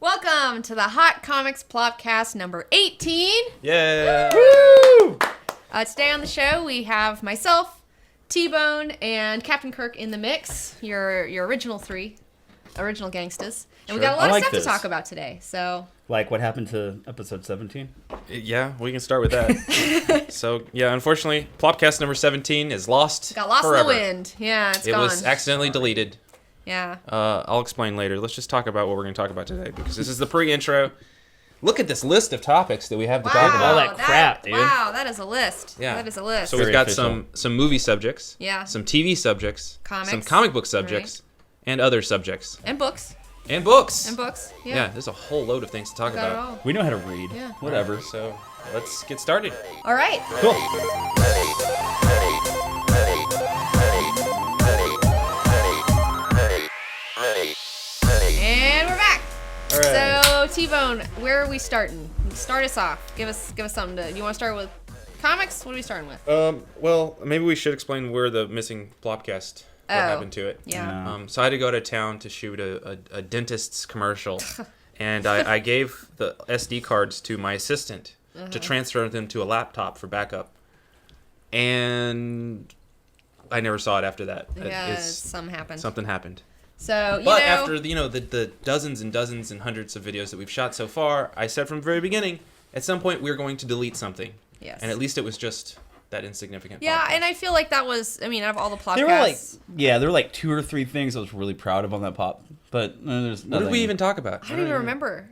Welcome to the Hot Comics PLOPCAST number 18. Yeah. Woo! Today on the show we have myself, T-Bone, and Captain Kirk in the mix. Your original gangstas. And we got a lot of stuff to talk about today. So, like what happened to episode 17? Yeah, we can start with that. So, yeah, unfortunately, Plopcast number 17 is lost. Got lost forever. in the wind. Yeah, it's gone. gone. It was accidentally deleted. Yeah. I'll explain later. Let's just talk about what we're going to talk about today because this is the pre-intro. Look at this list of topics that we have to talk about. All that crap, dude. Wow, that is a list. Yeah. That is a list. So we've got some movie subjects. Yeah. Some TV subjects. Comics. Some comic book subjects. Right. And other subjects. And books. And books. And books. Yeah. Yeah, there's a whole load of things to talk about. We know how to read. Yeah. Whatever. So let's get started. All right. Cool. And we're back. All right. So T-Bone, where are we starting? Start us off. Give us something to. You want to start with comics? What are we starting with? Well, maybe we should explain where the missing Plopcast, what happened to it. Yeah. So I had to go to town to shoot a dentist's commercial, and I gave the SD cards to my assistant to transfer them to a laptop for backup, and I never saw it after that. Yeah, something happened. Something happened. So, But after the dozens and dozens and hundreds of videos that we've shot so far, I said from the very beginning, at some point we're going to delete something. Yes. And at least it was just that insignificant. Yeah, podcast. and I feel like that was, out of all the podcasts. There were like 2 or 3 things I was really proud of on that pop. But there's nothing. What did we even talk about? I don't even remember.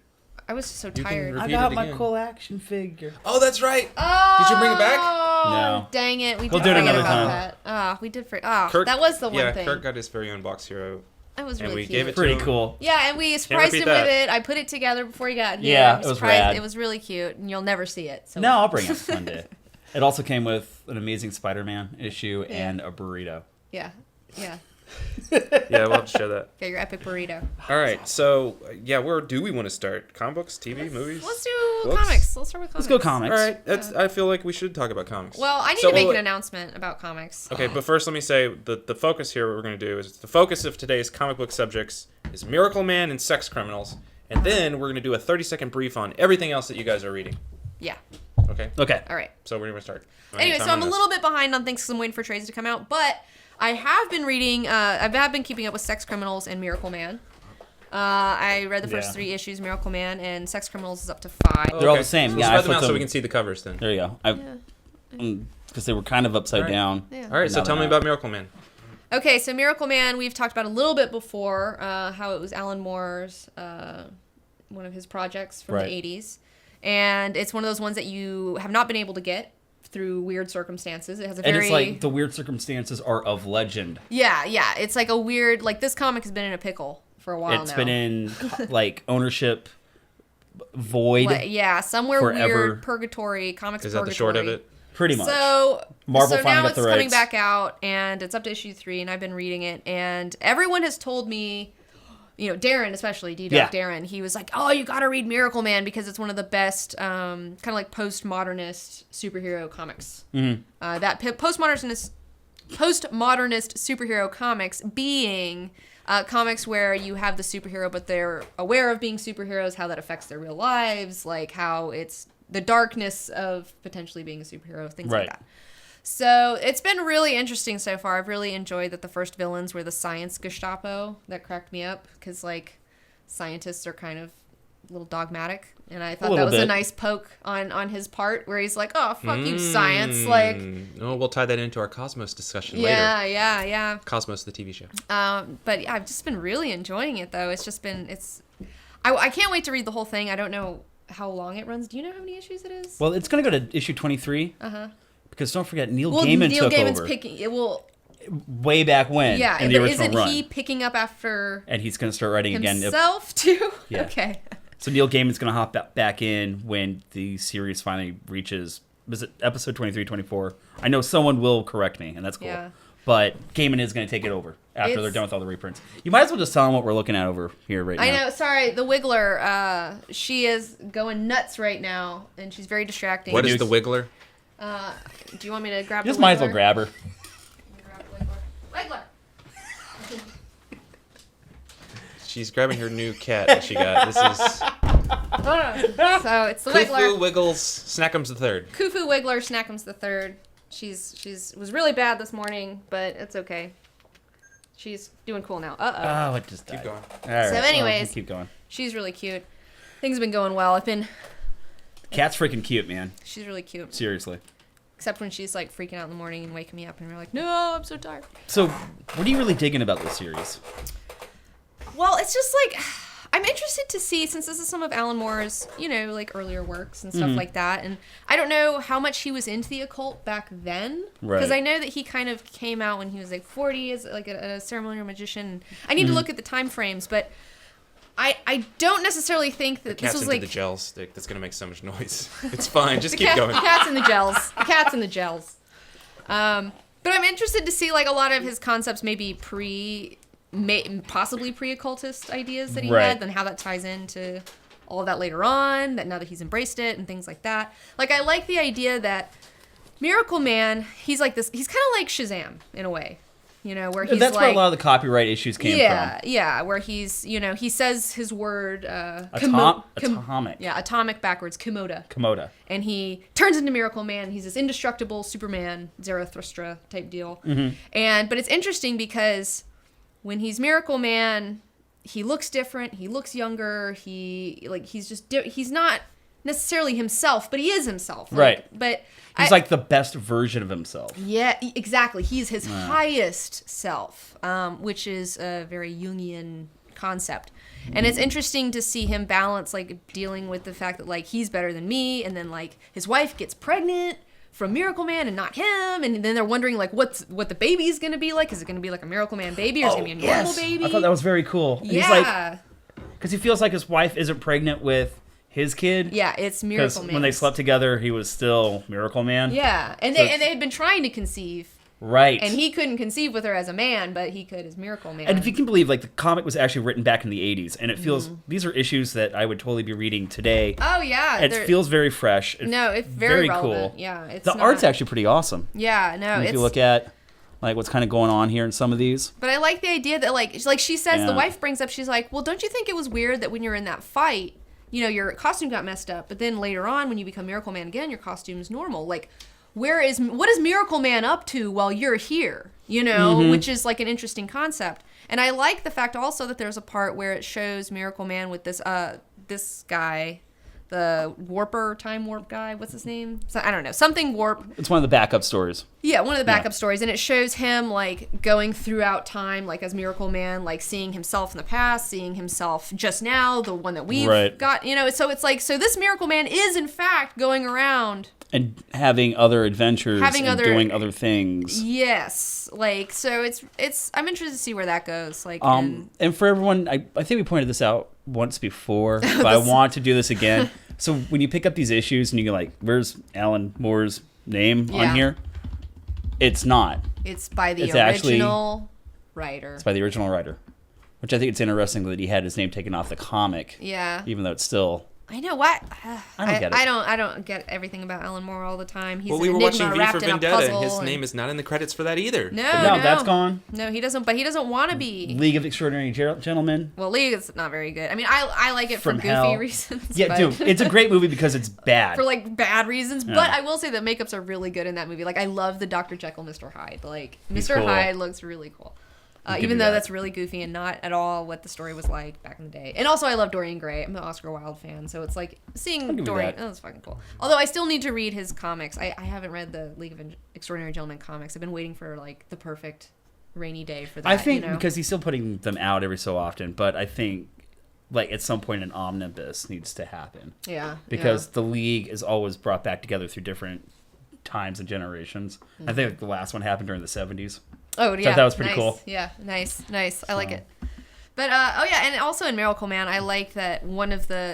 I was so tired. repeat I got it my again. cool action figure. Oh, that's right. Oh, Did you bring it back? No. Dang it. We We'll did do it forget another about time. that. We did forget. Kirk, that was the one thing. Yeah, Kirk got his very own box hero. That was and really we cute. gave it to Pretty him. cool. Yeah, and we surprised him repeat that. with it. I put it together before he got here. Yeah, it was rad. It was really cute, and you'll never see it. So. No, I'll bring it one day. It also came with an amazing Spider-Man issue and a burrito. Yeah, yeah. Yeah, we'll have to show that. Get your epic burrito. All right, so, where do we want to start? Comic books, TV, movies? Let's do books? comics. Let's start with comics. Let's go comics. All right, I feel like we should talk about comics. Well, I need So, to make well, an announcement about comics. Okay, but first let me say the focus here, what we're going to do is the focus of today's comic book subjects is Miracle Man and sex criminals. And then we're going to do a 30-second brief on everything else that you guys are reading. Yeah. Okay? Okay. All right. So we're going to start. Anyway, so I'm a little bit behind on things because I'm waiting for trades to come out, but I have been reading, I have been keeping up with Sex Criminals and Miracle Man. I read the first 3 issues, Miracle Man, and Sex Criminals is up to 5. They're all the same. So Yeah, spread I them out put so them- we can see the covers then. There you go. Because they were kind of upside down. Yeah. All right, so Now tell they're me not. about Miracle Man. Okay, so Miracle Man, we've talked about a little bit before, how it was Alan Moore's, one of his projects from the 80s. And it's one of those ones that you have not been able to get through weird circumstances. It has a very... And it's like the weird circumstances are of legend. Yeah. It's like a weird... Like, this comic has been in a pickle for a while now. It's been in, like, ownership void somewhere forever. weird, purgatory, comics Is that purgatory. the short of it? Pretty much. So Marvel now finally got it's the coming rights. back out, and it's up to issue 3, and I've been reading it, and everyone has told me, Darren especially, D-Doc Darren, he was like, oh, you gotta read Miracle Man because it's one of the best kind of like postmodernist superhero comics. Mm-hmm. That postmodernist superhero comics being comics where you have the superhero, but they're aware of being superheroes, how that affects their real lives, like how it's the darkness of potentially being a superhero, things like that. So it's been really interesting so far. I've really enjoyed that the first villains were the science Gestapo. That cracked me up because, like, scientists are kind of a little dogmatic. And I thought that was a nice poke on his part where he's like, oh, fuck you, science. Like, Oh, we'll tie that into our Cosmos discussion later. Yeah. Cosmos, the TV show. But yeah, I've just been really enjoying it, though. It's just been, I can't wait to read the whole thing. I don't know how long it runs. Do you know how many issues it is? Well, it's going to go to issue 23. Uh-huh. Because don't forget, Neil Gaiman took over. picking it. Will way back when. Yeah, in the but original isn't run. he picking up after? And he's going to start writing again. Himself too. Yeah. Okay. So Neil Gaiman's going to hop back in when the series finally reaches. Was it episode 23, 24? I know someone will correct me, and that's cool. Yeah. But Gaiman is going to take it over after they're done with all the reprints. You might as well just tell them what we're looking at over here right now. I know. Sorry, the Wiggler. She is going nuts right now, and she's very distracting. What is the Wiggler? Do you want me to grab? Just the might as well Wiggler? grab her. Grab the Wiggler. She's grabbing her new cat that she got. This is So it's the Khufu Wiggler. Wiggles Snackums the Third. Khufu Wiggler Snackums the Third. She's was really bad this morning, but it's okay. She's doing cool now. Oh, it just died. Keep going. All right. So anyways- keep going. She's really cute. Things have been going well. Cat's freaking cute, man. She's really cute. Seriously. Except when she's like freaking out in the morning and waking me up and we're like, no, I'm so tired. So, what are you really digging about this series? Well, it's just like, I'm interested to see, since this is some of Alan Moore's, like earlier works and stuff like that. And I don't know how much he was into the occult back then. Because Right. I know that he kind of came out when he was like 40 as like a ceremonial magician. I need to look at the time frames, but I don't necessarily think that Cat's this was into like... the gel stick. That's gonna make so much noise. It's fine. Just The keep cat- going. The cat's in the gels. The cat's in the gels. But I'm interested to see like a lot of his concepts, maybe possibly pre-occultist ideas that he Right. had, and how that ties into all of that later on. That now that he's embraced it and things like that. Like I like the idea that Miracle Man, he's like this. He's kind of like Shazam in a way. Where he's That's like, where a lot of the copyright issues came from. Yeah, where he's, he says his word, Atomic. Yeah, atomic backwards, Komoda. and he turns into Miracle Man. He's this indestructible Superman, Zarathustra type deal. But it's interesting because when he's Miracle Man, he looks different. He looks younger. He's not necessarily himself, but he is himself. Right. But He's like the best version of himself. yeah, exactly. He's his highest self, which is a very Jungian concept. And it's interesting to see him balance, like, dealing with the fact that, like, he's better than me, and then, like, his wife gets pregnant from Miracle Man and not him, and then they're wondering, like, what the baby's going to be like. Is it going to be, like, a Miracle Man baby, or is it going to be a normal baby? I thought that was very cool. And he's like, because he feels like his wife isn't pregnant with his kid. Yeah, it's Miracle Man. When they slept together, he was still Miracle Man. Yeah, and they had been trying to conceive. Right. And he couldn't conceive with her as a man, but he could as Miracle Man. And if you can believe, like, the comic was actually written back in the 80s, and it feels, these are issues that I would totally be reading today. Oh, yeah. It feels very fresh. It's very relevant. cool. Yeah, it's the art's actually pretty awesome. Yeah, no, And if you look at, like, what's kind of going on here in some of these. But I like the idea that, like she says, the Yeah. wife brings up, she's like, well, don't you think it was weird that when you're in that fight, your costume got messed up, but then later on, when you become Miracle Man again, your costume's normal. Like, what is Miracle Man up to while you're here? Which is like an interesting concept. And I like the fact also that there's a part where it shows Miracle Man with this guy, the time warp guy. What's his name? I don't know. Something warp. It's one of the backup stories. Yeah, one of the backup stories. And it shows him, like, going throughout time, like, as Miracle Man, like, seeing himself in the past, seeing himself just now, the one that we've got, so it's like, so this Miracle Man is, in fact, going around. And having other adventures doing other things. Yes. Like, so I'm interested to see where that goes. Like, and for everyone, I think we pointed this out once before, but I want to do this again. So when you pick up these issues and you're like, where's Alan Moore's name on here? It's not. It's by the original writer. It's by the original writer. Which I think it's interesting that he had his name taken off the comic. Yeah. Even though it's still... I know what I don't get it. I don't get everything about Alan Moore all the time. He's Well, an we were enigma watching V wrapped for in a Vendetta, puzzle, and his name is not in the credits for that either. No, that's gone. No, he doesn't. But he doesn't want to be. League of Extraordinary Gentlemen. Well, League is not very good. I mean, I like it for From goofy Hell. reasons. Yeah, but dude, it's a great movie because it's bad. for like bad reasons. Yeah. But I will say the makeups are really good in that movie. Like, I love the Dr. Jekyll, Mr. Hyde. Like, He's Mr. cool. Hyde looks really cool. give Even me though that. that's really goofy and not at all what the story was like back in the day. And also, I love Dorian Gray. I'm an Oscar Wilde fan, so it's like seeing give you Dorian. that. Oh, that's fucking cool. Although I still need to read his comics. I haven't read the League of Extraordinary Gentlemen comics. I've been waiting for like the perfect rainy day for that. I think because he's still putting them out every so often, but I think like at some point an omnibus needs to happen. Yeah. Because the League is always brought back together through different times and generations. I think the last one happened during the 70s. Oh, yeah. that was pretty nice. cool. Yeah, nice. I like it. But, and also in Miracle Man, I like that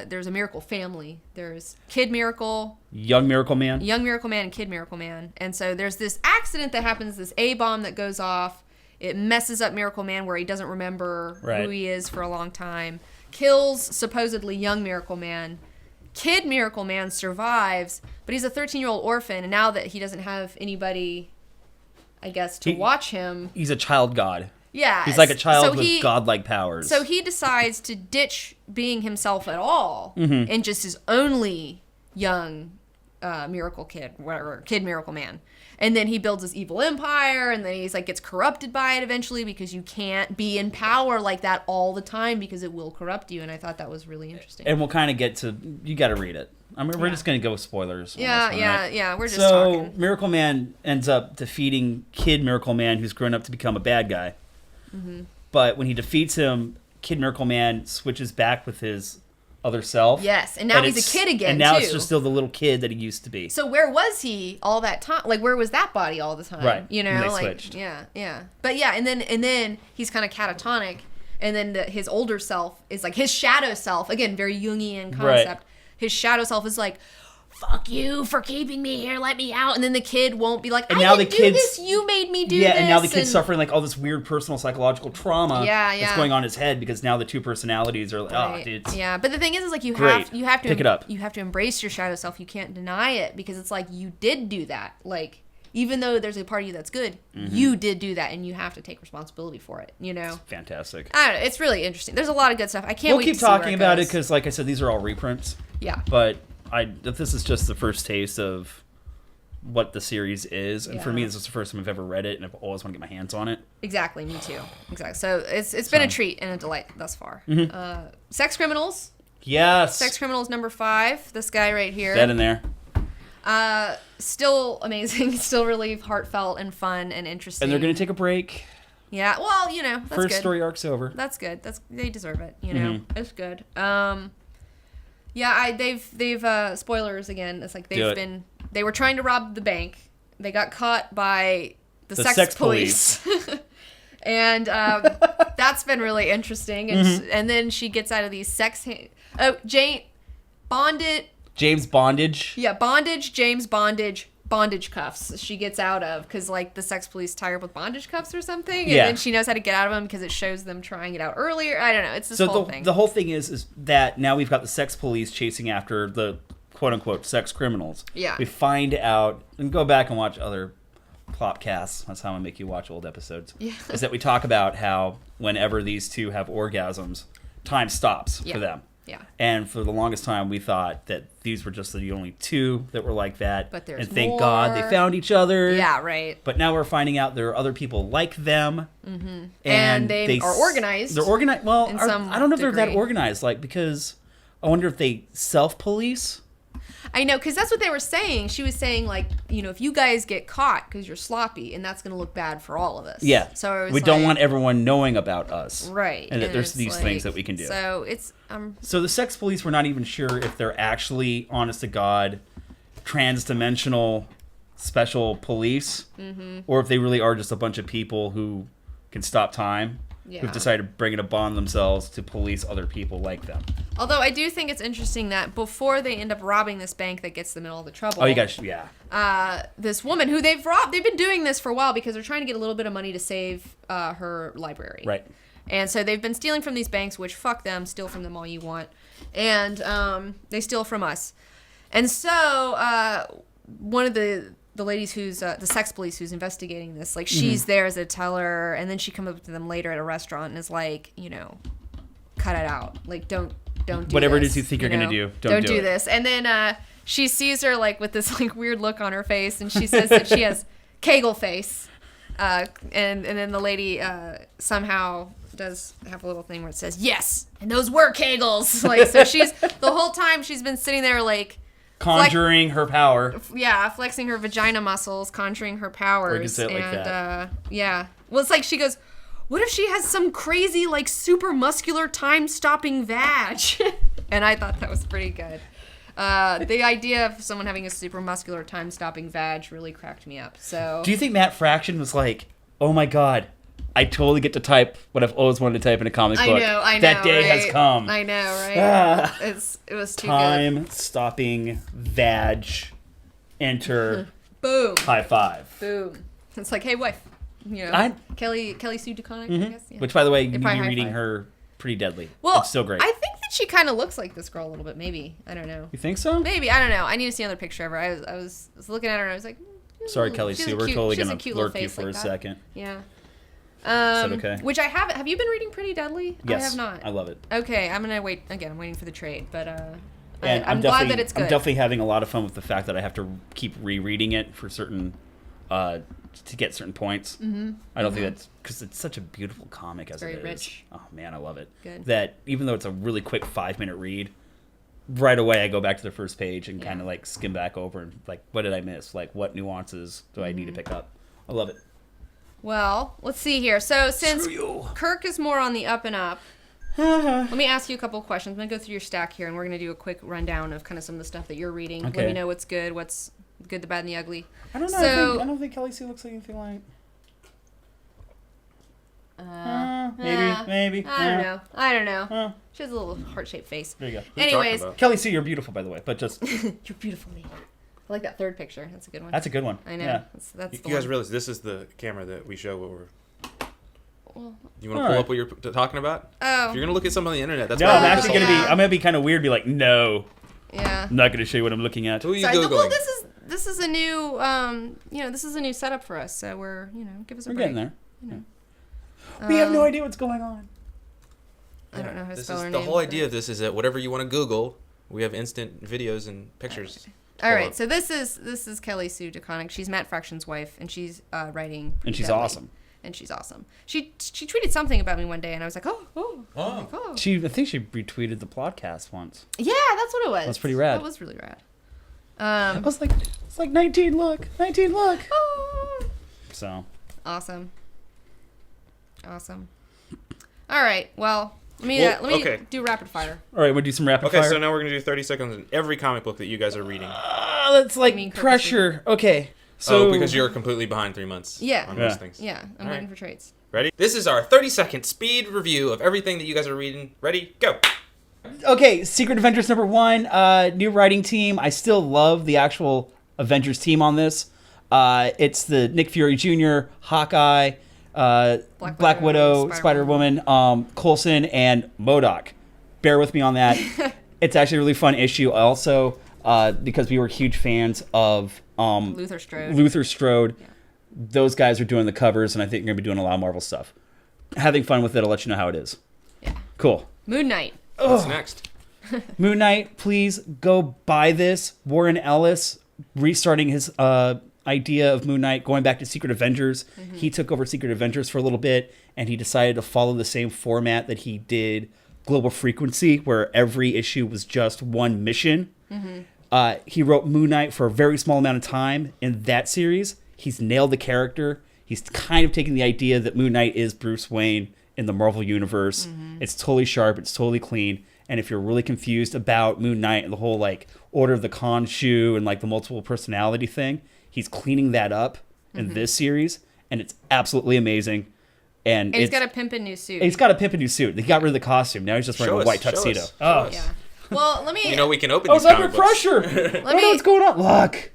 there's a Miracle family. There's Kid Miracle, Young Miracle Man. Young Miracle Man, and Kid Miracle Man. And so there's this accident that happens, this A-bomb that goes off. It messes up Miracle Man where he doesn't remember who he is for a long time. Kills, supposedly, Young Miracle Man. Kid Miracle Man survives, but he's a 13-year-old orphan, and now that he doesn't have anybody, I guess, to watch him. He's a child god. Yeah. He's like a child with godlike powers. So he decides to ditch being himself at all and just his only young miracle kid, whatever, kid miracle man. And then he builds this evil empire, and then he's like gets corrupted by it eventually because you can't be in power like that all the time because it will corrupt you. And I thought that was really interesting. And we'll kind of get to, you got to read it. I mean, we're just going to go with spoilers. Yeah. We're just talking. So Miracle Man ends up defeating Kid Miracle Man, who's grown up to become a bad guy. Mm-hmm. But when he defeats him, Kid Miracle Man switches back with his other self. Yes, and now he's a kid again, and now too. it's just still the little kid that he used to be. So where was he all that time? Like, where was that body all the time? Right. You know, And they like switched. Yeah. But yeah, and then he's kind of catatonic, and then his older self is like his shadow self. Again, very Jungian concept. Right. His shadow self is like, fuck you for keeping me here, let me out. And then the kid won't be like, and I now didn't do this, you made me do this. Yeah, and now the kid's suffering like all this weird personal psychological trauma that's going on in his head because now the two personalities are like, right. oh, dude. Yeah, but the thing is like you Great. have to pick it up. You have to embrace your shadow self. You can't deny it because it's like you did do that. Like even though there's a part of you that's good, you did do that, and you have to take responsibility for it. You know, Fantastic. I don't know. It's really interesting. There's a lot of good stuff. I can't wait to keep see where talking it about goes. it because, like I said, these are all reprints. Yeah. But this is just the first taste of what the series is, and for me, this is the first time I've ever read it, and I always want to get my hands on it. Exactly, me too. Exactly. So it's been a treat and a delight thus far. Sex Criminals. Yes. Sex Criminals number 5. This guy right here. That in there. Still amazing. Still really heartfelt and fun and interesting. And they're going to take a break. Yeah. Well, you know, that's First good. story arc's over. That's good. They deserve it. You know, it's good. Yeah. They've spoilers again. It's like they were trying to rob the bank. They got caught by the sex police. And that's been really interesting. And then she gets out of these James Bondage. Yeah, James bondage cuffs she gets out of because like the sex police tie her up with bondage cuffs or something, and then she knows how to get out of them because it shows them trying it out earlier. I don't know. It's this whole thing. The whole thing is that now we've got the sex police chasing after the quote unquote sex criminals. Yeah. We find out and go back and watch other plopcasts. That's how I make you watch old episodes. Yeah. Is that we talk about how whenever these two have orgasms, time stops for them. Yeah. And for the longest time, we thought that these were just the only two that were like that. But there's and thank more. God they found each other. Yeah, right. But now we're finding out there are other people like them. Mm-hmm. And they are organized. They're organized. Well, I don't know if they're that degree. organized. Like, because I wonder if they self-police. I know, because that's what they were saying. She was saying, like, you know, if you guys get caught because you're sloppy, and that's going to look bad for all of us. Yeah. So we don't want everyone knowing about us. Right. And that there's these things that we can do. So it's... So the sex police, we're not even sure if they're actually, honest to God, trans-dimensional special police, or if they really are just a bunch of people who can stop time. Who've decided to bring it upon themselves to police other people like them. Although I do think it's interesting that before they end up robbing this bank that gets them in all the trouble. Oh, you guys, yeah. This woman who they've robbed, they've been doing this for a while because they're trying to get a little bit of money to save her library. Right. And so they've been stealing from these banks, which fuck them, steal from them all you want. And they steal from us. And so one of the ladies who's the sex police who's investigating this, like she's there as a teller, and then she comes up to them later at a restaurant and is like, you know, cut it out. Like don't do whatever this, it is you think you're gonna do. Don't do this. And then she sees her like with this like weird look on her face, and she says that she has Kegel face. And then the lady somehow does have a little thing where it says yes, and those were Kegels. Like so she's the whole time she's been sitting there like conjuring her power. Yeah, flexing her vagina muscles, conjuring her powers. Or you can say it like that. Yeah. Well, it's like she goes, what if she has some crazy, like, super muscular, time-stopping vag? And I thought that was pretty good. The idea of someone having a super muscular, time-stopping vag really cracked me up. So. Do you think Matt Fraction was like, oh my God, I totally get to type what I've always wanted to type in a comic book. I know. That day right? has come. I know, right? It was too good. Time-stopping vag. Enter. Boom. High five. Boom. It's like, hey, wife. You know, Kelly Sue DeConnick, I guess. Yeah. Which, by the way, you reading her pretty deadly. Well, it's still great. I think that she kind of looks like this girl a little bit. Maybe I don't know. You think so? Maybe I don't know. I need to see another picture of her. I was looking at her and I was like, sorry, Kelly Sue. We're totally gonna lurk you for a second. Yeah. that okay? Which I haven't. Have you been reading Pretty Deadly? Yes, I have not. I love it. Okay, I'm gonna wait. Again, I'm waiting for the trade, but And I'm glad that it's good. I'm definitely having a lot of fun with the fact that I have to keep rereading it for certain, to get certain points. Mm-hmm. I don't think that's because it's such a beautiful comic as very it is. rich. Oh man, I love it. Good. That even though it's a really quick 5-minute read, right away I go back to the first page and kind of like skim back over and like, what did I miss? Like, what nuances do I need to pick up? I love it. Well, let's see here. So since Kirk is more on the up and up, let me ask you a couple of questions. I'm going to go through your stack here, and we're going to do a quick rundown of kind of some of the stuff that you're reading. Okay. Let me know what's good, what's good, the bad, and the ugly. I don't know. So, I don't think Kelly Sue looks like anything like... maybe. I don't know. She has a little heart-shaped face. There you go. Anyways. Kelly Sue, you're beautiful, by the way, but just... You're beautiful, lady. I like that third picture. That's a good one. That's a good one. I know. Yeah. That's the You guys one. realize this is the camera that we show what we're... Well, You want to pull up what you're talking about? Oh. If you're going to look at something on the internet, that's No, why I'm we actually do going this to be... I'm going to be kind of weird and be like, no. Yeah. I'm not going to show you what I'm looking at. Who are you Sorry, Googling? well, this is a new this is a new setup for us, so we're give us a We're break. getting there. We have no idea what's going on. I don't know how to This spell her is name. the whole idea of this is that whatever you want to Google, we have instant videos and pictures. All right, so this is Kelly Sue DeConnick. She's Matt Fraction's wife, and she's writing. And she's Deadly. awesome. And she's awesome. She tweeted something about me one day, and I was like, oh. Like, oh. I think she retweeted the podcast once. Yeah, that's what it was. That's pretty rad. That was really rad. I was like, it's like 19 look. Oh. So. Awesome. All right, well, let me do rapid fire. All right, we'll do some rapid Okay, fire. so now we're going to do 30 seconds in every comic book that you guys are reading. That's like pressure. Okay. So because you're completely behind 3 months on most things. Yeah, I'm waiting for trades. Ready? This is our 30-second speed review of everything that you guys are reading. Ready? Go. Okay, Secret Avengers #1, new writing team. I still love the actual Avengers team on this. It's the Nick Fury Jr., Hawkeye, Black Widow, Spider-Woman, Coulson, and MODOK. Bear with me on that. It's actually a really fun issue also because we were huge fans of Luther Strode. Yeah. Those guys are doing the covers, and I think you're going to be doing a lot of Marvel stuff. Having fun with it. I'll let you know how it is. Yeah. Cool. Moon Knight. What's next? Moon Knight, please go buy this. Warren Ellis restarting his idea of Moon Knight, going back to Secret Avengers. Mm-hmm. He took over Secret Avengers for a little bit, and he decided to follow the same format that he did Global Frequency, where every issue was just one mission. Mm-hmm. He wrote Moon Knight for a very small amount of time in that series. He's nailed the character. He's kind of taken the idea that Moon Knight is Bruce Wayne in the Marvel Universe. Mm-hmm. It's totally sharp. It's totally clean. And if you're really confused about Moon Knight and the whole like Order of the Khonshu and like the multiple personality thing, he's cleaning that up in this series, and it's absolutely amazing. And he's got a pimpin' new suit. He's got a pimpin' new suit. He got rid of the costume. Now he's just wearing a white tuxedo. Oh, yeah. Well, let me. We can open. I was under pressure. Let me know what's going on. Look.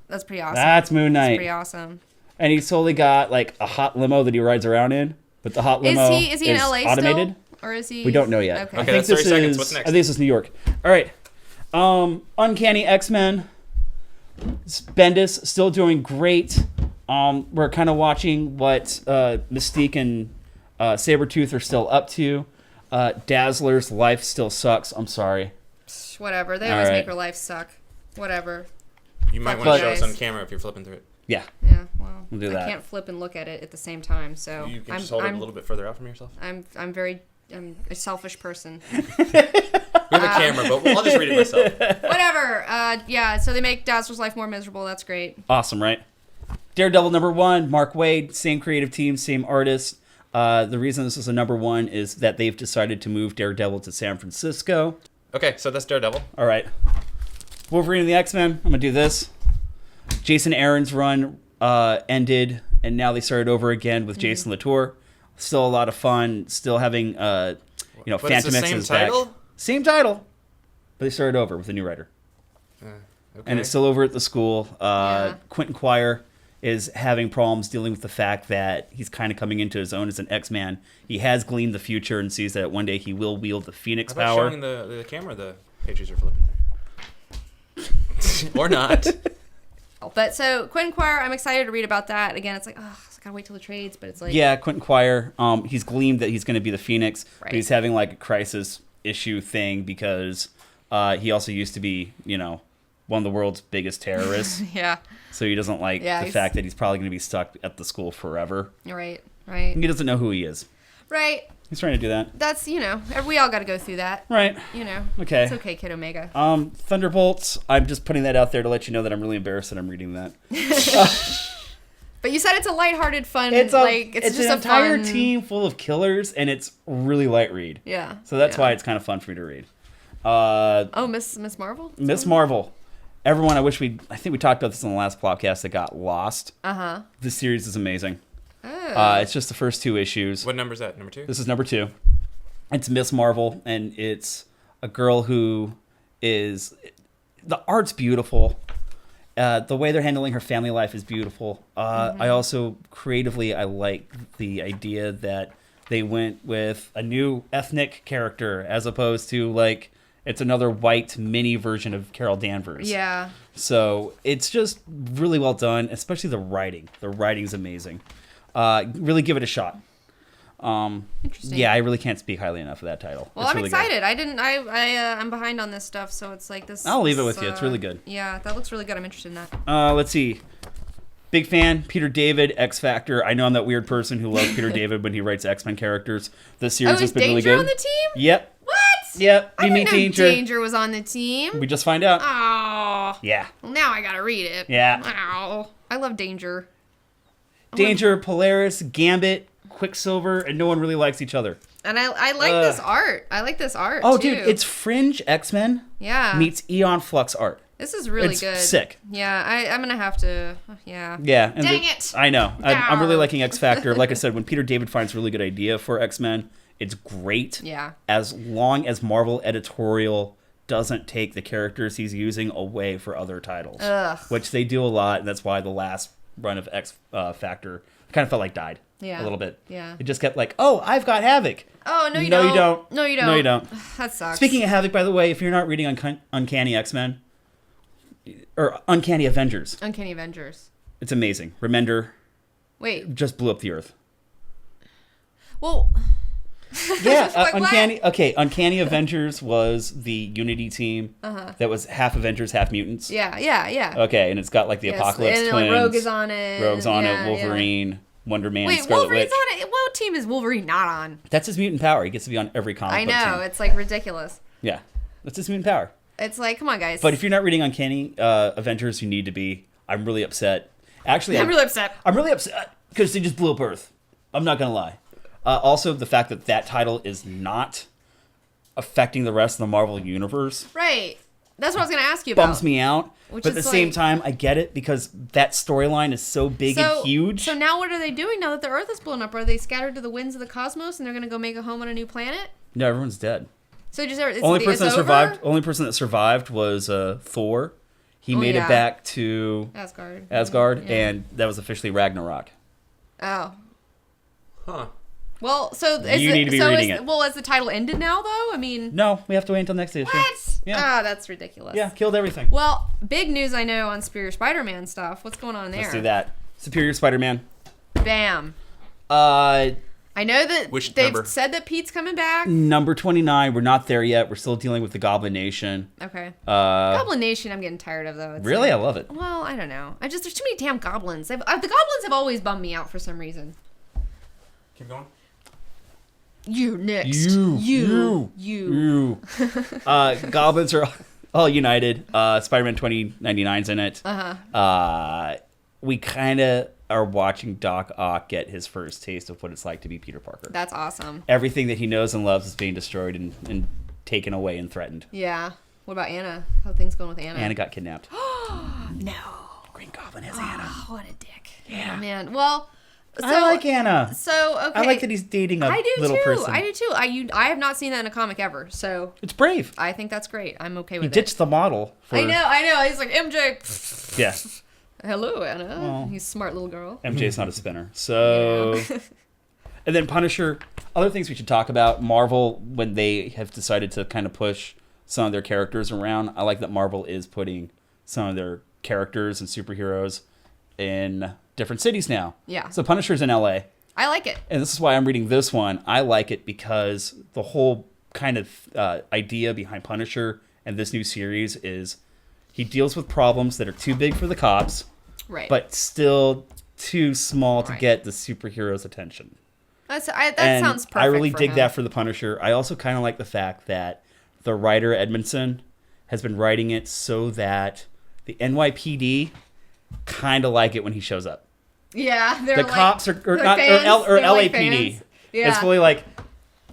That's pretty awesome. That's Moon Knight. That's pretty awesome. And he's totally got like a hot limo that he rides around in. But the hot limo is he in LA automated. Still? Or is he? We don't know yet. Okay, I think that's 30 seconds. What's I next? think this is New York. All right. Uncanny X-Men. Bendis still doing great. We're kind of watching what Mystique and Sabretooth are still up to. Dazzler's life still sucks. I'm sorry. Whatever. They always make her life suck. Whatever. You might want to show us on camera if you're flipping through it. Yeah. Yeah. Well, we'll do that. I can't flip and look at it at the same time, so You can just hold it a little bit further out from yourself. I'm a selfish person. We have a camera, but I'll just read it myself. Whatever. Yeah. So they make Dazzler's life more miserable. That's great. Awesome, right? Daredevil #1, Mark Waid, same creative team, same artist. The reason this is a #1 is that they've decided to move Daredevil to San Francisco. Okay, so that's Daredevil. All right. Wolverine and the X-Men. I'm going to do this. Jason Aaron's run ended, and now they started over again with Jason Latour. Still a lot of fun. Still having, But Phantom X is back. Same title, but they started over with a new writer. Okay. And it's still over at the school. Quentin Quire is having problems dealing with the fact that he's kind of coming into his own as an X-Man. He has gleaned the future and sees that one day he will wield the Phoenix power. power. Showing the camera the pages are flipping through. Or not. But so Quentin Quire, I'm excited to read about that. Again, it's like, gotta wait till the trades, but it's like... Yeah, Quentin Quire, he's gleamed that he's going to be the Phoenix, Right. but he's having like a crisis issue thing because he also used to be, one of the world's biggest terrorists. Yeah. So he doesn't like the fact that he's probably going to be stuck at the school forever. Right. He doesn't know who he is. Right. He's trying to do that. That's, we all got to go through that. Right. Okay. It's okay, Kid Omega. Thunderbolts, I'm just putting that out there to let you know that I'm really embarrassed that I'm reading that. But you said it's a lighthearted, fun, It's just an a entire fun... team full of killers, and it's really light read. Yeah. So that's why it's kind of fun for me to read. Miss Marvel? Miss Marvel. Everyone, I think we talked about this in the last podcast that got lost. Uh-huh. This series is amazing. Oh. It's just the first 2 issues. What number is that? Number 2? This is number 2. It's Miss Marvel, and it's a girl who is... The art's beautiful. The way they're handling her family life is beautiful. I also, creatively, I like the idea that they went with a new ethnic character as opposed to, like, it's another white mini version of Carol Danvers. Yeah. So it's just really well done, especially the writing. The writing's amazing. Really give it a shot. Interesting. Yeah, I really can't speak highly enough of that title. Well, It's I'm really excited. I'm behind on this stuff, so it's like this. I'll leave it with you. It's really good. Yeah, that looks really good. I'm interested in that. Let's see. Big fan, Peter David, X Factor. I know I'm that weird person who loves Peter David when he writes X-Men characters. This series has been really good. Danger on the team? Yep. What? Yep. I didn't know Danger was on the team. We just find out. Oh. Yeah. Well, now I gotta read it. Yeah. Wow. I love Danger. Danger, Polaris, Gambit, Quicksilver, and no one really likes each other. And I like this art. I like this art, Oh, too. dude, it's Fringe X-Men meets Eon Flux art. This is really good. It's sick. Yeah, I'm going to have to, yeah. Yeah. And Dang it. I know. I'm really liking X Factor. Like I said, when Peter David finds a really good idea for X-Men, it's great. Yeah. As long as Marvel editorial doesn't take the characters he's using away for other titles. Ugh. Which they do a lot, and that's why the last run of X Factor kind of felt like died. Yeah. A little bit. Yeah. It just kept like, oh, I've got Havoc. Oh, no, you No, don't. you don't. No, you don't. No, you don't. That sucks. Speaking of Havoc, by the way, if you're not reading Uncanny X-Men, or Uncanny Avengers. Uncanny Avengers. It's amazing. Remender Wait. just blew up the earth. Well... Yeah, Like, Uncanny. Okay, Uncanny Avengers was the Unity team that was half Avengers, half mutants. Yeah. Okay, and it's got like the Apocalypse and twins. Like Rogue is on it. Rogue's on Yeah, it. Wolverine, Wonder Man, Wait, Scarlet Wolverine's Witch. on it? What team is Wolverine not on? That's his mutant power. He gets to be on every comic I book know. team. It's like ridiculous. Yeah, that's his mutant power. It's like, come on, guys. But if you're not reading Uncanny Avengers, you need to be. I'm really upset. Actually, I'm really upset. I'm really upset because they just blew up Earth. I'm not gonna lie. Also, the fact that title is not affecting the rest of the Marvel universe Right. That's what I was going to ask you about. bums me out. Which But at the is same like- time, I get it because that storyline is so big and huge. So now what are they doing now that the Earth is blown up? Are they scattered to the winds of the cosmos and they're going to go make a home on a new planet? No, everyone's dead. So just Only person that over? survived. Only person that survived was Thor. He made it back to Asgard, yeah. and that was officially Ragnarok. Oh. Huh. Well, so You need to be reading it. Well, has the title ended now, though? I mean, No, we have to wait until next issue. what? Yeah. Ah, that's ridiculous. Yeah, killed everything. Well, big news I know on Superior Spider-Man stuff. What's going on there? Let's do that. Superior Spider-Man. Bam. I know that Which they've number? said that Pete's coming back. Number 29. We're not there yet. We're still dealing with the Goblin Nation. Okay. Goblin Nation, I'm getting tired of though. It's Really? like- I love it. Well, I don't know. There's too many damn goblins. The goblins have always bummed me out for some reason. Keep going. You next. You. Goblins are all united. Spider-Man 2099's in it. We kind of are watching Doc Ock get his first taste of what it's like to be Peter Parker. That's awesome. Everything that he knows and loves is being destroyed and taken away and threatened. Yeah. What about Anna? How are things going with Anna? Anna got kidnapped. No. Green Goblin has Anna. Oh, what a dick. Yeah. Oh, man. Well, so, I like Anna. So, okay. I like that he's dating a little person. I do too. I have not seen that in a comic ever, so It's brave. I think that's great. I'm okay He with it. ditched the model. For, I know. He's like, MJ. Yeah. Hello, Anna. Well, He's a smart little girl. MJ's not a spinner. So, and then Punisher. Other things we should talk about. Marvel, when they have decided to kind of push some of their characters around, I like that Marvel is putting some of their characters and superheroes in different cities now. Yeah. So Punisher's in L.A. I like it. And this is why I'm reading this one. I like it because the whole kind of idea behind Punisher and this new series is he deals with problems that are too big for the cops, Right. but still too small to get the superhero's attention. That And sounds perfect. I really for dig him. that for the Punisher. I also kind of like the fact that the writer Edmondson has been writing it so that the NYPD kind of like it when he shows up. Yeah, they're The like, cops are they're not fans. or They're like LAPD. fans. Yeah. It's fully like,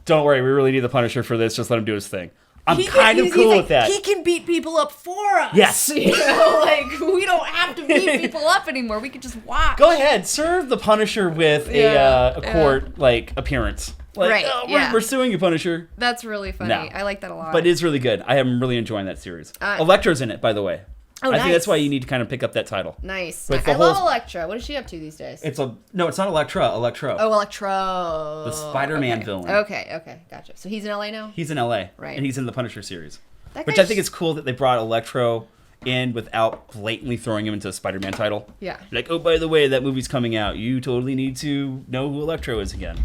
don't worry, we really need the Punisher for this. Just let him do his thing. I'm kind of cool with that. He can beat people up for us. Yes. You know, like we don't have to beat people up anymore. We can just watch. Go ahead, serve the Punisher with a court like appearance. Like, Right, oh, yeah. we're suing you, Punisher. That's really funny. No. I like that a lot. But it's really good. I am really enjoying that series. Elektra's in it, by the way. Oh, I think that's nice. why you need to kind of pick up that title. Nice. With the I love whole- Elektra. What is she up to these days? It's not Elektra. Electro. Oh, Electro. The Spider-Man okay. villain. Okay, gotcha. So he's in LA now? He's in LA, Right. and he's in the Punisher series, That which guy's- I think is cool that they brought Electro in without blatantly throwing him into a Spider-Man title. Yeah. Like, oh, by the way, that movie's coming out. You totally need to know who Electro is again.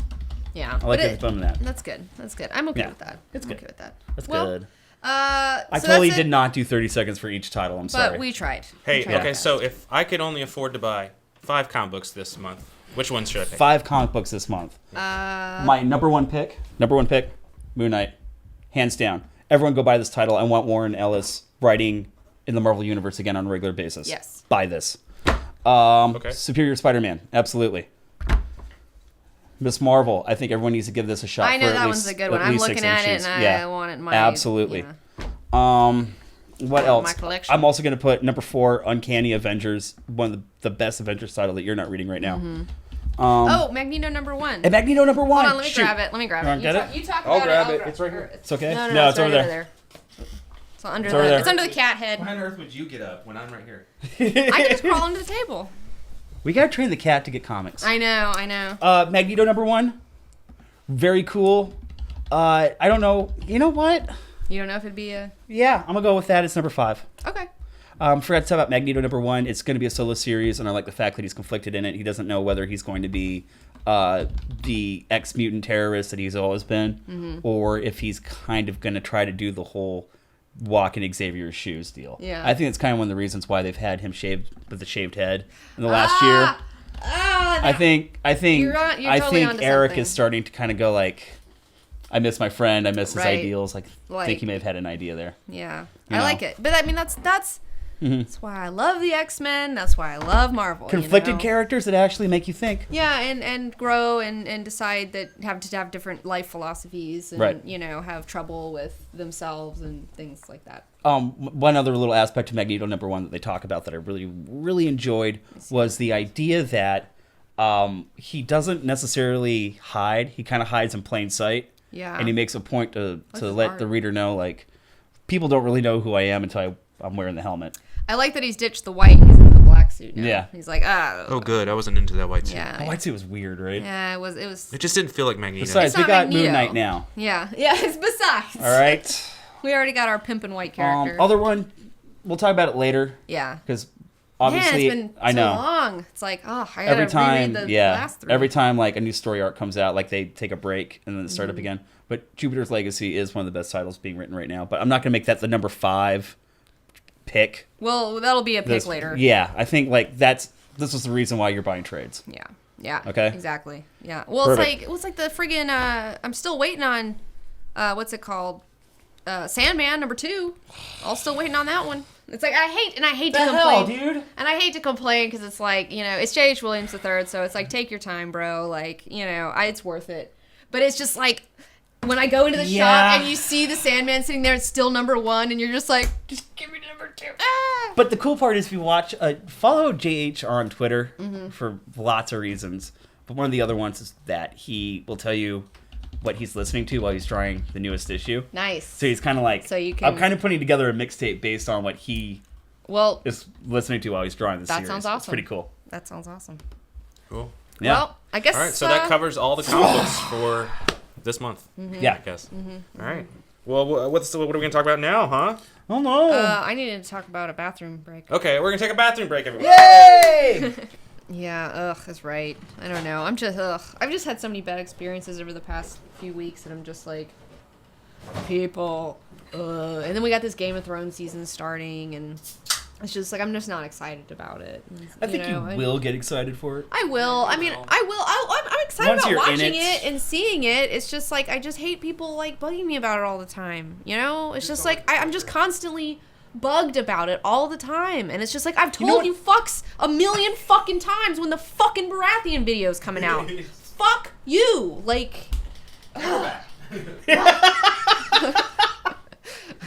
Yeah. I like that fun with that. That's good. I'm okay Yeah. with that. It's I'm good. okay with that. That's Well, good. So I totally that's it, did not do 30 seconds for each title. I'm sorry. But we tried. Hey, We tried okay, our so best. if I could only afford to buy 5 comic books this month, which ones should I pick? 5 comic books this month. My number one pick, Moon Knight, hands down. Everyone go buy this title. I want Warren Ellis writing in the Marvel Universe again on a regular basis. Yes. Buy this. Okay. Superior Spider-Man, absolutely. Miss Marvel, I think everyone needs to give this a shot. I know for that at one's least, a good one. I'm looking at it and I want it in my... Absolutely. Yeah. What else? My collection. I'm also going to put number 4, Uncanny Avengers, one of the best Avengers title that you're not reading right now. Oh, Magneto #1. And Magneto number 1. Hold on, let me grab it. You You wanna get talk, it? you talk I'll about grab it. it. It's right here. It's okay? No, it's over right there. It's under over there. It's under the cat head. Why on earth would you get up when I'm right here? I can just crawl under the table. We got to train the cat to get comics. I know. Magneto number 1. Very cool. I don't know. You know what? You don't know if it'd be a... Yeah, I'm going to go with that. It's number 5. Okay. Forgot to talk about Magneto number 1. It's going to be a solo series, and I like the fact that he's conflicted in it. He doesn't know whether he's going to be the ex-mutant terrorist that he's always been, or if he's kind of going to try to do the whole walk in Xavier's shoes deal. Yeah. I think it's kind of one of the reasons why they've had him shaved with the shaved head in the last year. I think You're totally onto Eric something. is starting to kind of go like, I miss my friend, I miss his Right. ideals. Like, I Like- think he may have had an idea there. Yeah. You I know. like it. But I mean, that's why I love the X-Men. That's why I love Marvel. Conflicted you know? characters that actually make you think. Yeah, and grow and decide that have to have different life philosophies and, Right. have trouble with themselves and things like that. One other little aspect of Magneto number 1 that they talk about that I really, really enjoyed was the idea that he doesn't necessarily hide. He kind of hides in plain sight. Yeah. And he makes a point to his let art. the reader know, like, people don't really know who I am until I'm wearing the helmet. I like that he's ditched the white. He's in the black suit now. Yeah. He's like, Oh, good. I wasn't into that white suit. Yeah. Oh, I'd say it was weird, right? Yeah, it was. It just didn't feel like Magneto. Besides, It's we not got Magneto. Moon Knight now. Yeah. It's besides. All right. We already got our pimp and white character. Other one, we'll talk about it later yeah. because obviously Man, it's been I so know. long. It's like, I gotta Every time, reread the yeah. last 3. Every time, like a new story arc comes out, like they take a break and then start Mm-hmm. up again. But Jupiter's Legacy is one of the best titles being written right now. But I'm not going to make that the number 5 pick. Well, that'll be a pick later. Yeah, I think like this was the reason why you're buying trades. Yeah. Yeah. Okay. Exactly. Yeah. Well, Perfect. it's like the friggin' I'm still waiting on what's it called? Sandman #2. I'm still waiting on that one. It's like I hate to complain. dude? And I hate to complain because it's like, it's J.H. Williams III, so it's like, take your time, bro. Like, it's worth it. But it's just like, when I go into the shop and you see the Sandman sitting there, it's still #1, and you're just like, just give me #2. Ah! But the cool part is if you watch, follow JHR on Twitter Mm-hmm. for lots of reasons. But one of the other ones is that he will tell you what he's listening to while he's drawing the newest issue. Nice. So he's kind of like, So you can- I'm kind of putting together a mixtape based on what he Well, is listening to while he's drawing the That series. sounds awesome. It's pretty cool. that sounds awesome. Cool. Yeah. Well, I guess. All right, so that covers all the comic books for this month. Yeah. I guess. All right. Well, what are we going to talk about now, huh? Oh, no. I needed to talk about a bathroom break. Okay, we're going to take a bathroom break, everybody. Yay! Yeah, that's right. I don't know. I've just had so many bad experiences over the past few weeks, and I'm just like, people. And then we got this Game of Thrones season starting, and it's just like I'm just not excited about it. And, I think you will get excited for it. I will. I mean, I will. I'm excited Once about you're in watching it. it and seeing it. It's just like I just hate people like bugging me about it all the time. You know, it's just like I'm just constantly bugged about it all the time, and it's just like I've told you fucks a million fucking times when the fucking Baratheon video's coming out. Fuck you, like.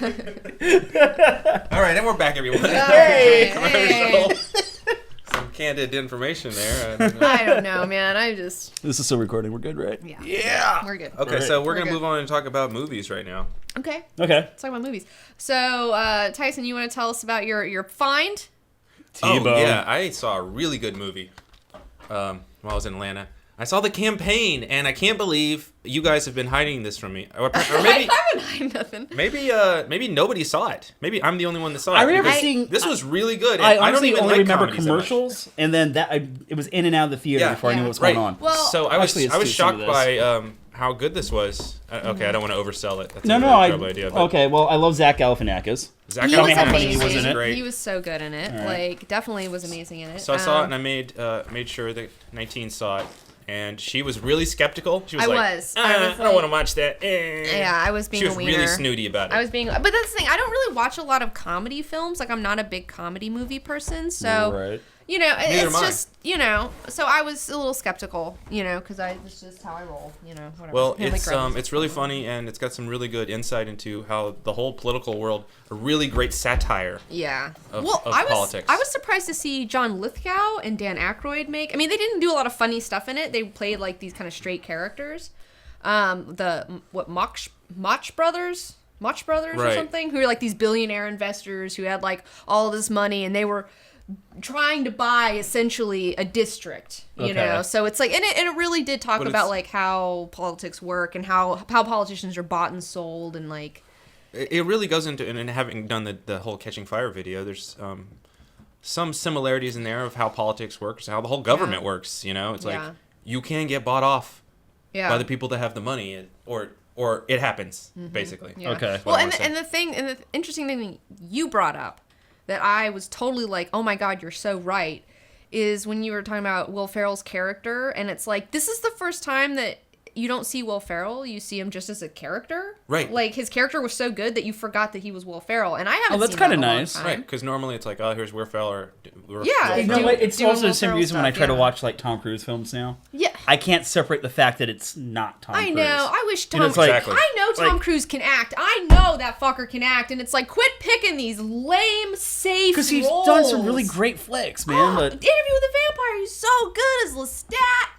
All right, and we're back, everyone. Hey. Commercial. Some candid information there. I don't know, man. This is still recording. We're good, right? Yeah. We're good. Okay, so we're going to move on and talk about movies right now. Okay. Let's talk about movies. So, Tyson, you want to tell us about your find? T-Bone. Oh, yeah. I saw a really good movie while I was in Atlanta. I saw The Campaign, and I can't believe you guys have been hiding this from me. Or maybe I haven't hiding nothing. Maybe nobody saw it. Maybe I'm the only one that saw it. I remember seeing. This was really good. I don't honestly even only like remember comedies that much. commercials, and then it was in and out of the theater before I knew what was right. going on. Well, So I was Actually, it's shocked too soon to by how good this was. Okay, I don't want to oversell it. That's a No, really terrible idea. But okay, well, I love Zach Galifianakis. Zach he was how funny amazing. he was in it. Great. He was so good in it. Right. Like, definitely was amazing in it. So I saw it, and I made sure that 19 saw it, and she was really skeptical. She was I like, was I don't like- want to watch that. Yeah, I was being She was a wiener. really snooty about it. But that's the thing. I don't really watch a lot of comedy films. Like, I'm not a big comedy movie person. So, Right. you know, Neither it's am I. just, you know. So I was a little skeptical, you know, because it's just how I roll, you know. Whatever. Well, You know, like it's really funny, and it's got some really good insight into how the whole political world, a really great satire. Yeah. Of I politics. was surprised to see John Lithgow and Dan Aykroyd make. I mean, they didn't do a lot of funny stuff in it. They played like these kind of straight characters. Mach Brothers or Right. something, who were like these billionaire investors who had like all this money, and they were trying to buy essentially a district, you know. So it's like, and it really did talk But about it's- like how politics work and how politicians are bought and sold, and like. It really goes into, and having done the whole Catching Fire video, there's some similarities in there of how politics works, how the whole government works. You know, it's like you can get bought off by the people that have the money, or it happens basically. Yeah. Okay. Well, and the interesting thing you brought up that I was totally like, oh my God, you're so right, is when you were talking about Will Ferrell's character, and it's like, this is the first time that you don't see Will Ferrell, you see him just as a character. Right. Like, his character was so good that you forgot that he was Will Ferrell, and I haven't that's seen that in kinda a long nice. time. Right, because normally it's like, oh, here's Will Ferrell or Will Yeah, Ferrell. You know what? It's doing also Will the same Ferrell reason when I stuff, try to yeah. watch like Tom Cruise films now. Yeah. I can't separate the fact that it's not Tom Cruise. I know. I wish And Tom. it's like- Exactly. I know Tom like- Cruise can act. I know that fucker can act, and it's like, quit picking these lame, safe Because he's roles. done some really great flicks, man. But Interview with the Vampire. He's so good as Lestat.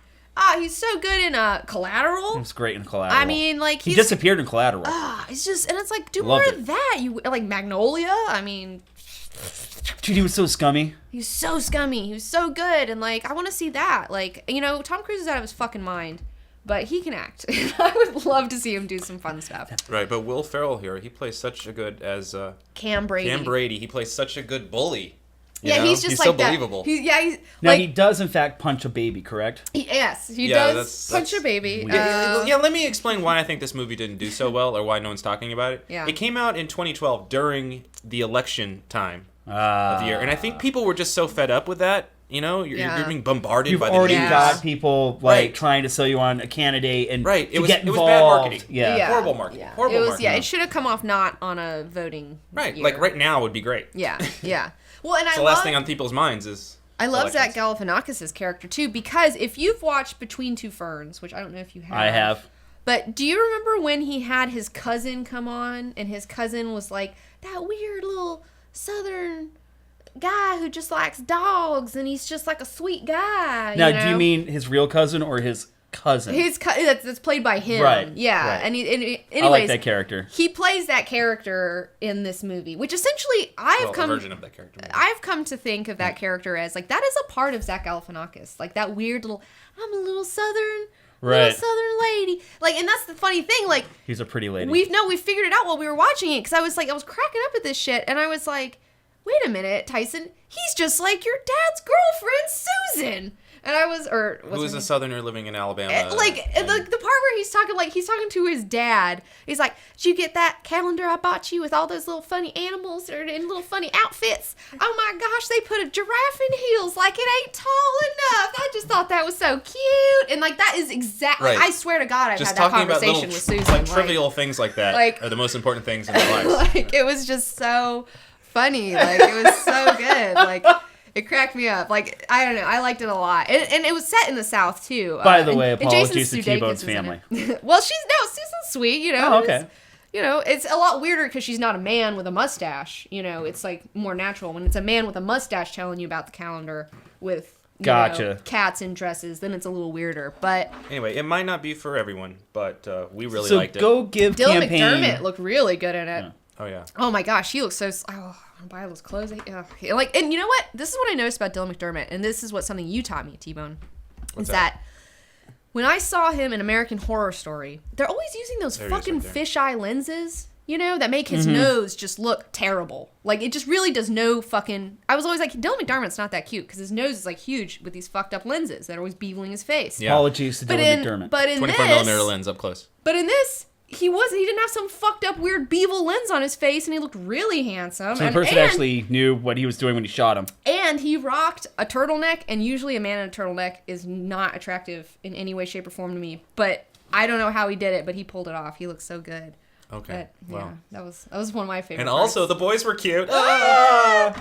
He's so good in Collateral. it's great in Collateral. I mean, like he he's disappeared in Collateral. it's just, and it's like, do Loved more it. of that. You like Magnolia? I mean, Dude, he was so scummy. he's so scummy. He was so good, and like, I want to see that. Like, you know, Tom Cruise is out of his fucking mind, but he can act. I would love to see him do some fun stuff. Right, but Will Ferrell here, he plays such a good as Cam Brady. Cam Brady. He plays such a good bully. You Yeah, know? he's just like so that. believable. He's Now like, he does in fact punch a baby, correct? yes, he Yeah, does punch a baby. Yeah, let me explain why I think this movie didn't do so well, or why no one's talking about it. Yeah. It came out in 2012 during the election time of the year, and I think people were just so fed up with that. You know, you're being bombarded You've by the already news. got people like Right. trying to sell you on a candidate and Right, to get it was involved. bad marketing. Yeah. Horrible marketing. Yeah. Horrible it was, marketing. Yeah, it should have come off not on a voting. Right, year. like right now would be great. Yeah, yeah. Well, and It's I the love, last thing on people's minds is. I love Zach elections. Galifianakis' character too, because if you've watched Between Two Ferns, which I don't know if you have, I have. but do you remember when he had his cousin come on, and his cousin was like that weird little Southern guy who just likes dogs, and he's just like a sweet guy. Now, you know? do you mean his real cousin or his cousin? that's played by him? Right, Yeah, right. and anyways, I like that character. He plays that character in this movie, which essentially A version of that character. I've come to think of that character as like that is a part of Zach Galifianakis, like that weird little I'm a little southern lady, like, and that's the funny thing, like He's a pretty lady. we figured it out while we were watching it, because I was cracking up at this shit, and I was like, wait a minute, Tyson, he's just like your dad's girlfriend, Susan. And I was, or who is a Southerner living in Alabama? the part where he's talking to his dad. He's like, "Did you get that calendar I bought you with all those little funny animals or in little funny outfits? Oh my gosh, they put a giraffe in heels like it ain't tall enough." I just thought that was so cute, and like that is exactly. Right. I swear to God, I've just had that talking about conversation little, with Susan. like trivial things like that are the most important things in their lives. Like it was just so funny. Like it was so good. Like. It cracked me up. Like, I don't know. I liked it a lot. And it was set in the South, too. By the way, apologies to T-Bone's family. Well, Susan's sweet, you know. Oh, okay. It's a lot weirder because she's not a man with a mustache. You know, it's like more natural. When it's a man with a mustache telling you about the calendar with cats in dresses, then it's a little weirder. But anyway, it might not be for everyone, but we really liked it. So go give Dylan campaign... McDermott looked really good in it. Yeah. Oh, yeah. Oh, my gosh. He looks so... Oh, I want to buy those clothes. Like, and you know what? This is what I noticed about Dylan McDermott, and this is what something you taught me, T-Bone. What's that? When I saw him in American Horror Story, they're always using those fucking fisheye lenses, you know, that make his nose just look terrible. Like, it just really does no fucking... I was always like, Dylan McDermott's not that cute, because his nose is, like, huge with these fucked up lenses that are always beveling his face. Yeah. Apologies to Dylan McDermott. But in 24mm lens up close. But in this... He didn't have some fucked up weird bevel lens on his face, and he looked really handsome. So the person actually knew what he was doing when he shot him. And he rocked a turtleneck, and usually a man in a turtleneck is not attractive in any way, shape, or form to me. But I don't know how he did it, but he pulled it off. He looked so good. Okay. But, yeah, that was one of my favorite And parts. also, the boys were cute. I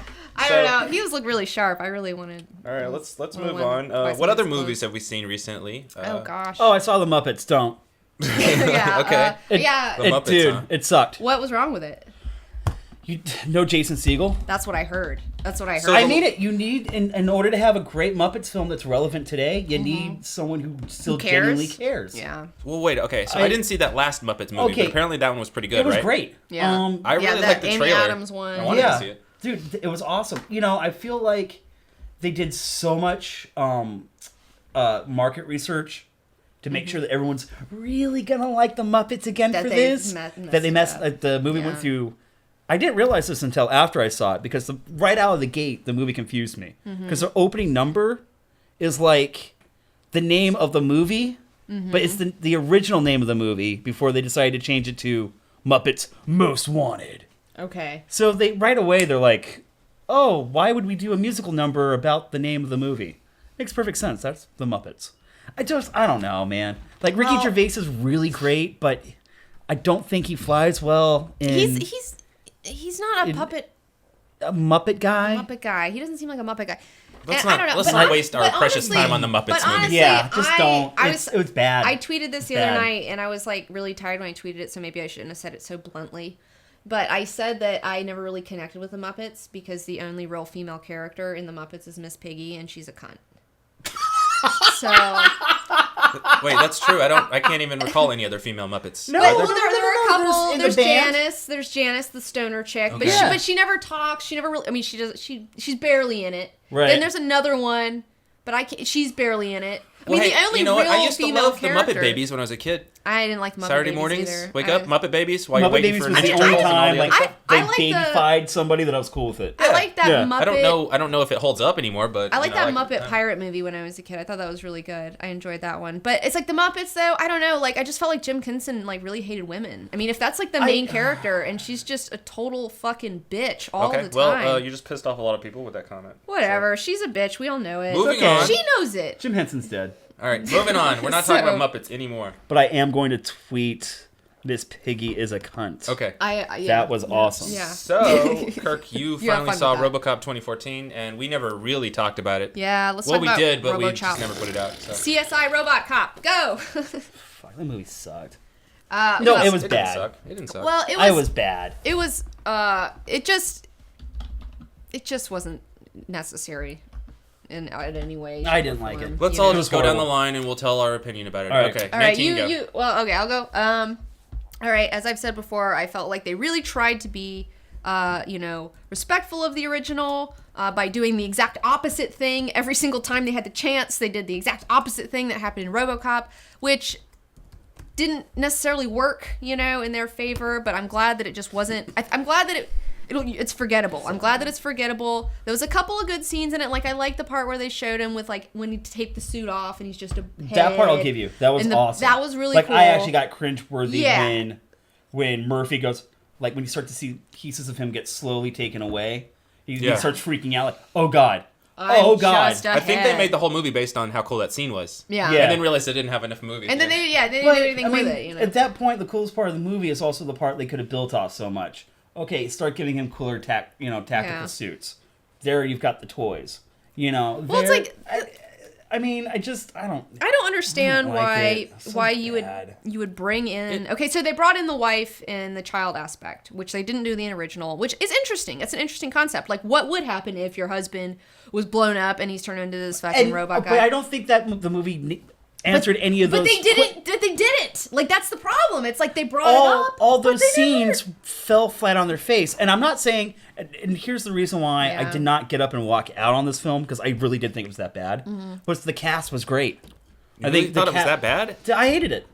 don't know. He was looked really sharp. I really wanted... All right, let's move on. What other movies have we seen recently? Oh, gosh. Oh, I saw the Muppets. Don't. Yeah. Okay. The Muppets, dude, huh? it sucked. What was wrong with it? No Jason Segel. That's what I heard. So I need it. You need, in order to have a great Muppets film that's relevant today, you need someone who still genuinely cares. Yeah. Well, wait. Okay, so I didn't see that last Muppets movie, but apparently that one was pretty good, It was right? great. Yeah. I really liked the Amy trailer. Adams one. I wanted to see it. Dude, it was awesome. You know, I feel like they did so much market research to make sure that everyone's really gonna like the Muppets again That for they this. messed They messed. The movie went through. I didn't realize this until after I saw it because right out of the gate, the movie confused me because the opening number is like the name of the movie, but it's the original name of the movie before they decided to change it to Muppets Most Wanted. Okay. So right away they're like, "Oh, why would we do a musical number about the name of the movie?" Makes perfect sense. That's the Muppets. I don't know, man. Like Ricky Gervais is really great, but I don't think he flies well. He's not a Muppet guy. Muppet guy. He doesn't seem like a Muppet guy. Let's I don't know, not waste our precious honestly, time on the Muppets movie. Honestly, Yeah, just don't. It was bad. I tweeted this the other night, and I was like really tired when I tweeted it, so maybe I shouldn't have said it so bluntly. But I said that I never really connected with the Muppets because the only real female character in the Muppets is Miss Piggy, and she's a cunt. So wait, that's true. I can't even recall any other female Muppets. No, Are there? Well, there are a couple. There's the band. Janice. There's Janice, the stoner chick, Okay. but she never talks. She never really. I mean, she does. She's barely in it. Right. Then there's another one, but she's barely in it. I Well, mean, hey, the only you know real what? I used to female love character. the Muppet Babies when I was a kid. I didn't like Muppet Saturday Babies mornings, either. wake up, Muppet Babies, while Muppet you're waiting Babies for was the Ninja only Turtles and all time the like other stuff. they I like babyfied somebody that I was cool with it. I like that Yeah. Muppet. I don't know if it holds up anymore, but I like that Muppet it. pirate movie when I was a kid. I thought that was really good. I enjoyed that one. But it's like the Muppets, though. I don't know. Like I just felt like Jim Henson like really hated women. I mean, if that's like the main character and she's just a total fucking bitch all the time. Well, you just pissed off a lot of people with that comment. Whatever. She's a bitch. We all know it. Moving Okay. on. She knows it. Jim Henson's dead. All right, moving on. We're not talking about Muppets anymore. But I am going to tweet, "This Piggy is a cunt." Okay. Yeah. That was awesome. Yeah. So, Kirk, you You have finally fun saw with that. RoboCop 2014, and we never really talked about it. Yeah, let's Well, talk we about did, but we RoboCop. just never put it out. So. CSI Robot Cop, go! Fuck, that movie sucked. No, it was It didn't bad. suck. It didn't suck. Well, I was bad. It was. It just wasn't necessary in any way. I didn't like it. Let's you all know? just go down the horrible. line and we'll tell our opinion about it. All right. Okay. All right, 19, go. you. Well, okay, I'll go. All right, as I've said before, I felt like they really tried to be, respectful of the original by doing the exact opposite thing every single time they had the chance. They did the exact opposite thing that happened in RoboCop, which didn't necessarily work, in their favor. But I'm glad that it just wasn't. I'm glad that it. it's forgettable. I'm glad that it's forgettable. There was a couple of good scenes in it. Like I like the part where they showed him with like when he take the suit off and he's just a head. That part I'll give you. That was awesome. That was really like cool. I actually got cringeworthy when Murphy goes, like when you start to see pieces of him get slowly taken away, he starts freaking out like, oh God. Oh God! I think they made the whole movie based on how cool that scene was. Yeah. And then realized they didn't have enough movie. And then they didn't do anything with it. You know? At that point, the coolest part of the movie is also the part they could have built off so much. Okay, start giving him cooler tactical suits. There, you've got the toys. You know. Well, it's like. I don't understand why you bad. would bring in. Okay, so they brought in the wife and the child aspect, which they didn't do in the original, which is interesting. It's an interesting concept. Like, what would happen if your husband was blown up and he's turned into this fucking robot guy? But I don't think that the movie answered any of those. But they didn't. They didn't. Like, that's the problem. It's like they brought it up. All those scenes fell flat on their face, and I'm not saying. And here's the reason why I did not get up and walk out on this film, because I really did think it was that bad. Was the cast was great. I think thought it was that bad. I hated it.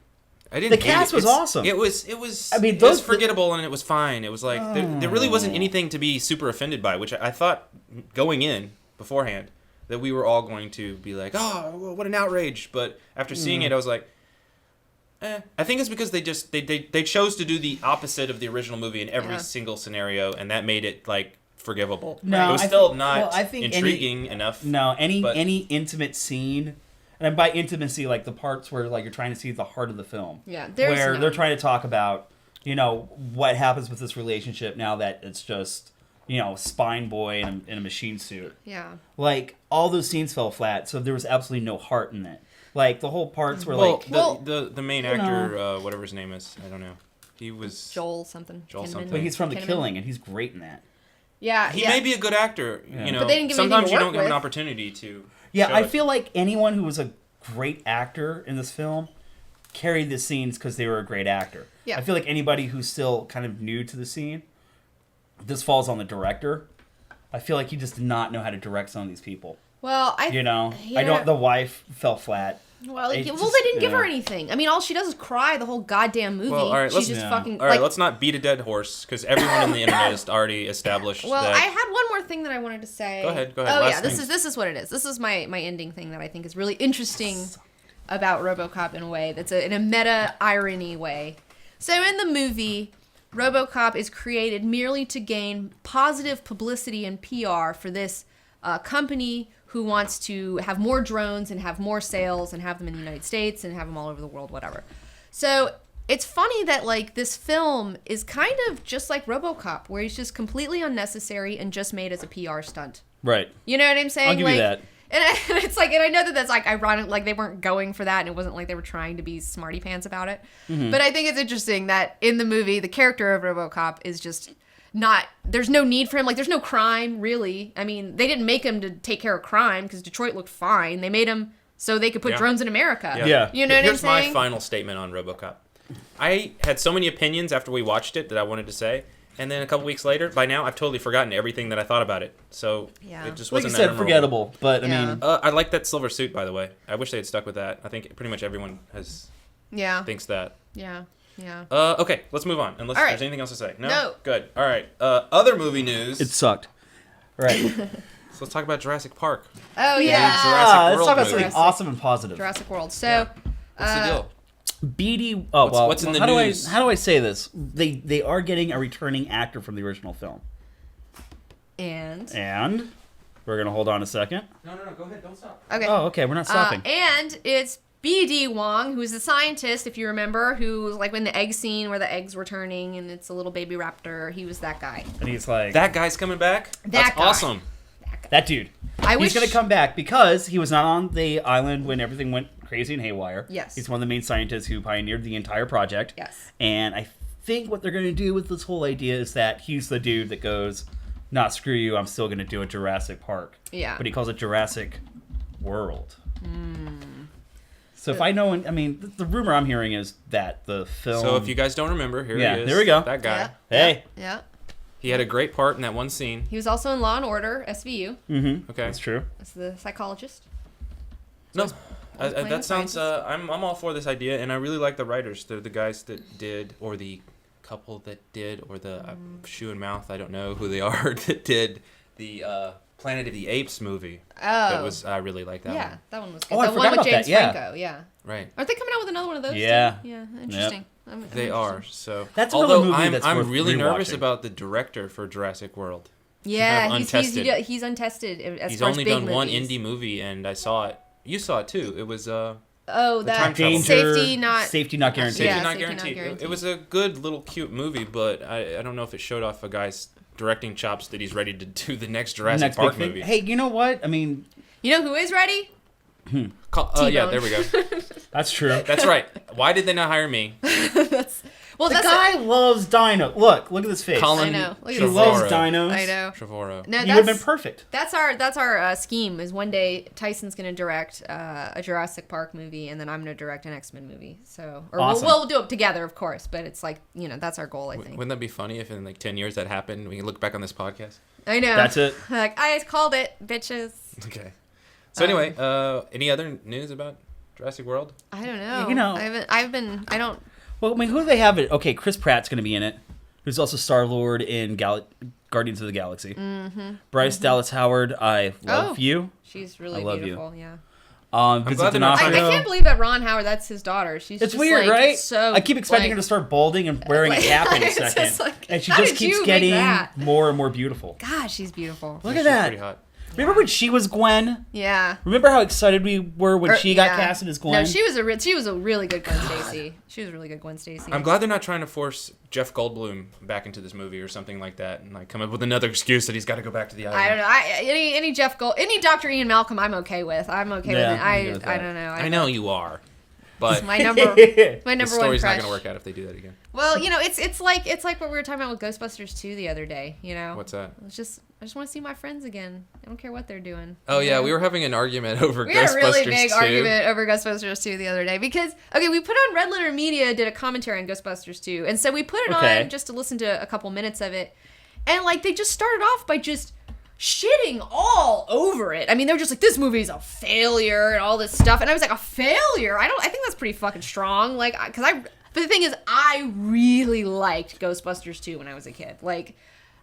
I didn't. The cast was awesome. It was. I mean, it was forgettable and it was fine. It was like there really wasn't anything to be super offended by, which I thought going in beforehand that we were all going to be like, oh, what an outrage. But after seeing it, I was like, I think it's because they chose to do the opposite of the original movie in every single scenario, and that made it like forgivable. No, it was still not intriguing enough. No, any intimate scene, and by intimacy, like the parts where like you're trying to see the heart of the film. Yeah, where they're trying to talk about, what happens with this relationship now that it's just, spine boy in a machine suit. Yeah. Like all those scenes fell flat, so there was absolutely no heart in it. Like the whole parts were the main actor, whatever his name is, I don't know. He was Joel something. But he's from The Killing, and he's great in that. Yeah, he may be a good actor. But they didn't give sometimes you don't give get an opportunity to. Yeah, I feel like anyone who was a great actor in this film carried the scenes because they were a great actor. Yeah. I feel like anybody who's still kind of new to the scene, this falls on the director. I feel like he just did not know how to direct some of these people. Well, I don't. The wife fell flat. Well, they didn't give her anything. I mean, all she does is cry the whole goddamn movie. Well, all right, let's not beat a dead horse, because everyone on the internet has already established. Well, that... I had one more thing that I wanted to say. Go ahead. Oh yeah, this is what it is. This is my ending thing that I think is really interesting about RoboCop in a way that's in a meta irony way. So in the movie, RoboCop is created merely to gain positive publicity and PR for this company who wants to have more drones and have more sales and have them in the United States and have them all over the world, whatever. So it's funny that like this film is kind of just like RoboCop, where he's just completely unnecessary and just made as a PR stunt. Right. You know what I'm saying? I'll give you that. And it's like, and I know that that's like ironic, like they weren't going for that, and it wasn't like they were trying to be smarty pants about it. Mm-hmm. But I think it's interesting that in the movie, the character of RoboCop is just not, there's no need for him. Like, there's no crime, really. I mean, they didn't make him to take care of crime because Detroit looked fine. They made him so they could put drones in America. Yeah. You know what I'm saying? Here's my final statement on RoboCop. I had so many opinions after we watched it that I wanted to say. And then a couple weeks later, by now, I've totally forgotten everything that I thought about it. So it just wasn't like you said, forgettable. But, I mean... I like that silver suit, by the way. I wish they had stuck with that. I think pretty much everyone thinks that. Yeah. Yeah. Okay, let's move on. Unless there's anything else to say. No. Good. All right. Other movie news. It sucked. Right. So let's talk about Jurassic Park. Oh, yeah. Jurassic World let's talk about something awesome and positive. Jurassic World. So, what's the deal? BD. What's in the news? How do I say this? They are getting a returning actor from the original film. And we're gonna hold on a second. No. Go ahead. Don't stop. Okay. Oh, okay. We're not stopping. And it's B.D. Wong, who's the scientist, if you remember, who was like in the egg scene where the eggs were turning and it's a little baby raptor. He was that guy. And he's like, that guy's coming back. That's awesome. That dude. He's gonna come back because he was not on the island when everything went crazy and haywire. Yes. He's one of the main scientists who pioneered the entire project. Yes. And I think what they're going to do with this whole idea is that he's the dude that goes, nah, screw you, I'm still going to do a Jurassic Park. Yeah. But he calls it Jurassic World. So if I know, the rumor I'm hearing is that the film... So if you guys don't remember, here he is. There we go. That guy. Yeah. Hey. Yeah. He had a great part in that one scene. He was also in Law & Order, SVU. Mm-hmm. Okay. That's true. That's the psychologist. No, that sounds. I'm all for this idea, and I really like the writers. They're the guys that did, or the couple that did, or the Shoe and Mouth, I don't know who they are, that did the Planet of the Apes movie. Oh. I really like that one. Yeah, that one was good. Oh, I the forgot one with about James that, yeah. Franco, yeah. Right. Aren't they coming out with another one of those? Yeah. Too? Yeah, interesting. I'm They are. So That's another although movie that's I'm worth really nervous rewatching. about the director for Jurassic World. Yeah, kind of untested. he's untested as He's far as only big done one movies. indie movie, and I saw it. You saw it too. It was Oh, Time that Travel. safety not guaranteed. Safety Yeah, Not Safety Guaranteed. Not Guaranteed. It was a good little cute movie, but I don't know if it showed off a guy's directing chops that he's ready to do the next Jurassic Next Park big thing. movie. Hey, you know what? I mean, You know who is ready? Yeah, there we go. that's true. That's right. Why did they not hire me? Well, The that's guy loves dino. Look at this face. Colin I know. Look at He his loves face. dinos. I know. Trevorrow. No, You would have been perfect. That's our scheme. Is one day Tyson's gonna direct a Jurassic Park movie, and then I'm gonna direct an X-Men movie. So, or Awesome. we'll do it together, of course. But it's like that's our goal. I think. Wouldn't that be funny if in like 10 years that happened? We can look back on this podcast. I know. That's it. Like I called it, bitches. Okay. So anyway, any other news about Jurassic World? I don't know. You know- I don't. Well, I mean, who do they have? Okay, Chris Pratt's going to be in it, who's also Star-Lord in Guardians of the Galaxy. Mm-hmm. Bryce Dallas Howard, I love you. She's really I love you. beautiful. Yeah. Vincent glad they're not I D'Onofrio. can't believe that Ron Howard. That's his daughter. She's It's just, weird, like, right? So I keep expecting like, her to start balding and wearing a cap in a It's second. just like, And she how just did keeps you make getting that? more and more beautiful. God, she's beautiful. Look She's at that. pretty hot. Remember when she was Gwen? Yeah. Remember how excited we were when she got casted as Gwen? No, she was a really good Gwen Stacy. She was a really good Gwen Stacy. I'm glad they're not trying to force Jeff Goldblum back into this movie or something like that, and like come up with another excuse that he's got to go back to the island. I don't know. Any Jeff Gold, any Dr. Ian Malcolm, I'm okay with. I'm okay Yeah, with it. I'm good with I that. don't know. I know you are, but My number the one story's not crush. going to work out if they do that again. Well, it's like what we were talking about with Ghostbusters 2 the other day. What's that? I just want to see my friends again. I don't care what they're doing. Oh yeah, we were having an argument over We had Ghostbusters a really big 2. argument over Ghostbusters 2 the other day because, we put on Red Letter Media, did a commentary on Ghostbusters 2. And so we put it on just to listen to a couple minutes of it. And, they just started off by just shitting all over it. I mean, they were just like, this movie's a failure and all this stuff. And I was like, a failure? I think that's pretty fucking strong. But the thing is, I really liked Ghostbusters 2 when I was a kid.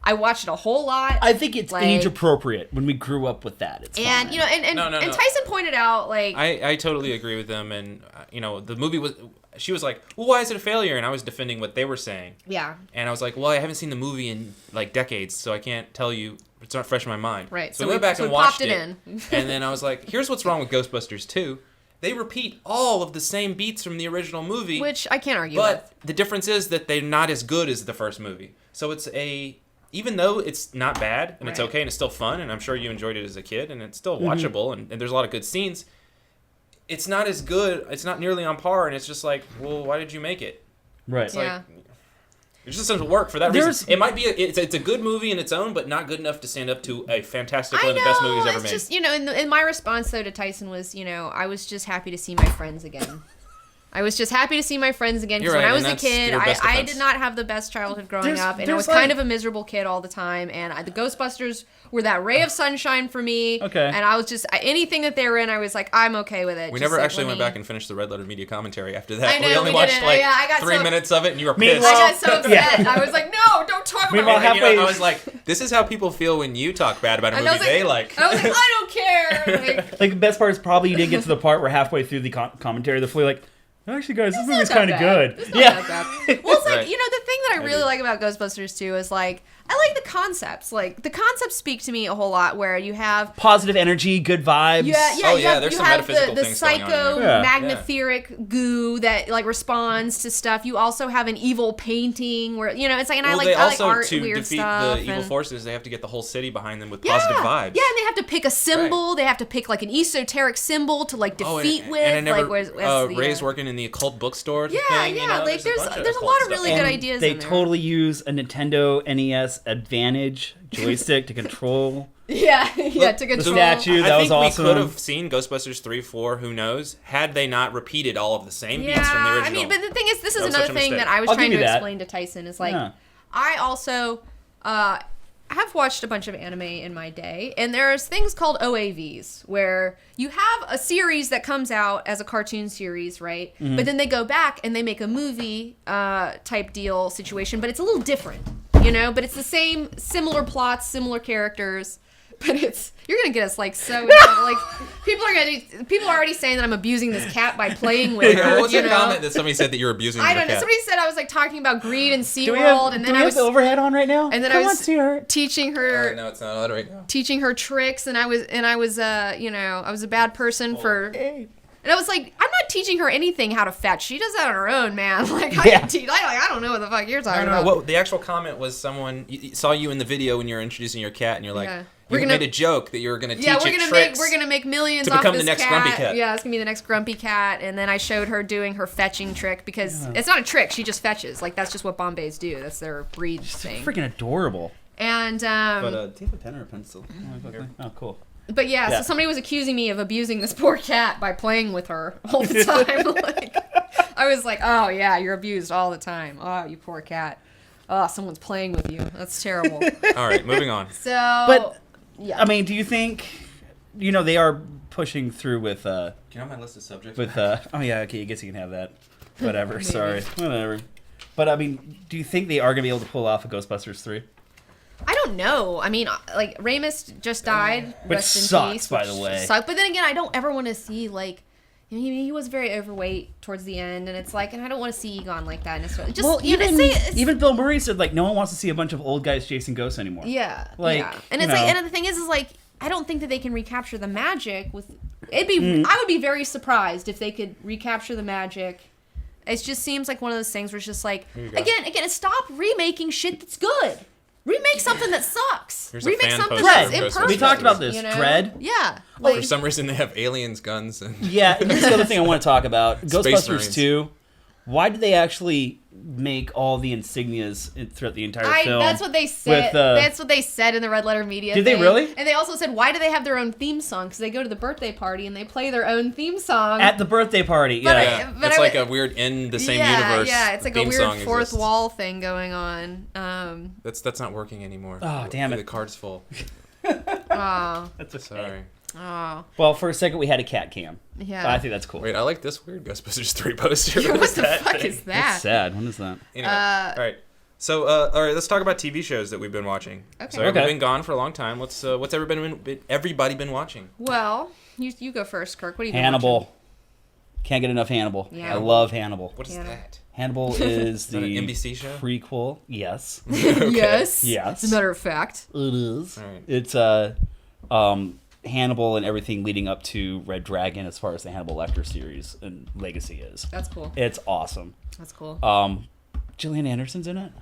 I watched it a whole lot. I think it's age appropriate when we grew up with that. It's and fine. No. Tyson pointed out I totally agree with them, and the movie was. She was like, well, why is it a failure? And I was defending what they were saying. Yeah. And I was like, well, I haven't seen the movie in decades, so I can't tell you. It's not fresh in my mind. Right. So we went back and we watched popped it it. And then I was like, here's what's wrong with Ghostbusters 2. They repeat all of the same beats from the original movie. Which I can't argue But with. the difference is that they're not as good as the first movie. So even though it's not bad and it's Right. okay and it's still fun and I'm sure you enjoyed it as a kid and it's still watchable and there's a lot of good scenes, it's not as good. It's not nearly on par, and it's just like, well, why did you make it? Right. It's like, it just doesn't work for that reason. It might be it's a good movie in its own, but not good enough to stand up to a fantastic one of the best movies ever made. Just, and my response though to Tyson was, I was just happy to see my friends again. I was just happy to see my friends again because You're right, when I and was a that's kid, your best I defense. did not have the best childhood growing There's- up, and I there's was kind of a miserable kid all the time. And the Ghostbusters were that ray of sunshine for me. Okay. And I was just anything that they were in, I was like, I'm okay with it. We Just, never like, actually let went me- back and finished the Red Letter Media commentary after that. I know, we only we watched didn't. Yeah, I got 3 so- minutes of it, and you were Meanwhile- pissed. I got so upset. Yeah. I was like, no, don't talk about Meanwhile, it. And, halfway- I was like, this is how people feel when you talk bad about a And movie I was they like, like. I was like, I don't care. Like, the best part is probably you didn't get to the part where halfway through the commentary, they're fully like, actually, guys, this movie's not kind of that good. bad. It's not that bad. Well, it's like, Right. the thing that I really like about Ghostbusters 2 is I like the concepts. Like the concepts speak to me a whole lot. Where you have Positive energy, good vibes. Oh, you yeah, have, there's you some have metaphysical the things going on in psycho there. Yeah. magnifieric goo that responds to stuff. You also have an evil painting where it's like, and Well, I they like also, art, to weird defeat stuff. the evil and- forces, they have to get the whole city behind them with positive vibes. Yeah, and they have to pick a symbol. They have to pick an esoteric symbol to defeat with. And I never, whereas Ray's working in the occult bookstore Yeah, thing. yeah. There's There's bunch a occult lot of stuff. really And good ideas they in there. totally use a Nintendo NES Advantage joystick to control Yeah, to the control. statue. That I was think awesome. we could have seen Ghostbusters 3, 4, who knows, had they not repeated all of the same beats from the original. I mean, but the thing is, this is That was another such a thing mistake. that I was I'll trying give to you that. explain to Tyson is Yeah. I also, have watched a bunch of anime in my day, and there's things called OAVs, where you have a series that comes out as a cartoon series, right? Mm-hmm. But then they go back and they make a movie type deal situation, but it's a little different, you know? But it's the same, similar plots, similar characters. But you're gonna get us like so like people are already saying that I'm abusing this cat by playing with her. What was the comment that somebody said that you're abusing? I don't know. Cat? somebody said I was like talking about greed and SeaWorld, and then I was the overhead on right now. And then I was teaching her. No, it's not on right now. Teaching her tricks, and I was I was a bad person for. And I was like, I'm not teaching her anything how to fetch. She does that on her own, man. Like, I don't know what the fuck you're talking about. Well, the actual comment was someone saw you in the video when you were introducing your cat, and you're like, you made a joke that you were going to teach it tricks. We're gonna make millions to off become this the next cat. grumpy cat. Yeah, it's gonna be the next grumpy cat. And then I showed her doing her fetching trick because it's not a trick. She just fetches. Like that's just what Bombays do. That's their breed thing. Freaking adorable. And but do you have a pen or a pencil? Oh, cool. But yeah, so somebody was accusing me of abusing this poor cat by playing with her all the time. Like, I was like, oh yeah, you're abused all the time. Oh, you poor cat. Oh, someone's playing with you. That's terrible. All right, moving on. So, I mean, do you think, they are pushing through with, Can I have my list of subjects? With, oh yeah, okay, I guess you can have that. Whatever, sorry. Whatever. But I mean, do you think they are going to be able to pull off a Ghostbusters 3? I don't know. I mean, like, Ramis just died. Which rest in sucks, peace, by the way. Sucked. But then again, I don't ever want to see, like, he was very overweight towards the end, and it's like, and I don't want to see Egon like that necessarily. Just, even Bill Murray said, like, no one wants to see a bunch of old guys chasing ghosts anymore. Yeah. Like, yeah. And it's like, and the thing is like, I don't think that they can recapture the magic with, I would be very surprised if they could recapture the magic. It just seems like one of those things where it's just like, again, stop remaking shit that's good. Remake something that sucks. Remake something that's imperfect. We talked about this. Dread. Yeah. Like, for some reason, they have aliens, guns, and yeah. And that's the other thing I want to talk about. Ghostbusters 2. Why did they actually make all the insignias throughout the entire film? That's what they said. That's what they said in the Red Letter Media Did thing. they really? And they also said, why do they have their own theme song? Because they go to the birthday party and they play their own theme song. At the birthday party, but it's like a weird in the same universe. Yeah, it's like a weird fourth wall thing going on. That's not working anymore. Oh, damn it. The card's full. Oh. That's okay. Sorry. Oh. Well, for a second we had a cat cam. Yeah. I think that's cool. Wait, I like this weird Ghostbusters 3 poster. What the fuck is that? That's sad. What is that? Anyway, all right. So, all right, let's talk about TV shows that we've been watching. Okay. So, we've been gone for a long time. What's everybody been watching? Well, you go first, Kirk. What do you Hannibal. Watching? Can't get enough Hannibal. Yeah. I love Hannibal. What is that? Hannibal is the an NBC show? prequel. Yes. Okay. Yes. As a matter of fact. It is. All right. It's Hannibal and everything leading up to Red Dragon as far as the Hannibal Lecter series and legacy is. That's cool. It's awesome. That's cool. Gillian Anderson's in it.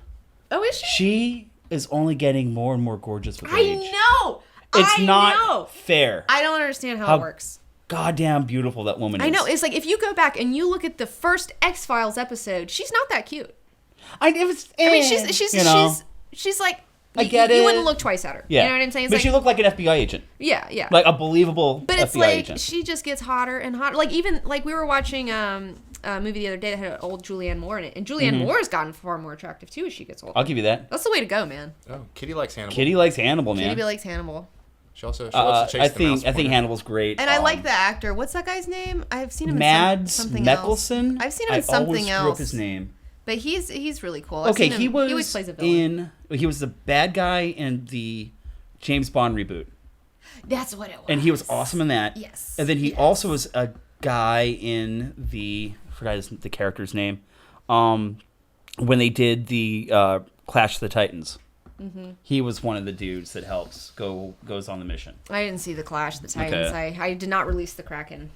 Oh, is she? She is only getting more and more gorgeous with age. I know. It's not fair. I don't understand how it works. Goddamn beautiful that woman is. I know. It's like if you go back and you look at the first X-Files episode, she's not that cute. She's like, I get it. You wouldn't look twice at her. Yeah. You know what I'm saying? It's but like, she looked like an FBI agent. Yeah. Like a believable but it's FBI like agent. she just gets hotter and hotter. Like even like we were watching a movie the other day that had an old Julianne Moore in it, and Julianne Moore has gotten far more attractive too as she gets older. I'll give you that. That's the way to go, man. Oh, Kitty likes Hannibal. Kitty likes Hannibal, man. Kitty likes Hannibal. She loves to chase the mouse. I think Hannibal's great. And I like the actor. What's that guy's name? I've seen him Mads in something Mikkelsen. else. I've seen him in something else. I always screw up his name. But he's really cool. Okay, he always plays a villain. he was the bad guy in the James Bond reboot. That's what it was. And he was awesome in that. Yes. And then he also was a guy in the the character's name. When they did the Clash of the Titans. Mm-hmm. He was one of the dudes that goes on the mission. I didn't see the Clash of the Titans. Okay. I did not release the Kraken.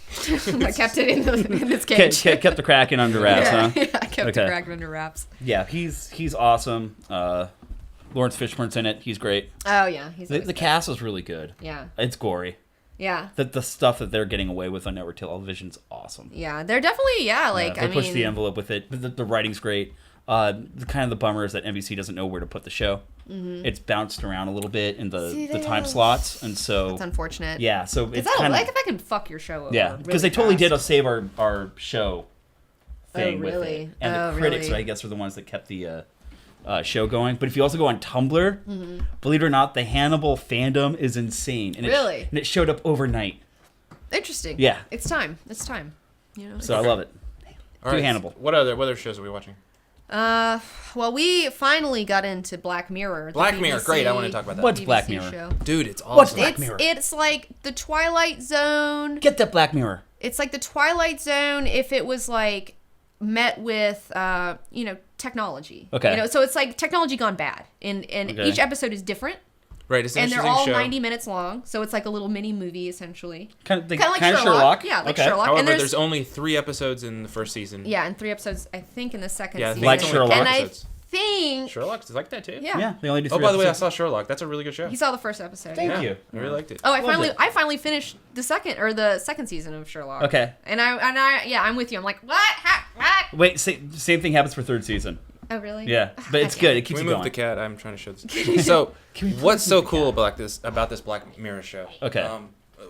I kept it in its cage. Kept the Kraken under wraps, huh? Yeah, I kept the Kraken under wraps. Yeah, he's awesome. Lawrence Fishburne's in it. He's great. Oh yeah, the cast is really good. Yeah, it's gory. Yeah, the stuff that they're getting away with on network television's awesome. Yeah, they're definitely they push the envelope with it. But the writing's great. The bummer is that NBC doesn't know where to put the show. Mm-hmm. It's bounced around a little bit in the time slots, and so that's unfortunate. Yeah, so it's kind of like if I can fuck your show over. Yeah, because they totally did save our show thing with it, and the critics, really? I guess, are the ones that kept the show going. But if you also go on Tumblr, believe it or not, the Hannibal fandom is insane. And Really? And it showed up overnight. Interesting. Yeah. It's time. It's time. You know. So I love it. All Do right. Hannibal. What other shows are we watching? Well, we finally got into Black Mirror. Black Mirror, great. I want to talk about that. What's BBC Black Mirror? show. Dude, it's awesome. What's Black Mirror? It's like the Twilight Zone. Get that Black Mirror. It's like the Twilight Zone if it was like met with technology. Okay. So it's like technology gone bad, and Okay. each episode is different, Right, it's an and they're interesting all show. 90 minutes long. So it's like a little mini movie essentially. Kind of Like Sherlock. Yeah, like Okay. Sherlock. However, and there's only 3 episodes in the first season. yeah, and 3 episodes I think in the second Yeah, I season. think Like it's only Sherlock. And I episodes. think Sherlock's like that too. yeah. Yeah, they only do 3 Oh, by the way, I episodes. saw Sherlock. That's a really good show. He saw the first episode. Thank yeah, you. I really liked it. Oh, Loved it. I finally finished the second season of Sherlock. Okay. And I'm with you. I'm like, what? What? Wait, same thing happens for 3rd season. Oh, really? Yeah, but it's good. It keeps Can you we going. move the cat? I'm trying to show this. So, what's so cool about this Black Mirror show? Okay.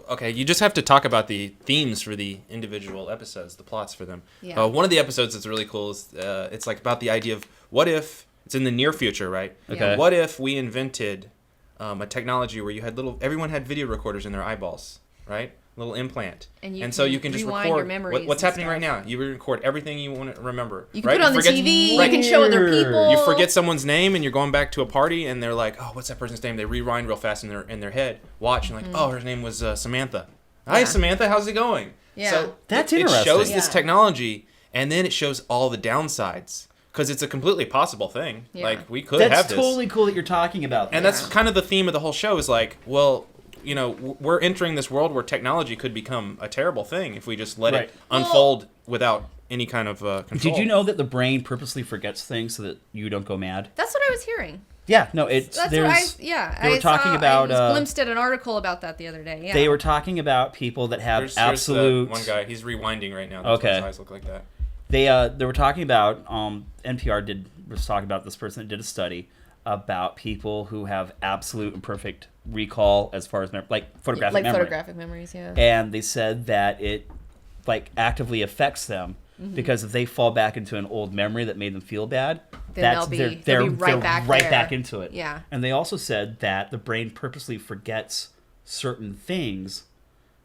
Okay, you just have to talk about the themes for the individual episodes, the plots for them. Yeah. One of the episodes that's really cool is it's like about the idea of what if it's in the near future, right? Okay. What if we invented a technology where you had everyone had video recorders in their eyeballs, right? Little implant. And so you can just rewind your record memories what's and happening right stuff. now. You record everything you want to remember. You can right? put it on the Forget- TV. right. You can show other people. You forget someone's name and you're going back to a party and they're like, oh, what's that person's name? They rewind real fast in their head. Watch and like, oh, her name was Samantha. Hi, Yeah. Samantha. How's it going? Yeah. So That's it interesting. shows this Yeah. technology and then it shows all the downsides because it's a completely possible thing. Yeah. Like we could That's have this. totally cool that you're talking about And this. that's kind of the theme of the whole show is like, well, we're entering this world where technology could become a terrible thing if we just let Right. it unfold without any kind of control. Did you know that the brain purposely forgets things so that you don't go mad? That's what I was hearing. Yeah, no, it's That's there's. what I they were talking about, I glimpsed at an article about that the other day. Yeah. They were talking about people that have Here's absolute. one guy. He's rewinding right now. That's why Okay. his eyes look like that. They were talking about NPR was talking about this person that did a study about people who have absolute and perfect recall as far as photographic memory. photographic memories. Yeah. And they said that it actively affects them because if they fall back into an old memory that made them feel bad, Then they'll be right back there. back into it. Yeah. And they also said that the brain purposely forgets certain things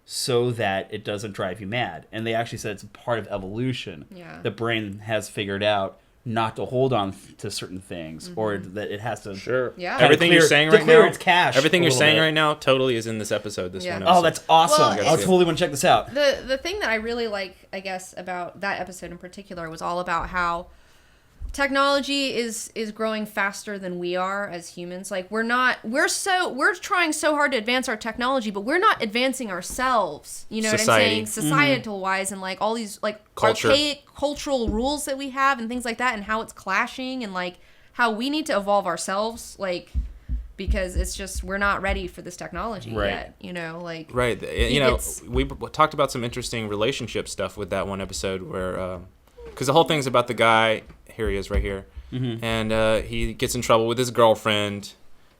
so that it doesn't drive you mad. And they actually said it's a part of evolution. Yeah. The brain has figured out not to hold on to certain things or that it has to Sure. Yeah. kinda Everything you're saying to right clear now. its cache Everything a you're little saying bit. right now totally is in this episode. This Yeah. one. Oh, episode. that's awesome. Well, I it's- totally want to check this out. The thing that I really like, I guess, about that episode in particular was all about how technology is growing faster than we are as humans. Like we're trying so hard to advance our technology, but we're not advancing ourselves. You know Society. what I'm saying? Societal wise, and like all these like Culture. archaic cultural rules that we have and things like that, and how it's clashing, and like how we need to evolve ourselves, like because it's just we're not ready for this technology Right. yet. You know, like Right. It's- We talked about some interesting relationship stuff with that one episode where, because the whole thing's about the guy. Here he is right here. And he gets in trouble with his girlfriend.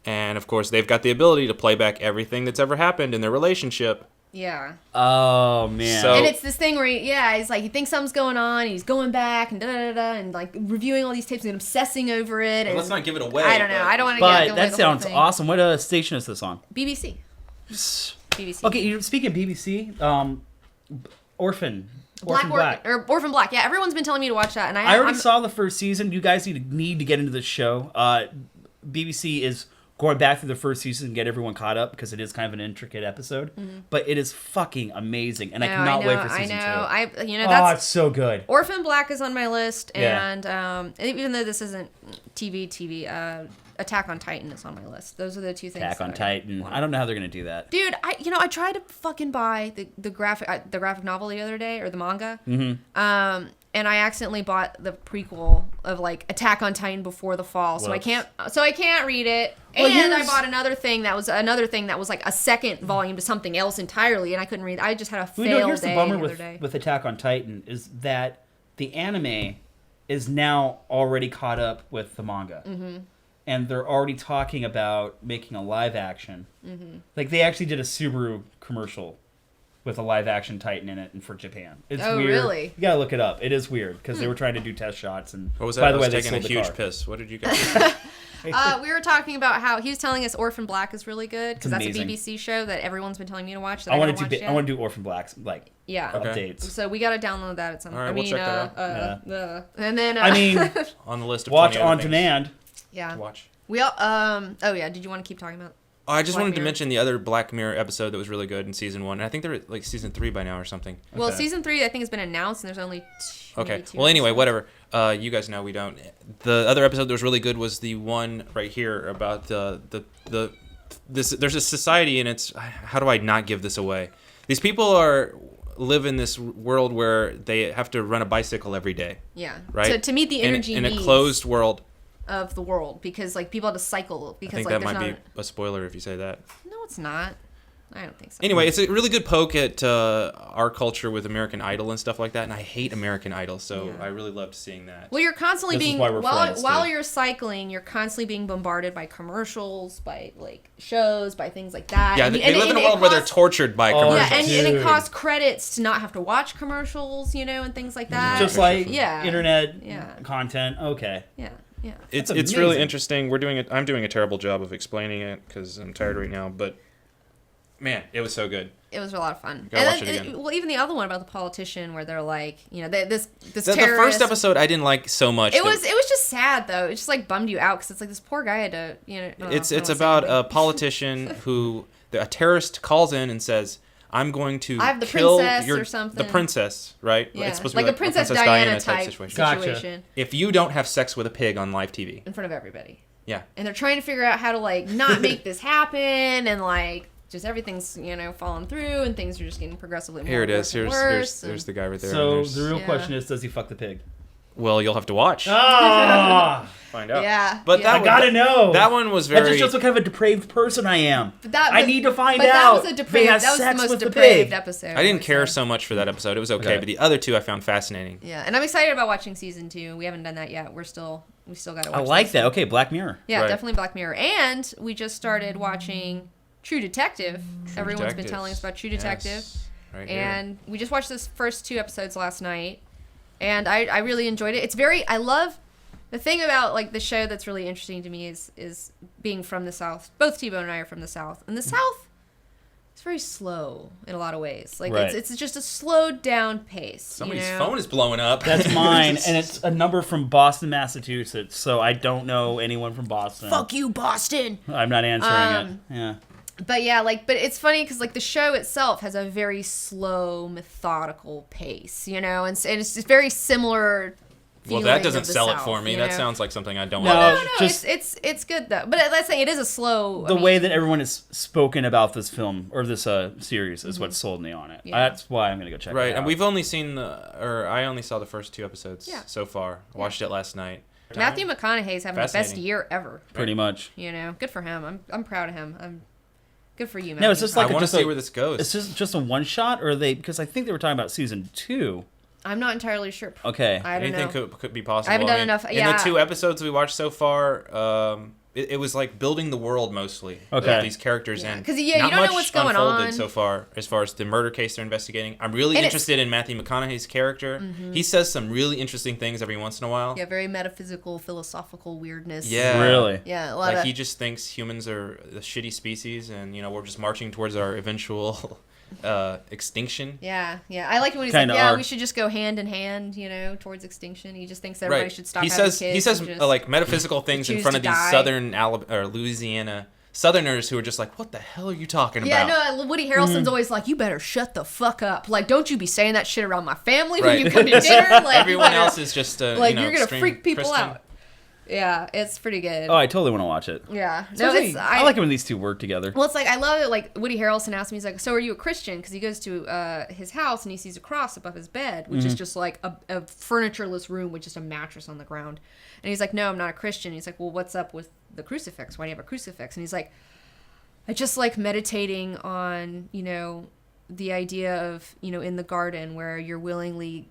And, of course, they've got the ability to play back everything that's ever happened in their relationship. yeah. Oh, man. So- And it's this thing where he's like, he thinks something's going on, and he's going back and and like reviewing all these tapes and obsessing over it. And Let's not give it away. I don't know. I don't want to But give away that the whole sounds thing. awesome. What station is this on? BBC. BBC. Okay, speaking of BBC, Orphan Black. Orphan Black. Yeah, everyone's been telling me to watch that, and I already I'm, saw the first season. You guys need to get into this show. BBC is going back through the first season and get everyone caught up because it is kind of an intricate episode. But it is fucking amazing, and I cannot wait for season 2. That's It's so good. Orphan Black is on my list, Yeah. and even though this isn't TV, Attack on Titan is on my list. Those are the two things. Attack on that Titan. I don't know how they're gonna do that. Dude, I tried to fucking buy the graphic novel the other day, or the manga. Mm-hmm. And I accidentally bought the prequel of like Attack on Titan before the fall, so I can't read it. Well, And I bought another thing that was like a second volume to something else entirely, and I couldn't read it. I just had a fail Here's day the bummer the other day. with Attack on Titan is that the anime is now already caught up with the manga. Mm-hmm. And they're already talking about making a live action. Mm-hmm. Like, they actually did a Subaru commercial with a live action Titan in it, and for Japan. It's Oh, weird. really? You gotta look it up. It is weird because they were trying to do test shots. And What was that? by the I way, was they taking a sold the huge car. piss. What did you guys say? We were talking about how he was telling us Orphan Black is really good because that's a amazing. BBC show that everyone's been telling me to watch. That I I want haven't to watched yet. do Orphan Black's Yeah. Okay. updates. So we got to download that at some All right, I we'll mean, check that and then I mean, On the list of watch 20 other on things demand. yeah. to watch. We all oh yeah, did you want to keep talking about Oh, I just Black wanted to Mirror? mention the other Black Mirror episode that was really good in season 1. And I think they're like season 3 by now or something. Well, Okay. season 3 I think has been announced and there's only Okay. maybe two Well, anyway, episodes. whatever. You guys know we don't. The other episode that was really good was the one right here about there's a society and it's how do I not give this away? These people live in this world where they have to run a bicycle every day. Yeah. Right. To meet the energy in a needs closed world. of the world because like people have to cycle I because think like that there's might not be a spoiler if you say that. No, it's not. I don't think so. Anyway, it's a really good poke at our culture with American Idol and stuff like that, and I hate American Idol, so Yeah. I really loved seeing that. Well, you're constantly This is being why we're friends, while too. you're cycling, you're constantly being bombarded by commercials, by like shows, by things like that. Yeah, And- they and live in a it world where they're costs- tortured by Oh, Yeah, commercials. and it Dude. costs credits to not have to watch commercials, and things like that. Just like Yeah. internet Yeah. content. Okay. yeah. It's That's really amazing. interesting. I'm doing a terrible job of explaining it because I'm tired right now, but man, it was so good. It was a lot of fun. Gotta And watch then, it again. well, even the other one about the politician, where they're like, this The terrorist. first episode I didn't like so much. It was just sad though. It just like bummed you out because it's like this poor guy had to, It's about a politician who a terrorist calls in and says, "I'm going to I have the kill princess your or something." the princess, right? Yeah, It's supposed to like be a Princess Diana type situation. Gotcha. situation If you don't have sex with a pig on live TV, in front of everybody. yeah, And they're trying to figure out how to like not make this happen and like just everything's falling through and things are just getting progressively more here it is. worse and worse, There's the guy right there. So There's- the real Yeah. question is, does he fuck the pig? well, you'll have to watch. Ah, Find out. Yeah, But yeah. that I gotta know. That one was That very. just shows what kind of a depraved person I am. That I was- need to find but out. that was a They depraved. have That was the sex most with the depraved pig. episode. I didn't care say. so much for that episode. It was okay, Okay. but the other two I found fascinating. Yeah, and I'm excited about watching season 2. We haven't done that yet. We still got to watch. I like this. that. Okay, Black Mirror. Yeah, Right. definitely Black Mirror. And we just started watching True Detective. Everyone's been telling us about True Detective. Yes. Right here. And we just watched this first 2 episodes last night. And I really enjoyed it. I love the thing about like the show that's really interesting to me is being from the South. Both T-Bone and I are from the South. And the South is very slow in a lot of ways. Like Right. it's just a slowed down pace. Somebody's phone is blowing up. That's mine, and it's a number from Boston, Massachusetts. So I don't know anyone from Boston. Fuck you, Boston. I'm not answering it. Yeah. But yeah, but it's funny because the show itself has a very slow, methodical pace, and it's just very similar. Well, feeling that of doesn't the sell South, it for me. you That know? sounds like something I don't No, want. No, just it's good though. But let's say it is a slow. the way that everyone has spoken about this film or this series is what sold me on it. Yeah. That's why I'm gonna go check it Right, out. and we've only seen I only saw the first 2 episodes Yeah. so far. Watched it last night. Matthew McConaughey's having the best Fascinating. year ever. pretty much. Good for him. I'm proud of him. I'm good for you, Matthew. No, it's just like I want to just see a- where this goes. It's just a one shot, or are they? Because I think they were talking about season 2. I'm not entirely sure. Okay. I don't Anything know. could be possible. I haven't done mean, enough- In yeah. the 2 episodes we watched so far, it was like building the world mostly. Okay. With these characters Yeah, and 'cause, yeah, you not don't know much what's going unfolded on. so far as the murder case they're investigating. I'm really And interested in Matthew McConaughey's character. He says some really interesting things every once in a while. Yeah, very metaphysical, philosophical weirdness. Yeah. Really? Yeah, a lot Like of. he just thinks humans are a shitty species, and we're just marching towards our eventual extinction. Yeah. I like when he's Kinda like, yeah, are. we should just go hand in hand, towards extinction. He just thinks everybody should stop He having says kids. he says and just, like metaphysical things in choose front to of these die. southern or Louisiana Southerners who are just like, what the hell are you talking Yeah, about? no, Woody Harrelson's always like, you better shut the fuck up. Like, don't you be saying that shit around my family when Right. you come to dinner. Like, Everyone you else is just you're gonna extreme freak people Christian. out. Yeah, it's pretty good. Oh, I totally want to watch it. Yeah. No, Especially- I like it when these two work together. Well, it's like I love it. Like Woody Harrelson asked me, he's like, "So are you a Christian?" Because he goes to his house and he sees a cross above his bed, which is just like a furnitureless room with just a mattress on the ground. And he's like, "No, I'm not a Christian." He's like, "Well, what's up with the crucifix? Why do you have a crucifix?" And he's like, "I just like meditating on the idea of in the garden where you're willingly."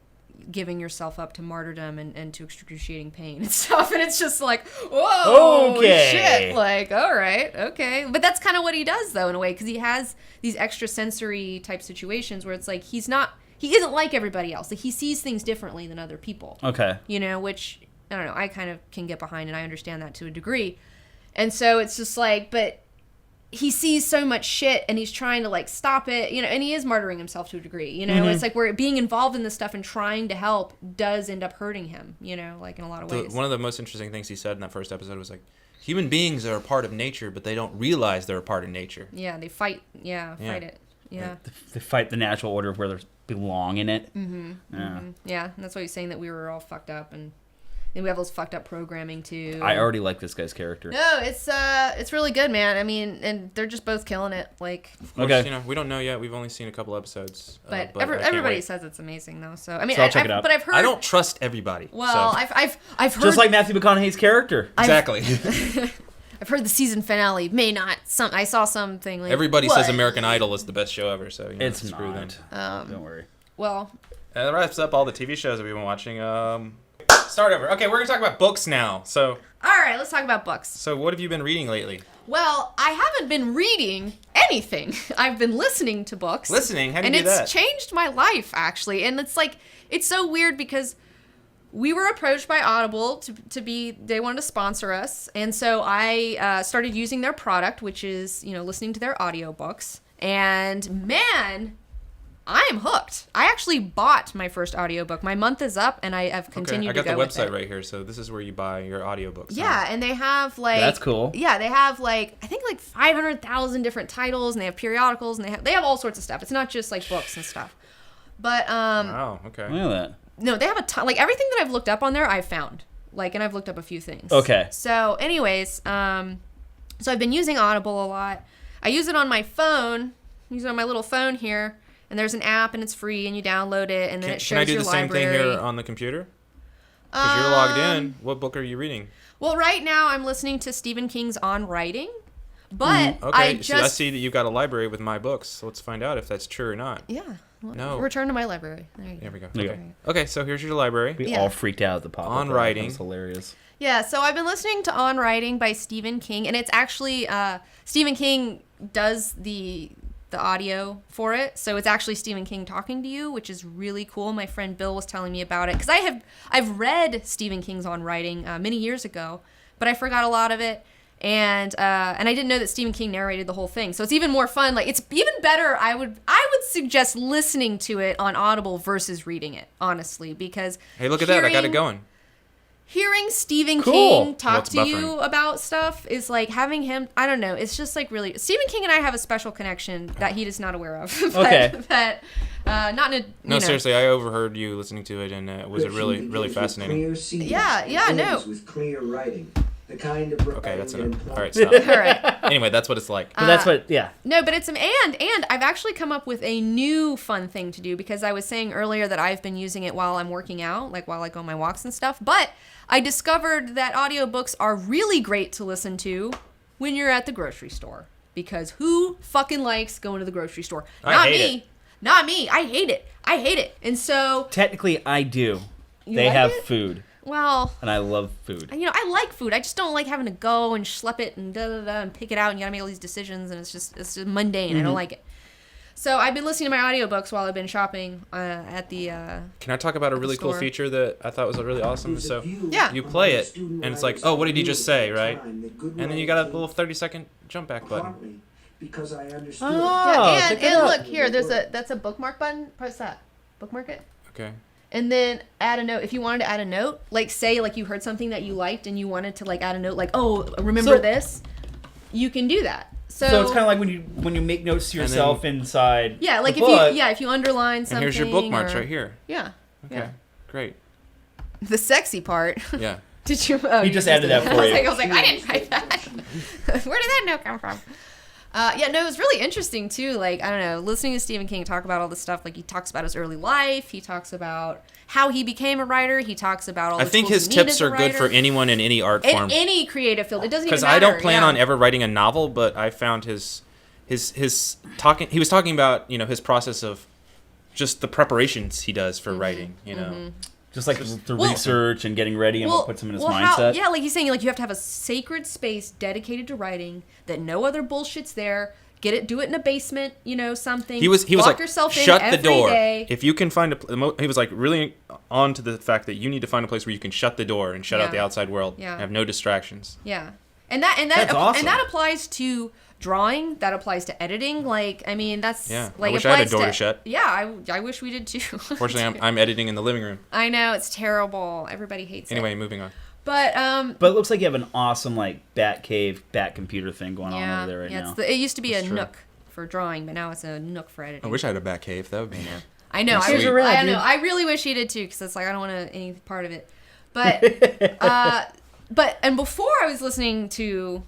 giving yourself up to martyrdom and to excruciating pain and stuff. And it's just like, whoa, shit. Like, all right, okay. But that's kind of what he does, though, in a way, because he has these extrasensory type situations where it's like he isn't like everybody else. Like, he sees things differently than other people. Okay. You know, which, I don't know, I kind of can get behind, and I understand that to a degree. And so it's just like, but he sees so much shit, and he's trying to, like, stop it, you know, and he is martyring himself to a degree, you know? It's like where being involved in this stuff and trying to help does end up hurting him, you know, like, in a lot of ways. One of the most interesting things he said in that first episode was, like, human beings are a part of nature, but they don't realize they're a part of nature. Yeah, they fight it. Yeah. They fight the natural order of where they belong in it. Yeah, and that's why he's saying that we were all fucked up, and we have those fucked up programming too. I already like this guy's character. No, it's really good, man. I mean, and they're just both killing it. Like, of course, you know, we don't know yet. We've only seen a couple episodes. But everybody says it's amazing, though. So I mean, I'll check it out. But I've heard. I don't trust everybody. Well, so. I've heard. Just like Matthew McConaughey's character. Exactly. I've heard the season finale may not. I saw something like. Everybody says American Idol is the best show ever, so you know, it's screw not. them. Don't worry. Well. And that wraps up all the TV shows that we've been watching. Start over. Okay, we're gonna talk about books now. So. All right, let's talk about books. So, what have you been reading lately? Well, I haven't been reading anything. I've been listening to books. Listening? How do you do that? And it's changed my life, actually. And it's like, it's so weird because we were approached by Audible they wanted to sponsor us. And so I started using their product, which is, you know, listening to their audiobooks. And man, I am hooked. I actually bought my first audiobook. My month is up, and I have continued to go with it. I got the website right here, so this is where you buy your audiobooks. Yeah, and they have, like... That's cool. Yeah, they have, like, I think, like, 500,000 different titles, and they have periodicals, and they have all sorts of stuff. It's not just, like, books and stuff. But, Wow, okay. Look at that. No, they have a ton... Like, everything that I've looked up on there, I've found. Like, and I've looked up a few things. Okay. So, anyways, so I've been using Audible a lot. I use it on my phone. I use it on my little phone here. And there's an app, and it's free, and you download it, and then it shows your library. Can I do the same thing here on the computer? Because you're logged in. What book are you reading? Well, right now I'm listening to Stephen King's On Writing, but I see that you've got a library with my books, so let's find out if that's true or not. Yeah. No. Return to my library. There we go. Okay, so here's your library. We all freaked out at the pop-up. On Writing. That's hilarious. Yeah, so I've been listening to On Writing by Stephen King, and it's actually Stephen King does the audio for it, so it's actually Stephen King talking to you, which is really cool. My friend Bill was telling me about it because I've read Stephen King's On Writing many years ago, but I forgot a lot of it, and I didn't know that Stephen King narrated the whole thing, so it's even more fun. Like, it's even better. I would suggest listening to it on Audible versus reading it, honestly, because hey, look at that! I got it going. Hearing Stephen King talk to you about stuff is like having him, I don't know, it's just like really, Stephen King and I have a special connection that he is not aware of. But not in a, No, seriously, I overheard you listening to it, and it was really, really fascinating. Yeah, no. With clear writing. The kind of okay, that's enough. All right, stop. All right. Anyway, that's what it's like. But that's what, yeah. No, but it's and I've actually come up with a new fun thing to do, because I was saying earlier that I've been using it while I'm working out, like while I go on my walks and stuff. But I discovered that audiobooks are really great to listen to when you're at the grocery store, because who fucking likes going to the grocery store? Not me. I hate it. And so technically, I do. They like have it? Food. Well, and I love food. You know, I like food. I just don't like having to go and schlep it and and pick it out, and you gotta make all these decisions, and it's just mundane. I don't like it. So I've been listening to my audiobooks while I've been shopping at the Can I talk about a really cool feature that I thought was really awesome? So yeah. You play it, and it's like, oh, what did he just say, right? And then you got a little 30-second jump back button. Because I understood. Yeah, and look here, that's a bookmark button. Press that. Bookmark it. Okay. And then add a note. If you wanted to add a note, like say like you heard something that you liked and you wanted to like add a note, like, oh, remember this, you can do that. So it's kind of like when you make notes to yourself inside. Yeah, like the book. if you underline something. And here's your bookmarks right here. Yeah. Okay. Yeah. Great. The sexy part. Yeah. Did you? Oh, he just added that for you. I was like, I didn't write that. Where did that note come from? Yeah, no, it was really interesting too. Like, I don't know, listening to Stephen King talk about all this stuff. Like, he talks about his early life. He talks about how he became a writer. He talks about all. The I think tools his he need tips as a are good for writer. anyone in any art form. In any creative field, it doesn't even matter. Because I don't plan on ever writing a novel, but I found his talking. He was talking about his process of just the preparations he does for writing, you know. Just like the research and getting ready and what puts him in his mindset. Like he's saying, like you have to have a sacred space dedicated to writing, that no other bullshit's there. Do it in a basement, you know, something. He was Lock like, yourself in shut the every door. day. If you can find he was like really on to the fact that you need to find a place where you can shut the door and shut out the outside world. Yeah. And have no distractions. Yeah. That's awesome. And that applies to drawing, that applies to editing. Like, I mean, that's like I wish I had a door to shut. Yeah, I wish we did too. Fortunately, I'm editing in the living room. I know, it's terrible. Everybody hates it. Anyway, moving on. But it looks like you have an awesome like bat cave, bat computer thing going on over there right now. It used to be a Nook for drawing, but now it's a Nook for editing. I wish I had a bat cave. That would be nice. I know. I know. I really wish he did too, because it's like I don't want any part of it. But and before I was listening to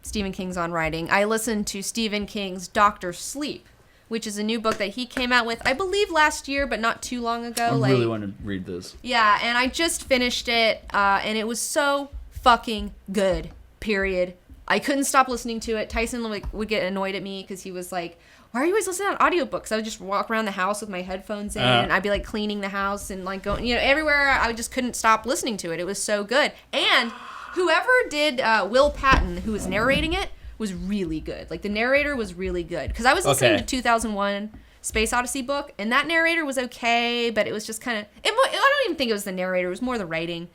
Stephen King's on writing, I listened to Stephen King's Dr. Sleep, which is a new book that he came out with, I believe, last year, but not too long ago. I really want to read this. Yeah, and I just finished it, and it was so fucking good, period. I couldn't stop listening to it. Tyson would get annoyed at me because he was like, why are you always listening to audiobooks? I would just walk around the house with my headphones in, and I'd be like cleaning the house and like going, everywhere. I just couldn't stop listening to it. It was so good. And whoever did Will Patton, who was narrating it, was really good. Like the narrator was really good. Because I was listening to 2001 Space Odyssey book, and that narrator was okay, but it was just kind of, I don't even think it was the narrator. It was more the writing.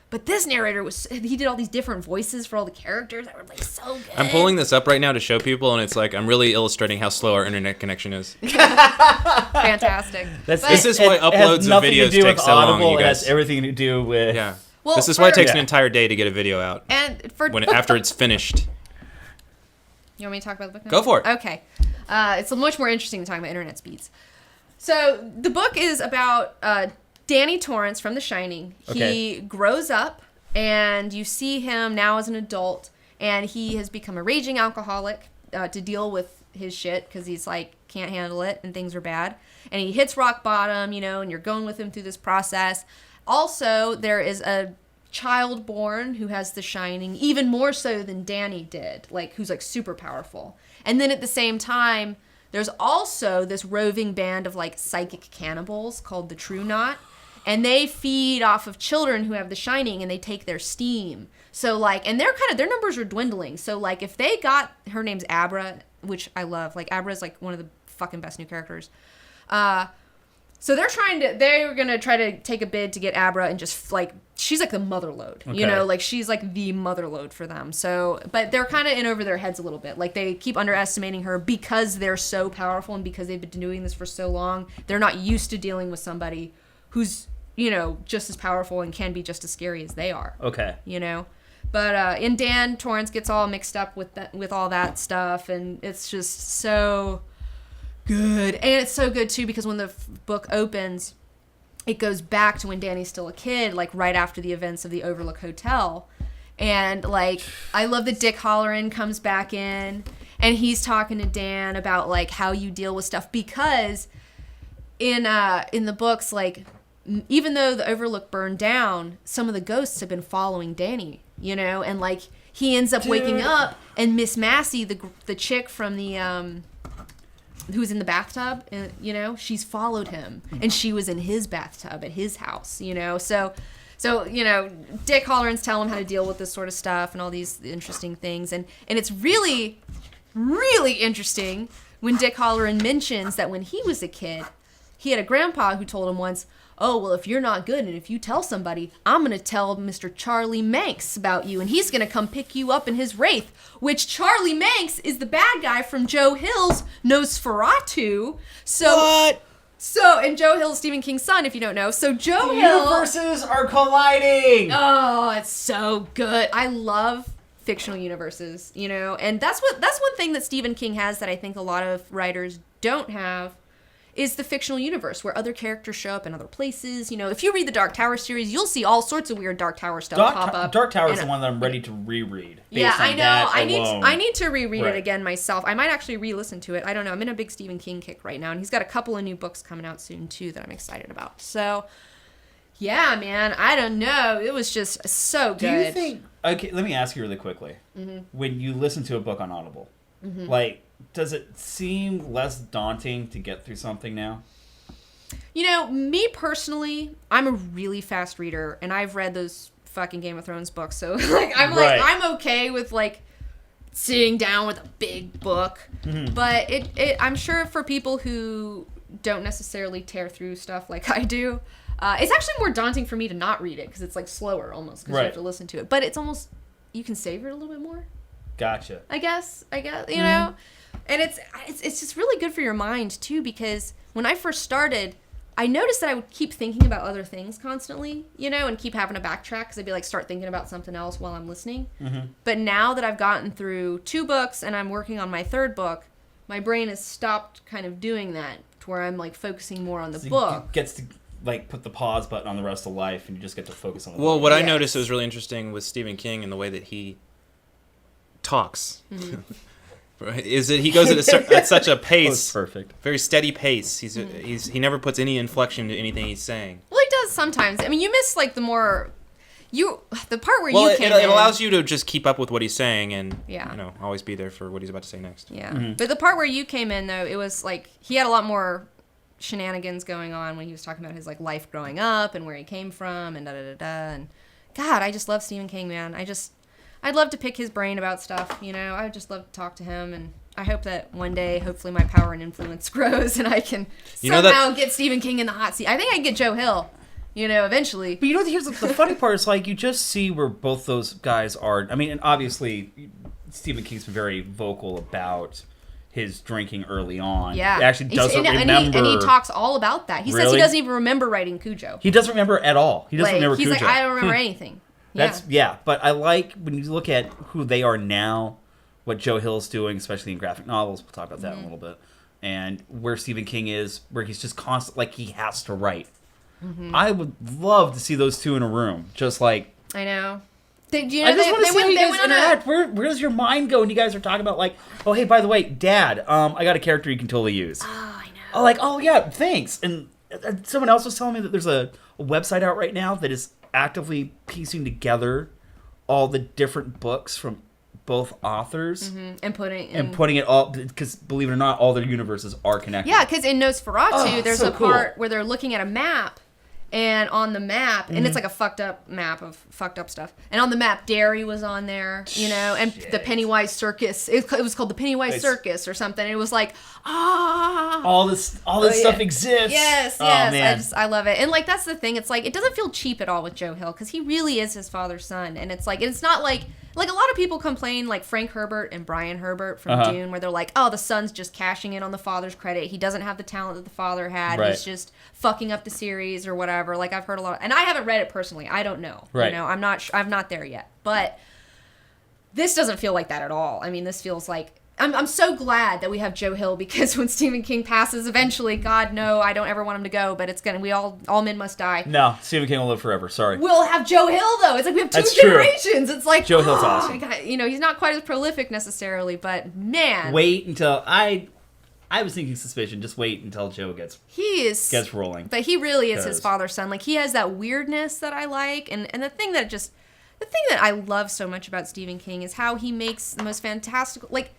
But this narrator he did all these different voices for all the characters that were like so good. I'm pulling this up right now to show people, and it's like I'm really illustrating how slow our internet connection is. Fantastic. This is why uploads of videos take so long, you guys. It has everything to do with... Yeah. Well, this is why it takes an entire day to get a video out. And after it's finished. You want me to talk about the book now? Go for it. Okay. It's much more interesting than talking about internet speeds. So the book is about... Danny Torrance from The Shining. He grows up, and you see him now as an adult, and he has become a raging alcoholic to deal with his shit because he's like can't handle it and things are bad. And he hits rock bottom, and you're going with him through this process. Also, there is a child born who has The Shining, even more so than Danny did, like who's like super powerful. And then at the same time, there's also this roving band of like psychic cannibals called the True Knot. And they feed off of children who have The Shining, and they take their steam. So like, and their numbers are dwindling. So like, if they got, her name's Abra, which I love. Like Abra is like one of the fucking best new characters. So they're gonna try to take a bid to get Abra and just like, she's like the mother load, like she's like the mother load for them. So, but they're kind of in over their heads a little bit. Like they keep underestimating her because they're so powerful and because they've been doing this for so long. They're not used to dealing with somebody who's, just as powerful and can be just as scary as they are. Okay. But and Dan Torrance gets all mixed up with all that stuff, and it's just so good. And it's so good too because when the book opens, it goes back to when Danny's still a kid, like right after the events of the Overlook Hotel. And like, I love that Dick Hallorann comes back in, and he's talking to Dan about like how you deal with stuff, because in the books, like, even though the Overlook burned down, some of the ghosts have been following Danny, and like he ends up waking up, and Miss Massey, the chick from the who's in the bathtub, she's followed him, and she was in his bathtub at his house, so Dick Halloran's telling him how to deal with this sort of stuff and all these interesting things, and it's really, really interesting when Dick Hallorann mentions that when he was a kid, he had a grandpa who told him once, oh, well, if you're not good and if you tell somebody, I'm going to tell Mr. Charlie Manx about you, and he's going to come pick you up in his wraith, which Charlie Manx is the bad guy from Joe Hill's Nosferatu. What? And Joe Hill's Stephen King's son, if you don't know. So Joe The Hill... universes are colliding! Oh, it's so good. I love fictional universes, and that's one thing that Stephen King has that I think a lot of writers don't have, is the fictional universe where other characters show up in other places. If you read the Dark Tower series, you'll see all sorts of weird Dark Tower stuff pop up. Dark Tower is the one that I'm ready to reread. Yeah, I know. I need to reread Right. it again myself. I might actually re-listen to it. I don't know. I'm in a big Stephen King kick right now, and he's got a couple of new books coming out soon too that I'm excited about. So, yeah, man, I don't know. It was just so good. Do you think? Okay, let me ask you really quickly. Mm-hmm. When you listen to a book on Audible, like, does it seem less daunting to get through something now? You know, me personally, I'm a really fast reader, and I've read those fucking Game of Thrones books, so I'm okay with like sitting down with a big book. Mm-hmm. But I'm sure for people who don't necessarily tear through stuff like I do, it's actually more daunting for me to not read it because it's like slower almost because you have to listen to it. But it's almost, you can savor it a little bit more. Gotcha. I guess you know, and it's just really good for your mind too, because when I first started, I noticed that I would keep thinking about other things constantly, you know, and keep having to backtrack because I'd be like, start thinking about something else while I'm listening. Mm-hmm. But now that I've gotten through 2 books and I'm working on my 3rd book, my brain has stopped kind of doing that to where I'm like focusing more on the book. It gets to like put the pause button on the rest of life and you just get to focus on the book. book. What I noticed was really interesting with Stephen King and the way that he talks. Mm-hmm. Is that he goes at such a pace, perfect, very steady pace. He never puts any inflection to anything he's saying. Well, he does sometimes. I mean, you miss like the part where it allows you to just keep up with what he's saying and you know, always be there for what he's about to say next. Yeah, but the part where you came in though, it was like he had a lot more shenanigans going on when he was talking about his like life growing up and where he came from and and God, I just love Stephen King, man. I'd love to pick his brain about stuff, you know. I'd just love to talk to him, and I hope that one day, hopefully, my power and influence grows, and I can somehow get Stephen King in the hot seat. I think I can get Joe Hill, you know, eventually. But you know, here's the funny part is like you just see where both those guys are. I mean, and obviously, Stephen King's been very vocal about his drinking early on. Yeah, he actually doesn't remember, and he talks all about that. He says he doesn't even remember writing Cujo. He doesn't remember at all. He doesn't remember Cujo. He's like, I don't remember anything. But I like when you look at who they are now, what Joe Hill's doing, especially in graphic novels. We'll talk about that in a little bit. And where Stephen King is, where he's just constant, like he has to write. Mm-hmm. I would love to see those two in a room, just like. I know. I just want to see how you guys interact. Where does your mind go when you guys are talking about like, oh hey, by the way, Dad, I got a character you can totally use. Oh, I know. Oh, like, oh yeah, thanks. And someone else was telling me that there's a website out right now that is actively piecing together all the different books from both authors and putting it all, because believe it or not, all their universes are connected. Yeah, because in Nosferatu, there's a part where they're looking at a map, and on the map, and it's like a fucked up map of fucked up stuff, and on the map, Derry was on there, you know, and the Pennywise Circus. It was called the Pennywise Circus or something. And it was like, all this stuff exists. Yes, man. I love it. And like that's the thing. It's like it doesn't feel cheap at all with Joe Hill because he really is his father's son, and it's like it's not like a lot of people complain, like Frank Herbert and Brian Herbert from Dune, where they're like, oh, the son's just cashing in on the father's credit. He doesn't have the talent that the father had. Right. He's just fucking up the series or whatever. Like I've heard a lot, and I haven't read it personally. I don't know. Right. You know, I'm not there yet. But this doesn't feel like that at all. I mean, this feels like I'm so glad that we have Joe Hill, because when Stephen King passes eventually, God, no, I don't ever want him to go, but it's gonna, all men must die. No, Stephen King will live forever. Sorry. We'll have Joe Hill though. It's like we have two generations. True. It's like Joe Hill's awesome. God, you know, he's not quite as prolific necessarily, but man. Wait until I was thinking suspicion. Just wait until Joe gets rolling. But he really is his father's son. Like he has that weirdness that I like, and the thing that I love so much about Stephen King is how he makes the most fantastical, like.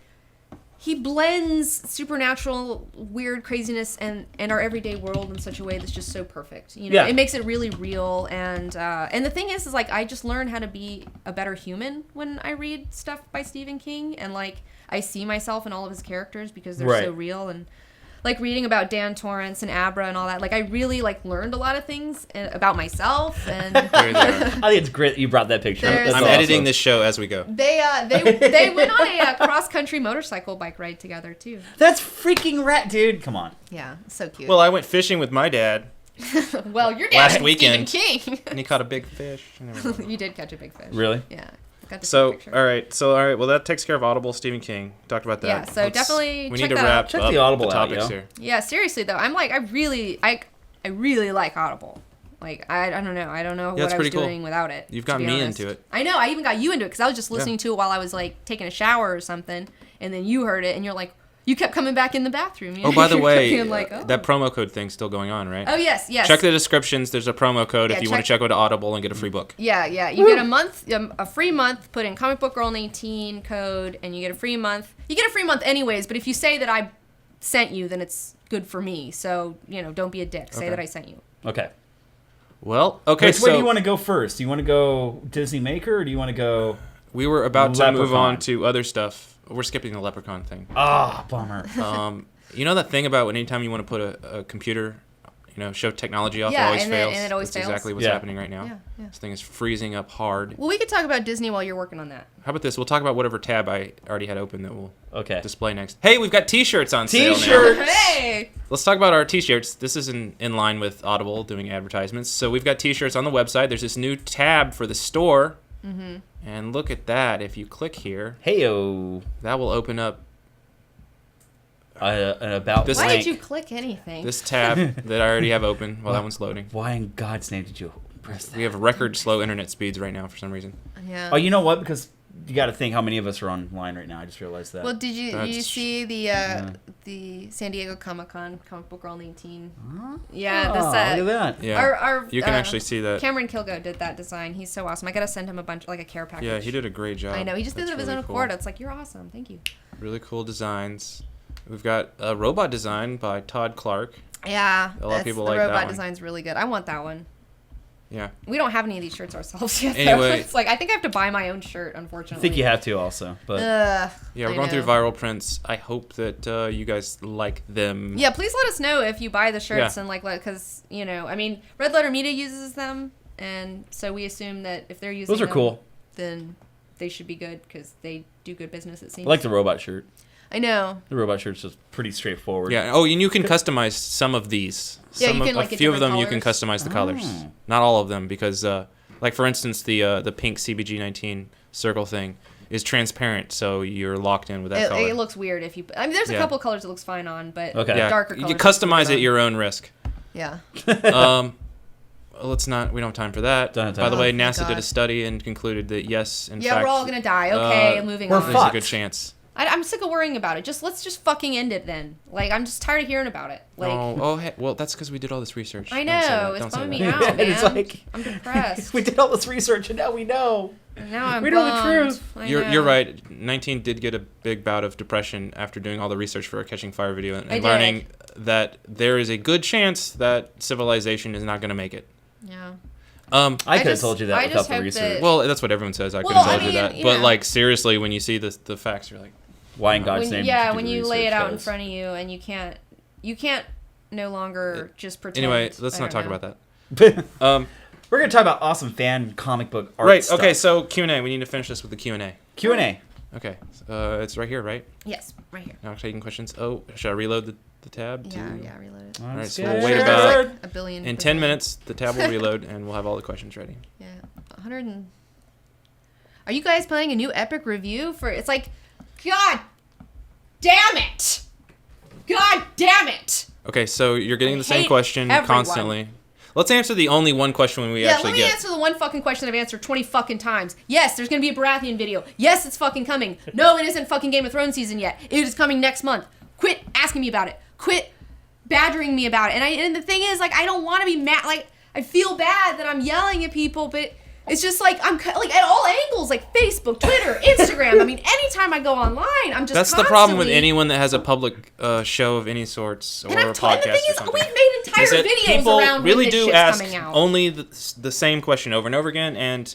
He blends supernatural, weird craziness and our everyday world in such a way that's just so perfect. You know, it makes it really real. And the thing is like I just learn how to be a better human when I read stuff by Stephen King, and like I see myself in all of his characters because they're so real. And like reading about Dan Torrance and Abra and all that, like I really like learned a lot of things about myself. And I think it's great that you brought that picture. I'm editing this show as we go. They went on a cross country motorcycle bike ride together too. That's freaking rat, dude. Come on. Yeah, so cute. Well, I went fishing with my dad. Well, your dad last weekend, Stephen King, and he caught a big fish. You did catch a big fish. Really? Yeah. So all right. Well, that takes care of Audible. Stephen King talked about that. Yeah. So definitely. We need to wrap check up the Audible the topics here. Yeah. Seriously though, I'm like I really like Audible. Like I don't know. I don't know what I was doing without it. You've got me into it. I know. I even got you into it because I was just listening to it while I was like taking a shower or something, and then you heard it, and you're like, You kept coming back in the bathroom. Oh, by the way, being like, oh. that promo code thing's still going on, right? Oh, yes. Check the descriptions. There's a promo code if you want to check out Audible and get a free book. Yeah. You get a free month, put in Comic Book Girl 18 code, and you get a free month. You get a free month anyways, but if you say that I sent you, then it's good for me. So, don't be a dick. Say that I sent you. Okay. Well, okay, Which way do you want to go first? Do you want to go Disney Maker, or do you want to go... We were about to move Leprechaun? on to other stuff. We're skipping the Leprechaun thing. Ah, bummer. You know that thing about anytime you want to put a computer, show technology off, it always fails? And it always That's fails. exactly what's happening right now. Yeah. This thing is freezing up hard. Well, we could talk about Disney while you're working on that. How about this? We'll talk about whatever tab I already had open that we'll Okay. display next. Hey, we've got T-shirts on sale now. T-shirts! Hey! Let's talk about our T-shirts. This is in line with Audible doing advertisements. So we've got T-shirts on the website. There's this new tab for the store. Mm-hmm. And look at that. If you click here, Heyo. that will open up An about This Why blank. did you click anything? this tab that I already have open while that one's loading. Why in God's name did you press that? We have record slow internet speeds right now for some reason. Yeah. Oh, you know what? Because you got to think how many of us are online right now. I just realized that. Well, did you That's- see the San Diego Comic-Con Comic Book Girl 18? Yeah, this look at that. Yeah, Our, you can actually see that. Cameron Kilgo did that design. He's so awesome. I gotta send him a bunch, like a care package. Yeah, he did a great job. I know. He just did it That's of his really own cool. accord. It's like, you're awesome. Thank you. Really cool designs. We've got a robot design by Todd Clark. Yeah. A lot of people the like that robot one. design's really good. I want that one. Yeah. We don't have any of these shirts ourselves yet. Though. Anyway. It's like, I think I have to buy my own shirt, unfortunately. I think you have to also, but Ugh, Yeah, we're I going through know. viral prints. I hope that you guys like them. Yeah, please let us know if you buy the shirts Yeah. and because I mean, Red Letter Media uses them, and so we assume that if they're using those are them, cool. then they should be good because they do good business. It seems. I like the robot shirt. I know. The robot shirt's just pretty straightforward. Yeah. Oh, and you can customize some of these. Yeah, Some you can, of, like, a get few of them different you can colors. customize the colors. Oh. Not all of them because, like for instance, the pink CBG19 circle thing is transparent, so you're locked in with that color. It looks weird if you. I mean, there's a Yeah. couple colors it looks fine on, but Okay. Yeah, darker you colors. can customize it at your own risk. Yeah. Let's not. We don't have time for that. Don't have time. By the Oh, way, thank NASA did a God. study and concluded that yes, in Yeah, fact, we're all gonna die. Okay, moving we're on. there's fucked. a good chance. I'm sick of worrying about it. Let's just fucking end it then. Like, I'm just tired of hearing about it. Like, Hey, well, that's because we did all this research. I Don't say that. know it's Don't say bumming that. me out, man. It's like- I'm depressed. we did all this research and now we know. Now I'm We know the bummed. truth. I You're know. right. 19 did get a big bout of depression after doing all the research for our Catching Fire video and I did. learning that there is a good chance that civilization is not going to make it. Yeah. I could have just- told you that I without just the hope research. that- Well, that's what everyone says. I could Well, have told I you mean, that. you But know. like seriously, when you see the facts, you're like, Why in God's name? did you do When the you lay it research, out in guys? front of you and you can't no longer just pretend. anyway, let's I not don't talk know. about that. We're gonna talk about awesome fan comic book art. Right. stuff. Okay. So Q&A. We need to finish this with the Q&A. Q&A. Okay. It's right here, right? Yes, right here. Now taking questions. Oh, should I reload the tab? Yeah, reload it. All right. So Scared. we'll wait about A billion. in 10 minutes. The tab will reload, and we'll have all the questions ready. Yeah, 100. Are you guys planning a new epic review for? It's like, God damn it! God damn it! Okay. So you're getting I the same hate question everyone. constantly. Let's answer the only one question we Yeah, actually let me get. answer the one fucking question I've answered 20 fucking times. Yes, there's gonna be a Baratheon video. Yes, it's fucking coming. No, it isn't fucking Game of Thrones season yet. It is coming next month. Quit asking me about it. Quit badgering me about it. And the thing is, like, I don't want to be mad. Like, I feel bad that I'm yelling at people, but it's just like I'm like at all angles, like Facebook, Twitter, Instagram. I mean, anytime I go online, I'm just. That's the problem with constantly- anyone that has a public show of any sorts or And a I'm podcast the thing or is, something. we've made entire Is that videos people around really when this do shit's ask coming out. only the same question over and over again, and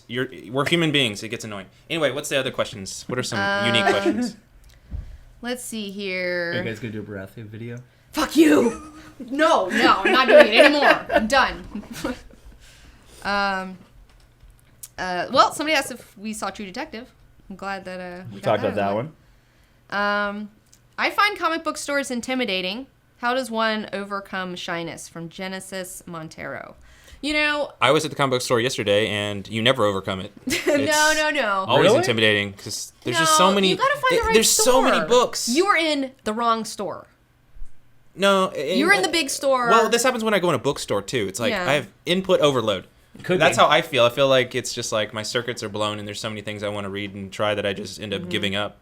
we're human beings. It gets annoying. Anyway, what's the other questions? What are some unique questions? Let's see Are you here. guys gonna do a Baratheon video? Fuck you. No, I'm not doing it anymore. I'm done. Well, somebody asked if we saw True Detective. I'm glad that we got Talked about that out of one. the way. I find comic book stores intimidating. How does one overcome shyness? From Genesis Montero. You know, I was at the comic book store yesterday, and you never overcome it. no. Always Really? intimidating because there's No, just so many. You gotta find the right there's store. so many books. You were in the wrong store. No, You were in the big store. Well, this happens when I go in a bookstore too. It's like Yeah. I have input overload. Could That's be. how I feel. I feel like it's just like my circuits are blown, and there's so many things I want to read and try that I just end up Mm-hmm. giving up.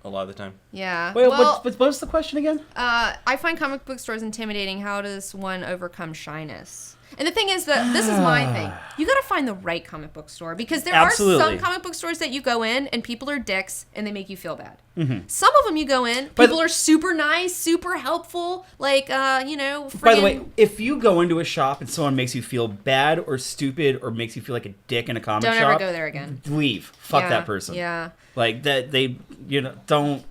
a lot of the time. Yeah. Wait, well, what's the question again? I find comic book stores intimidating. How does one overcome shyness? And the thing is that this is my thing. You got to find the right comic book store because there are some comic book stores that you go in and people are dicks and they make you feel bad. Mm-hmm. Some of them you go in, people are super nice, super helpful, like By the way, if you go into a shop and someone makes you feel bad or stupid or makes you feel like a dick in a comic shop, don't ever go there again. Leave. Fuck that person. Yeah. Like that, don't.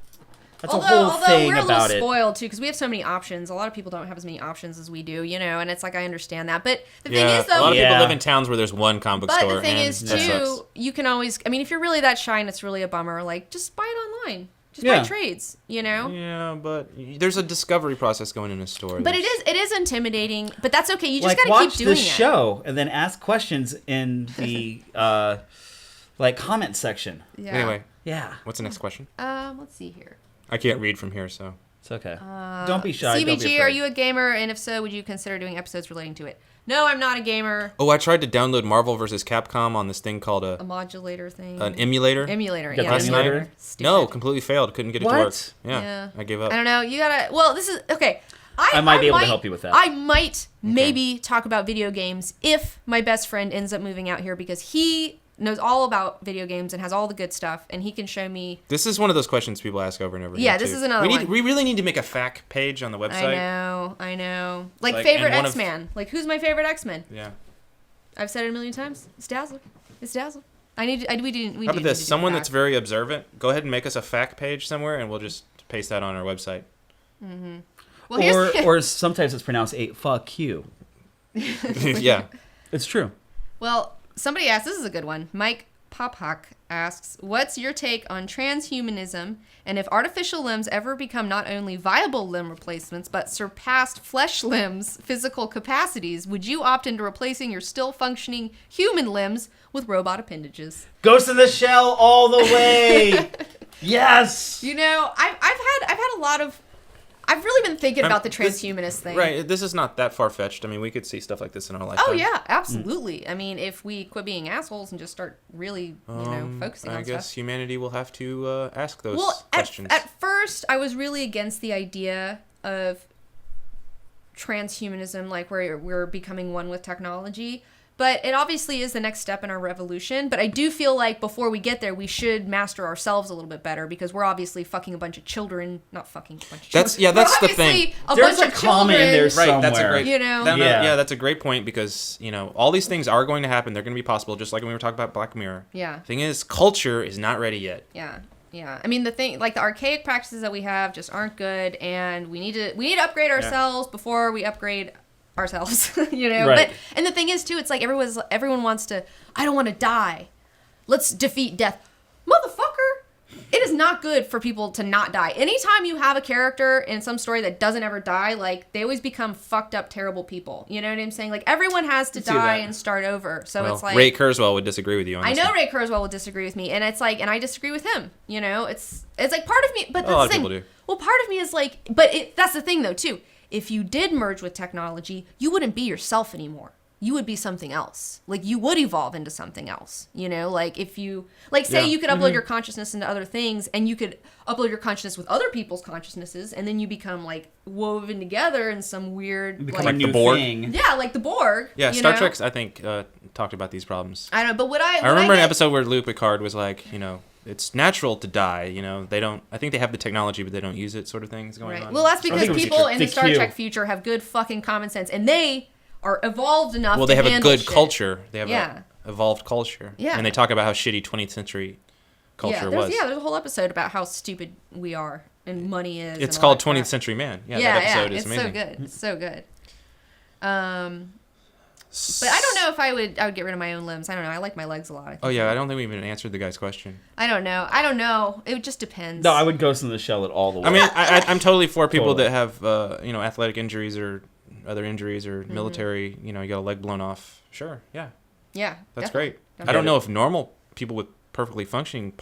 That's although a whole thing we're a about little it. spoiled too because we have so many options. A lot of people don't have as many options as we do, and it's like I understand that. But the thing is, though, a lot of people live in towns where there's one comic book store. But the thing and is, that too, sucks. you can always. I mean, if you're really that shy and it's really a bummer, like just buy it online. Just buy trades, Yeah, but there's a discovery process going in a store. But it is intimidating. But that's okay. You just gotta watch keep doing the show and then ask questions in the comment section. Yeah. Anyway. Yeah. What's the next question? Let's see here. I can't read from here, so. It's okay. Don't be shy. CBG, don't be afraid. are you a gamer? And if so, would you consider doing episodes relating to it? No, I'm not a gamer. Oh, I tried to download Marvel vs. Capcom on this thing called A modulator thing. an emulator. Emulator, Got yeah. the emulator? Stupid. No, completely failed. Couldn't get it to work. What? Yeah, I gave up. I don't know. You gotta. Well, this is okay. I might be able to help you with that. I might maybe talk about video games if my best friend ends up moving out here because he knows all about video games and has all the good stuff, and he can show me. This is one of those questions people ask over and over again. Yeah, this is another one. We really need to make a FAQ page on the website. I know. Like favorite X-Man. Like, who's my favorite X-Men? Yeah. I've said it a million times. It's Dazzler. We How about this? Someone that's very observant, go ahead and make us a FAQ page somewhere, and we'll just paste that on our website. Mm-hmm. Well, or sometimes it's pronounced a fuck you. Yeah. It's true. Well, somebody asked, this is a good one. Mike Pophawk asks, what's your take on transhumanism and if artificial limbs ever become not only viable limb replacements but surpassed flesh limbs' physical capacities, would you opt into replacing your still functioning human limbs with robot appendages? Ghost in the Shell all the way. Yes. I've had a lot of. I've really been thinking about the transhumanist thing. Right. This is not that far-fetched. I mean, we could see stuff like this in our lifetime. Oh, yeah, absolutely. I mean, if we quit being assholes and just start really, focusing on stuff. I guess humanity will have to ask those questions. At first, I was really against the idea of transhumanism, like where we're becoming one with technology. But it obviously is the next step in our revolution. But I do feel like before we get there, we should master ourselves a little bit better because we're obviously fucking a bunch of children. Not fucking a bunch of children. That's the thing. There's a comma in there somewhere. Right, that's a great. Yeah, that's a great point because all these things are going to happen. They're going to be possible, just like when we were talking about Black Mirror. Yeah. Thing is, culture is not ready yet. Yeah. Yeah, I mean the thing, like the archaic practices that we have, just aren't good, and we need to upgrade ourselves before we upgrade ourselves, Right. But and the thing is too, it's like everyone wants to. I don't want to die. Let's defeat death, motherfucker. It is not good for people to not die. Anytime you have a character in some story that doesn't ever die, like they always become fucked up, terrible people. You know what I'm saying? Like everyone has to die and start over. So it's like Ray Kurzweil would disagree with you on this. I know Ray Kurzweil would disagree with me, and it's like, and I disagree with him. It's like part of me, but a lot of people do. Well, part of me is like, but that's the thing though too. If you did merge with technology, you wouldn't be yourself anymore. You would be something else. Like you would evolve into something else. Like if you, like say you could upload your consciousness into other things and you could upload your consciousness with other people's consciousnesses and then you become like woven together in some weird, become like a new the Borg thing. Yeah, like the Borg. Yeah, Star Trek's, I think, talked about these problems. I don't know, but I remember an episode where Luke Picard was like, it's natural to die, they don't, I think they have the technology, but they don't use it sort of things going on. Well, that's because people in the Star Trek future have good fucking common sense, and they are evolved enough to handle they have a good shit. culture. They have an evolved culture. Yeah. And they talk about how shitty 20th century culture was. Yeah, there's a whole episode about how stupid we are and money is. It's called 20th Century Man. Yeah, that episode is amazing. It's so good. It's so good. But I don't know if I would get rid of my own limbs. I don't know. I like my legs a lot. I don't think we even answered the guy's question. I don't know. It just depends. No, I would Ghost in the Shell it all the way. I mean, I'm totally for people that have, athletic injuries or other injuries or military, you got a leg blown off. Sure, yeah. Yeah. That's great. I don't know if normal people with perfectly functioning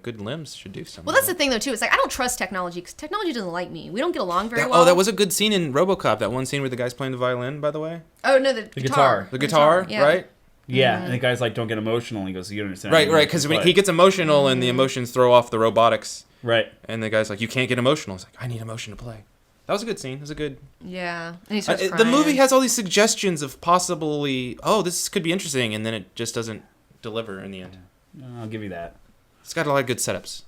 good limbs should do something. Well, that's the thing though too. It's like I don't trust technology because technology doesn't like me. We don't get along very well. Oh, that was a good scene in Robocop. That one scene where the guy's playing the violin, by the way. Oh no, the guitar. The guitar, yeah. right? Yeah, and the guy's like, "Don't get emotional." And he goes, "You don't understand." Right, because when he gets emotional and the emotions throw off the robotics, Right. And the guy's like, you can't get emotional. It's like, I need emotion to play. That was a good scene. It was a good... Yeah. And he starts the crying. movie has all these suggestions of possibly, this could be interesting, and then it just doesn't deliver in the end. I'll give you that. It's got a lot of good setups.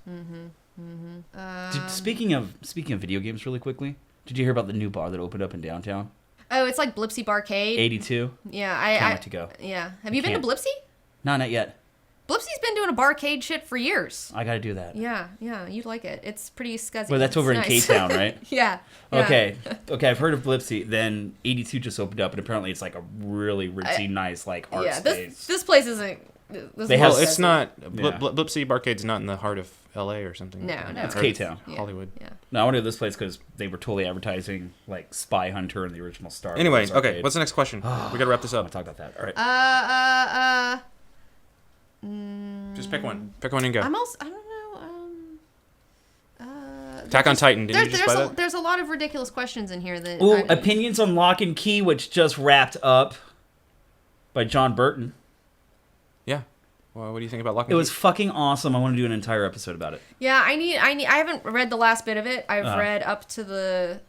Speaking of video games really quickly, did you hear about the new bar that opened up in downtown? Oh, it's like Blipsy Barcade. 82? Yeah, Can't wait to go. Yeah. Have you been to Blipsy? No, not yet. Blipsy's been doing a barcade shit for years. I got to do that. Yeah, you'd like it. It's pretty scuzzy. Well, that's over in K-Town, right? Yeah. Okay, I've heard of Blipsy. Then 82 just opened up, and apparently it's like a really ritzy, nice like art space. This place isn't... It's not... Yeah. Blipsy Barcade's not in the heart of L.A. or something. No. It's K-Town. Hollywood. Yeah. No, I want to do this place because they were totally advertising like Spy Hunter and the original Star Wars. Anyways, okay, arcade. what's the next question? We got to wrap this I'll up. talk about that. All right. Just pick one. Pick one and go. I'm also... I don't know. Attack on Titan. Did you just buy that? There's a lot of ridiculous questions in here that... Ooh, Opinions on Lock and Key, which just wrapped up by John Burton. Yeah. Well, what do you think about Lock and It Key? was fucking awesome. I want to do an entire episode about it. Yeah, I haven't read the last bit of it. I've read up to the...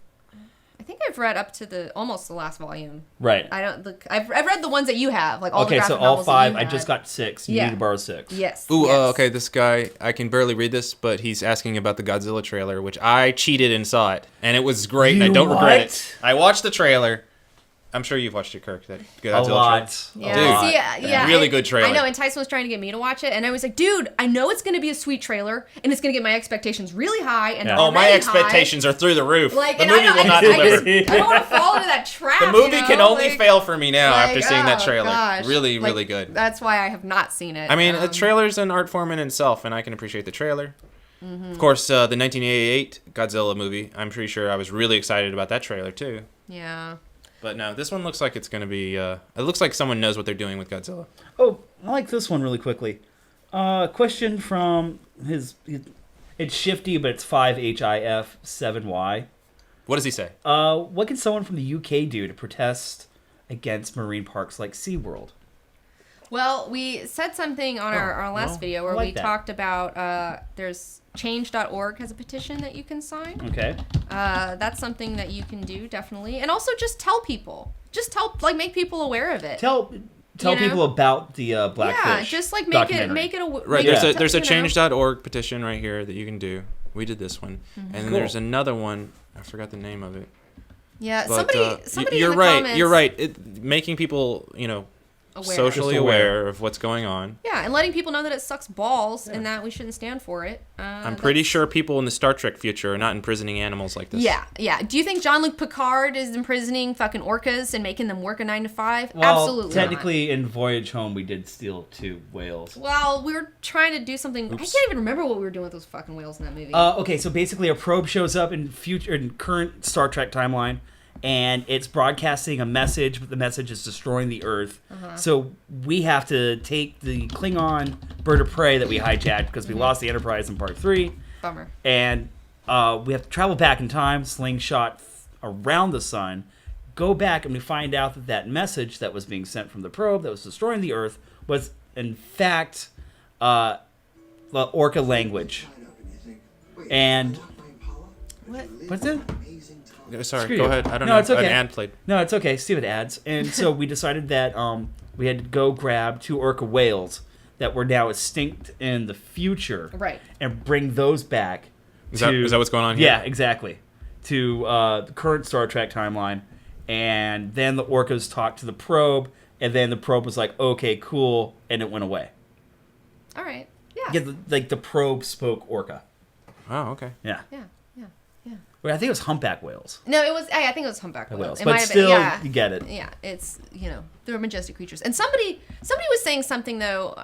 I think I've read up to almost the last volume. Right. I've read the ones that you have, like all the Okay, graphic so all novels that 5. you I had. just got 6. You Yeah. need to borrow 6. Yes. Ooh, yes. okay, this guy, I can barely read this, but he's asking about the Godzilla trailer, which I cheated and saw it, and it was great, and I don't regret it. I watched the trailer. I'm sure you've watched it, Kirk. That Godzilla A lot. Yeah, Dude, see, yeah, really good trailer. I know, and Tyson was trying to get me to watch it, and I was like, dude, I know it's going to be a sweet trailer, and it's going to get my expectations really high, and Yeah. Oh, my already expectations are through the roof. Like, the and movie will not deliver. I don't want to fall into that trap. The movie can only like, fail for me now like, after seeing that oh, trailer. gosh. Really, Like, really good. That's why I have not seen it. I mean, a trailer's an art form in itself, and I can appreciate the trailer. Of course, the 1988 Godzilla movie, I'm pretty sure I was really excited about that trailer, too. Yeah. But no, this one looks like it's going to be... it looks like someone knows what they're doing with Godzilla. Oh, I like this one really quickly. Question from his it's Shifty, but it's 5HIF7Y. What does he say? What can someone from the UK do to protest against marine parks like SeaWorld? Well, we said something on our last video where I like we that. talked about there's change.org has a petition that you can sign. Okay. That's something that you can do, definitely. And also just tell people. Just make people aware of it. Tell You know? people about the Blackfish. Yeah, just like make it Right, Yeah. there's a you know. change.org petition right here that you can do. We did this one. And then Cool. there's another one. I forgot the name of it. Yeah, But, somebody you're in the right. comments You're right. Making people, socially Just aware. of what's going on. Yeah, and letting people know that it sucks balls and that we shouldn't stand for it. I'm pretty sure people in the Star Trek future are not imprisoning animals like this. Yeah. Do you think Jean-Luc Picard is imprisoning fucking orcas and making them work a 9 to 5? Well, Absolutely technically, in Voyage Home, we did steal 2 whales. not. Well, we were trying to do something. I can't even remember what we were doing with those fucking whales in that movie. Okay, so basically, a probe shows up in current Star Trek timeline, and it's broadcasting a message, but the message is destroying the Earth. So we have to take the Klingon bird of prey that we hijacked because we lost the Enterprise in Part 3. Bummer. And we have to travel back in time, slingshot around the sun, go back, and we find out that that message that was being sent from the probe that was destroying the Earth was, in fact, the Orca language. And what's it? Sorry, Screw go you. ahead. I don't No, know. it's okay. An ad played. No, it's okay. Stupid ads. And so we decided that we had to go grab 2 orca whales that were now extinct in the future. Right. And bring those back. Is that what's going on here? Yeah, exactly. To the current Star Trek timeline. And then the orcas talked to the probe. And then the probe was like, okay, cool. And it went away. All right. Yeah. Yeah, the probe spoke orca. Oh, okay. Yeah. Yeah. Well, I think it was humpback whales. No, it was. I think it was humpback whales. Whales. It But might have still, been, yeah. you get it. Yeah, it's they're majestic creatures. And somebody was saying something though.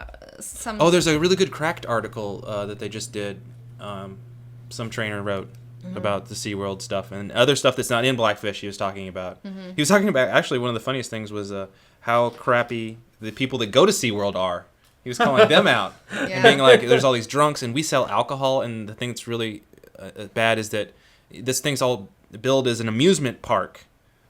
Oh, there's a really good Cracked article that they just did. Some trainer wrote about the SeaWorld stuff and other stuff that's not in Blackfish. He was talking about. He was talking about actually one of the funniest things was how crappy the people that go to SeaWorld are. He was calling them out and being like, "There's all these drunks and we sell alcohol." And the thing that's really bad is that this thing's all billed as an amusement park,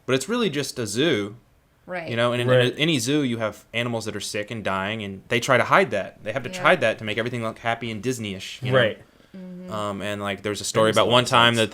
but it's really just a zoo. Right. And in Right. any zoo, you have animals that are sick and dying, and they try to hide that. They have to hide that to make everything look happy and Disney-ish. Right. And like there's a story about one time that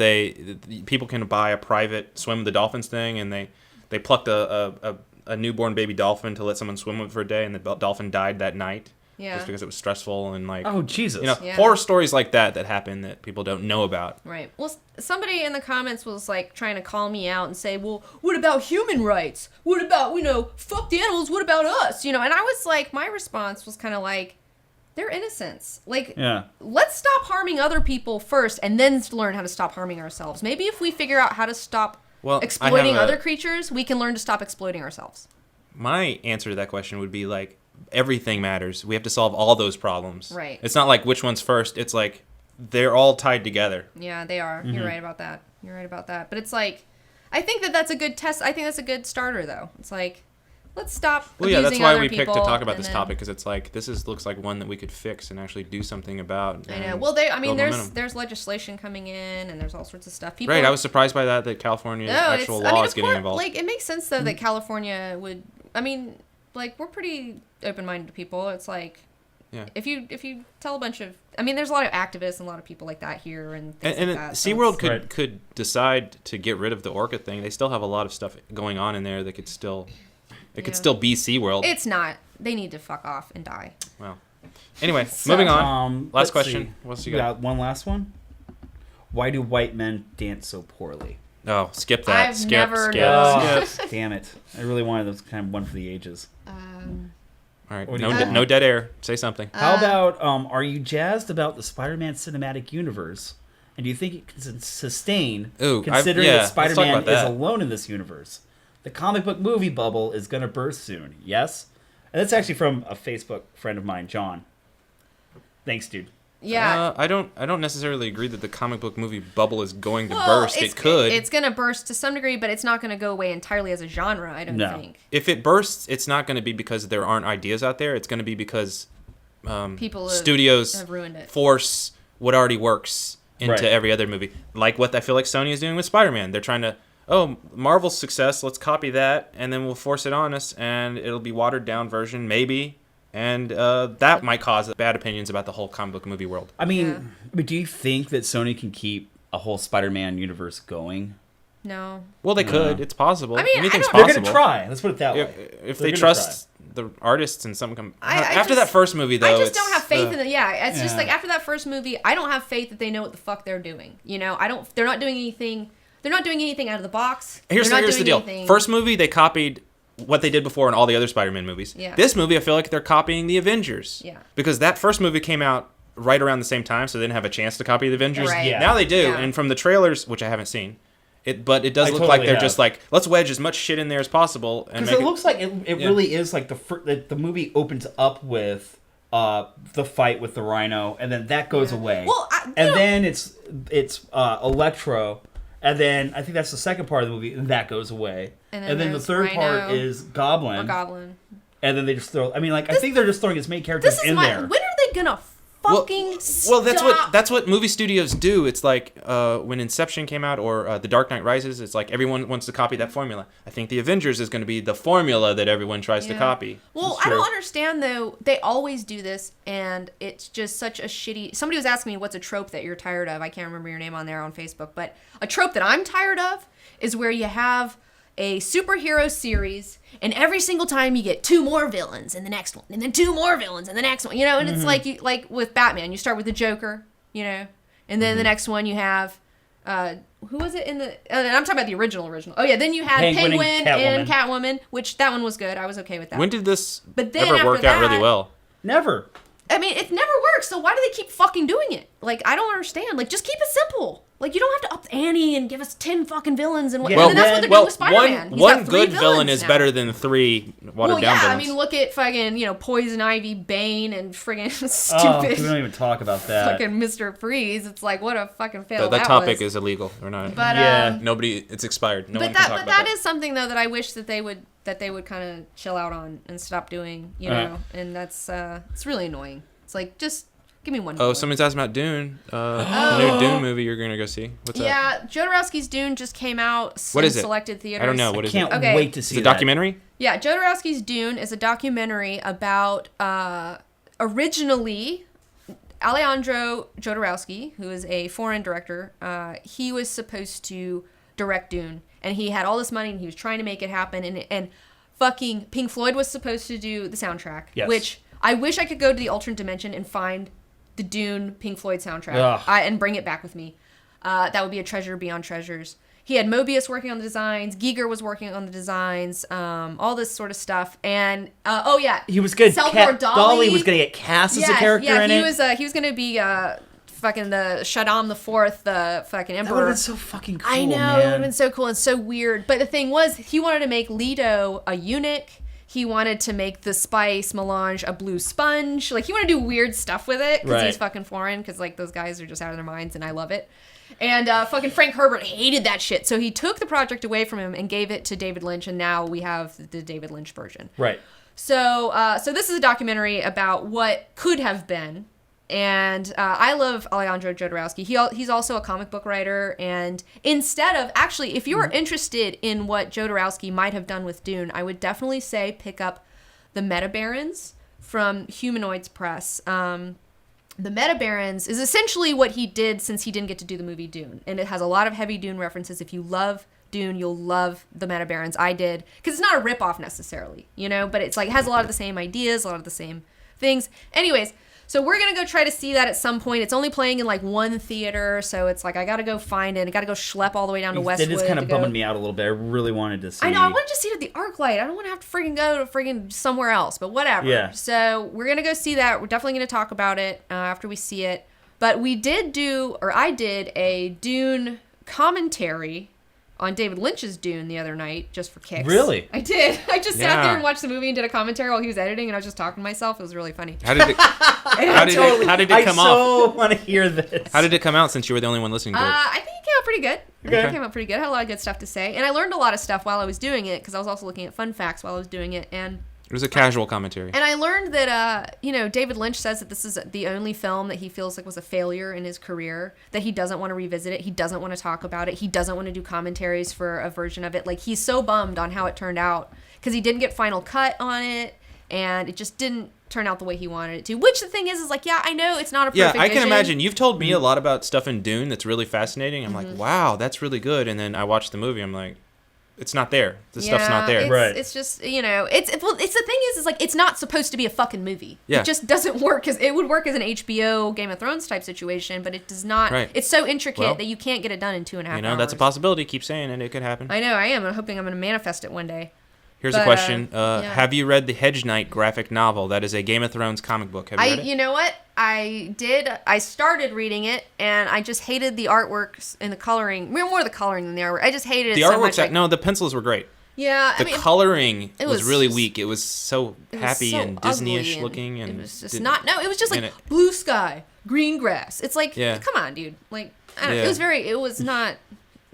people can buy a private swim with the dolphins thing, and they plucked a newborn baby dolphin to let someone swim with for a day, and the dolphin died that night. Yeah. Just because it was stressful and like. Oh Jesus! Horror stories like that happen that people don't know about. Right. Well, somebody in the comments was like trying to call me out and say, "Well, what about human rights? What about fuck the animals? What about us?" And I was like, my response was kind of like, they're innocents. Like, let's stop harming other people first, and then learn how to stop harming ourselves. Maybe if we figure out how to stop exploiting other creatures, we can learn to stop exploiting ourselves. My answer to that question would be like, everything matters. We have to solve all those problems. Right. It's not like which one's first. It's like they're all tied together. Yeah, they are. Mm-hmm. You're right about that. But it's like, I think that's a good test. I think that's a good starter, though. It's like, let's stop abusing that's why other we picked to people, talk about this topic, because it's like looks like one that we could fix and actually do something about. I know. Well, there's legislation coming in, and there's all sorts of stuff. Right. I was surprised by that California's actual law is getting involved. Like, it makes sense though that California would. I mean, like, we're pretty open-minded people. It's like, if you tell a bunch of, there's a lot of activists and a lot of people like that here and things like that. SeaWorld could decide to get rid of the orca thing. They still have a lot of stuff going on in there that could still. It could still be SeaWorld. It's not. They need to fuck off and die. Well, anyway, moving on. Last question. What's you got? One last one. Why do white men dance so poorly? Oh, skip that. I've skip. never known. Damn it! I really wanted those kind of one for the ages. All right, no dead air. Say something. How about are you jazzed about the Spider-Man cinematic universe? And do you think it can sustain, considering that Spider-Man is alone in this universe? The comic book movie bubble is going to burst soon. Yes? And that's actually from a Facebook friend of mine, John. Thanks, dude. Yeah. I don't necessarily agree that the comic book movie bubble is going to burst. It could. It's going to burst to some degree, but it's not going to go away entirely as a genre, I don't think. If it bursts, it's not going to be because there aren't ideas out there. It's going to be because studios have ruined it. Force what already works into every other movie. Like what I feel like Sony is doing with Spider-Man. They're trying to, Marvel's success, let's copy that, and then we'll force it on us, and it'll be watered down version, maybe. And that might cause bad opinions about the whole comic book movie world. I mean, do you think that Sony can keep a whole Spider-Man universe going? No. Well, they could. It's possible. Anything's possible. They're going to try. Let's put it that way. If they trust the artists and some after that first movie, though, I just don't have faith in it. Yeah, it's just like after that first movie, I don't have faith that they know what the fuck they're doing. They're not doing anything. They're not doing anything out of the box. Here's the deal. First movie, they copied what they did before in all the other Spider-Man movies. Yeah. This movie, I feel like they're copying the Avengers. Yeah. Because that first movie came out right around the same time, so they didn't have a chance to copy the Avengers. Right. Yeah. Now they do, Yeah. and from the trailers, which I haven't seen, it does look like they're just like, let's wedge as much shit in there as possible. Because it looks like it really is like the movie opens up with the fight with the Rhino, and then that goes away. Well, then it's Electro. And then I think that's the second part of the movie, and that goes away. And then the third part is Goblin. Or Goblin. And then they just throw. I think they're just throwing his main characters in there. When are they gonna fucking stop? Well, that's what movie studios do. It's like when Inception came out or The Dark Knight Rises. It's like everyone wants to copy that formula. I think the Avengers is going to be the formula that everyone tries to copy. Well, I don't understand though. They always do this, and it's just such a shitty. Somebody was asking me what's a trope that you're tired of. I can't remember your name on there on Facebook, but a trope that I'm tired of is where you have a superhero series, and every single time you get 2 more villains in the next one, and then 2 more villains in the next one, and it's like with Batman, you start with the Joker, and then the next one you have, who was it in the, and I'm talking about the original. Oh yeah, then you had Penguin and Catwoman, which that one was good. I was okay with that. When did this ever work out really well? Never. I mean, it never works, so why do they keep fucking doing it? Like, I don't understand. Like, just keep it simple. Like, you don't have to up the ante and give us 10 fucking villains and whatever. And that's what they're doing with Spider-Man. One good villain is better than 3 watered down villains. I mean, look at fucking, Poison Ivy, Bane, and friggin' stupid. Oh, we don't even talk about that. Fucking Mr. Freeze. It's like, what a fucking fail that topic is illegal. We're not. But, nobody. It's expired. No one can talk about that. That is something though that I wish that they would kind of chill out on and stop doing. And that's it's really annoying. It's like, just give me one. Somebody's asking about Dune. The new Dune movie you're going to go see. What's up? Yeah, Jodorowsky's Dune just came out in selected theaters. I don't know. What is it? I can't wait to see it. It's a documentary? Yeah, Jodorowsky's Dune is a documentary about originally Alejandro Jodorowsky, who is a foreign director, he was supposed to direct Dune, and he had all this money, and he was trying to make it happen, and fucking Pink Floyd was supposed to do the soundtrack, which I wish I could go to the alternate dimension and find the Dune Pink Floyd soundtrack and bring it back with me. That would be a treasure beyond treasures. He had Mobius working on the designs. Giger was working on the designs. All this sort of stuff. And he was good. Salvador Dali was going to get cast as a character in it. He was going to be fucking the Shaddam IV, the fucking emperor. That would have been so fucking cool. I know, man. it would have been so cool and so weird. But the thing was, he wanted to make Leto a eunuch. He wanted to make the spice melange a blue sponge. Like, he wanted to do weird stuff with it because he's fucking foreign. Because like those guys are just out of their minds, and I love it. And fucking Frank Herbert hated that shit. So he took the project away from him and gave it to David Lynch, and now we have the David Lynch version. Right. So this is a documentary about what could have been. And I love Alejandro Jodorowsky. He's also a comic book writer. And instead of, actually, if you're interested in what Jodorowsky might have done with Dune, I would definitely say pick up The Meta Barons from Humanoids Press. The Meta Barons is essentially what he did since he didn't get to do the movie Dune. And it has a lot of heavy Dune references. If you love Dune, you'll love The Meta Barons. I did. Because it's not a ripoff necessarily, you know? But it's like, it has a lot of the same ideas, a lot of the same things. Anyways, so we're going to go try to see that at some point. It's only playing in like one theater. So it's like, I got to go find it. I got to go schlep all the way down to Westwood. It is kind of bumming me out a little bit. I really wanted to see. I know. I wanted to see it at the ArcLight. I don't want to have to freaking go to freaking somewhere else, but whatever. Yeah. So we're going to go see that. We're definitely going to talk about it after we see it. But I did a Dune commentary on David Lynch's Dune the other night, just for kicks. Really? I did. I just sat there and watched the movie and did a commentary while he was editing, and I was just talking to myself. It was really funny. How did it come off? I so want to hear this. How did it come out, since you were the only one listening to it? I think it came out pretty good. Okay. It came out pretty good. I had a lot of good stuff to say. And I learned a lot of stuff while I was doing it, because I was also looking at fun facts while I was doing it. And it was a casual commentary. And I learned that, David Lynch says that this is the only film that he feels like was a failure in his career, that he doesn't want to revisit it. He doesn't want to talk about it. He doesn't want to do commentaries for a version of it. Like, he's so bummed on how it turned out because he didn't get final cut on it, and it just didn't turn out the way he wanted it to. Which the thing is like, yeah, I know it's not a perfect I can vision. imagine. You've told me a lot about stuff in Dune that's really fascinating. I'm like, wow, that's really good. And then I watched the movie. I'm like, it's not there. The stuff's not there. It's just, it's the thing is like, it's not supposed to be a fucking movie. Yeah. It just doesn't work, because it would work as an HBO Game of Thrones type situation, but it does not. Right. It's so intricate that you can't get it done in 2.5 hours. That's a possibility. Keep saying it. It could happen. I know, I am. I'm hoping I'm going to manifest it one day. Here's a question. Have you read the Hedge Knight graphic novel? That is a Game of Thrones comic book. Have you read it? You know what? I did. I started reading it, and I just hated the artworks and the coloring. More the coloring than the artwork. I just hated it so much. No, the pencils were great. Yeah, the coloring was really weak. It was so happy and Disney-ish looking, and it was just not. No, it was just like blue sky, green grass. It's like, come on, dude. Like, I don't know. It was very. It was not.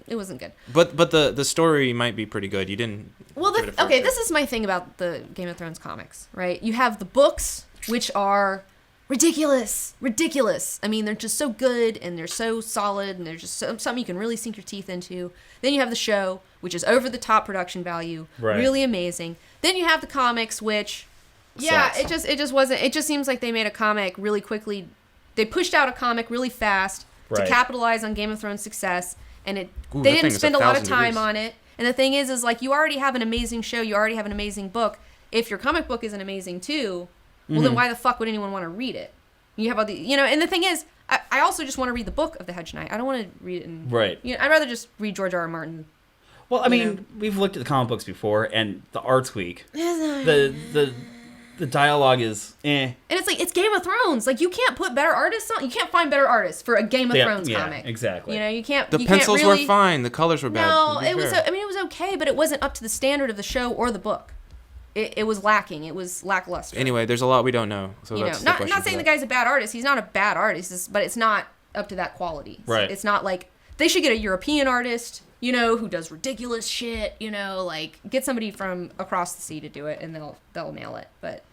It wasn't good. But the story might be pretty good. You didn't. Well, this is my thing about the Game of Thrones comics, right? You have the books, which are ridiculous. I mean, they're just so good, and they're so solid, and they're just something you can really sink your teeth into. Then you have the show, which is over the top production value, really amazing. Then you have the comics, which, it just wasn't. It just seems like they made a comic really quickly. They pushed out a comic really fast to capitalize on Game of Thrones success, and they didn't spend a lot of time on it. And the thing is like, you already have an amazing show, you already have an amazing book. If your comic book isn't amazing too, well, then why the fuck would anyone want to read it? You have all the, and the thing is, I also just want to read the book of the Hedge Knight. I don't want to read it in, I'd rather just read George R.R. Martin. Well, I mean, we've looked at the comic books before, and the art's weak. The dialogue is And it's like, it's Game of Thrones. Like, you can't put better artists on. You can't find better artists for a Game of Thrones comic. Exactly. You can't. The pencils were fine. The colors were bad. No, it was. I mean, it was okay, but it wasn't up to the standard of the show or the book. It was lacking. It was lackluster. Anyway, there's a lot we don't know. So that's not saying the guy's a bad artist. He's not a bad artist, but it's not up to that quality. Right. It's not like they should get a European artist, who does ridiculous shit. Like, get somebody from across the sea to do it, and they'll nail it. But.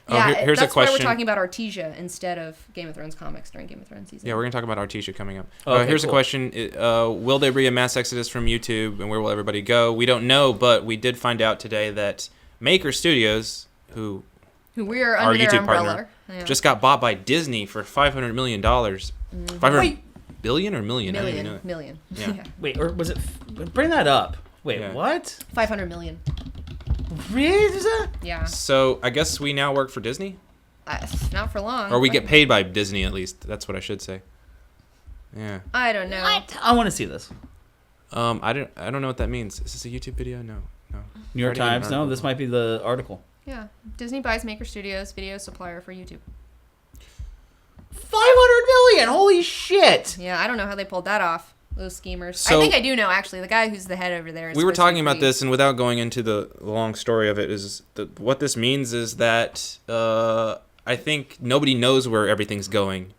Yeah, here's that's a question. why we're talking about Artesia instead of Game of Thrones comics during Game of Thrones season. Yeah, we're going to talk about Artesia coming up. Here's a question. Will there be a mass exodus from YouTube, and where will everybody go? We don't know, but we did find out today that Maker Studios, who Who we are our under their YouTube umbrella. partner, Yeah. just got bought by Disney for $500 million. 500 Wait. billion or million? I don't even know. Million. Yeah. Wait, or was it? Bring that up. Wait, Yeah. what? 500 million. Really? Is that? Yeah. So I guess we now work for Disney, Not for long. or we get paid by Disney at least. That's what I should say. Yeah. I don't know. What? I want to see this. I don't know what that means. Is this a YouTube video? No. New York I already Times. got an No, this might be the article. Yeah. Disney buys Maker Studios, video supplier for YouTube. 500 million. Holy shit. Yeah, I don't know how they pulled that off. Those schemers. So- I think I do know, actually. The guy who's the head over there. Is We were supposed to be talking about pretty- this, and without going into the long story of it, is that what this means is that I think nobody knows where everything's going,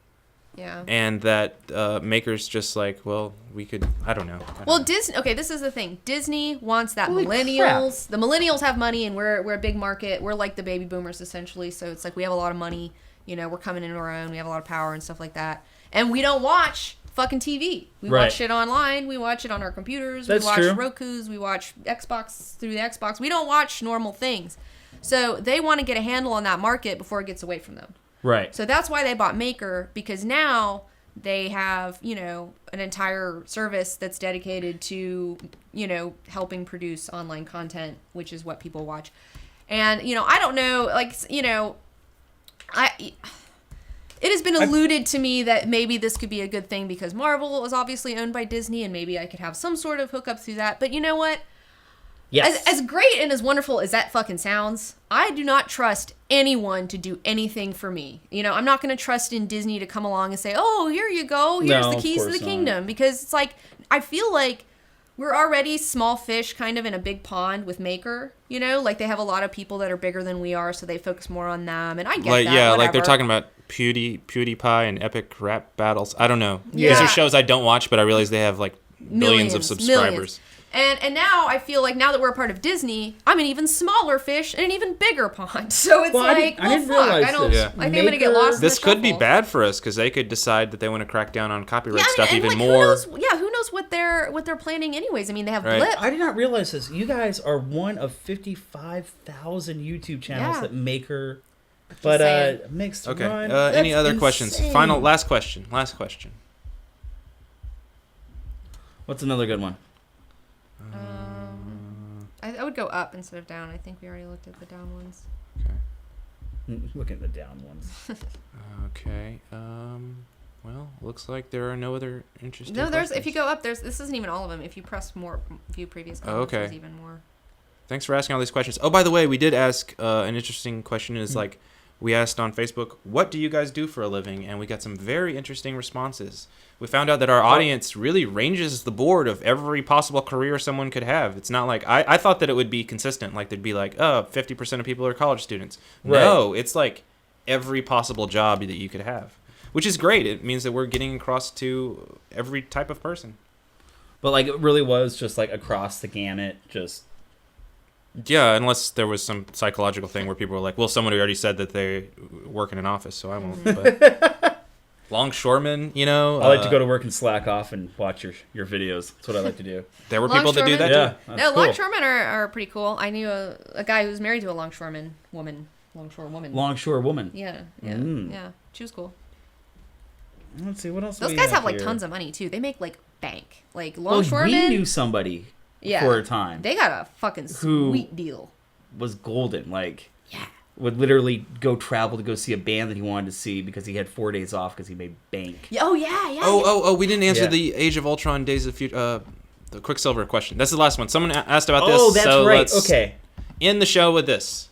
Yeah. and that Maker's just like, well, we could. I don't know. Well, Disney. Okay, this is the thing. Disney wants that Holy millennials. The millennials have money, and we're a big market. We're like the baby boomers essentially. So it's like we have a lot of money. You know, we're coming into our own. We have a lot of power and stuff like that. And we don't watch fucking TV. We Right. watch shit online. We watch it on our computers. That's we watch true. Roku's. We watch Xbox through the Xbox. We don't watch normal things. So they want to get a handle on that market before it gets away from them. Right. So that's why they bought Maker, because now they have, you know, an entire service that's dedicated to, you know, helping produce online content, which is what people watch. And, you know, I don't know, like, you know, it has been alluded to me that maybe this could be a good thing because Marvel is obviously owned by Disney and maybe I could have some sort of hookup through that. But you know what? Yes. As great and as wonderful as that fucking sounds, I do not trust anyone to do anything for me. You know, I'm not going to trust in Disney to come along and say, oh, here you go. Here's No, the of keys to the course not. kingdom. Because it's like, I feel like we're already small fish kind of in a big pond with Maker. You know, like they have a lot of people that are bigger than we are, so they focus more on them. And I get like that. yeah, like they're whatever. talking about PewDiePie and epic rap battles. I don't know. Yeah. These are shows I don't watch, but I realize they have like billions of subscribers. Millions. And now I feel like now that we're a part of Disney, I'm an even smaller fish in an even bigger pond. So it's Well, I like, didn't well, fuck. realize I don't. this. Yeah. I think I'm gonna get lost. This in the could be shuffle. bad for us because they could decide that they want to crack down on copyright Yeah, stuff and even like, more. Who knows what they're planning anyways? I mean, they have Right. Blip. I did not realize this. You guys are one of 55,000 YouTube channels Yeah. that Maker, but saying. mixed Okay. run. Any That's other questions? insane. Last question. What's another good one? I would go up instead of down. I think we already looked at the down ones. Look at the down ones. Okay. Well, looks like there are no other interesting. No, there's. If questions. you go up, this isn't even all of them. If you press more, view previous comments, okay. there's even more. Thanks for asking all these questions. Oh, by the way, we did ask an interesting question. Is like, we asked on Facebook, what do you guys do for a living? And we got some very interesting responses. We found out that our audience really ranges the board of every possible career someone could have. It's not like, I thought that it would be consistent. Like, there'd be like, 50% of people are college students. Right. No, it's like every possible job that you could have, which is great. It means that we're getting across to every type of person. But like it really was just like across the gamut, just Yeah, unless there was some psychological thing where people were like, well, someone already said that they work in an office, so I won't. But longshoremen, you know. I like to go to work and slack off and watch your videos. That's what I like to do. There were people that do that Yeah, too. that's No, cool. longshoremen are pretty cool. I knew a guy who was married to a longshore woman. Longshore woman. Yeah. Yeah. She was cool. Let's see what else. Those we guys have like here. tons of money too. They make like bank. Like Well, longshoremen. we knew somebody Yeah. for a time They got a fucking Who- sweet deal. was golden. Like Yeah. would literally go travel to go see a band that he wanted to see because he had 4 days off because he made bank. Oh yeah. Oh, we didn't answer Yeah. the Age of Ultron, Days of Future, the Quicksilver question. That's the last one. Someone asked about this. Oh, that's so right. let's Okay. end the show with this.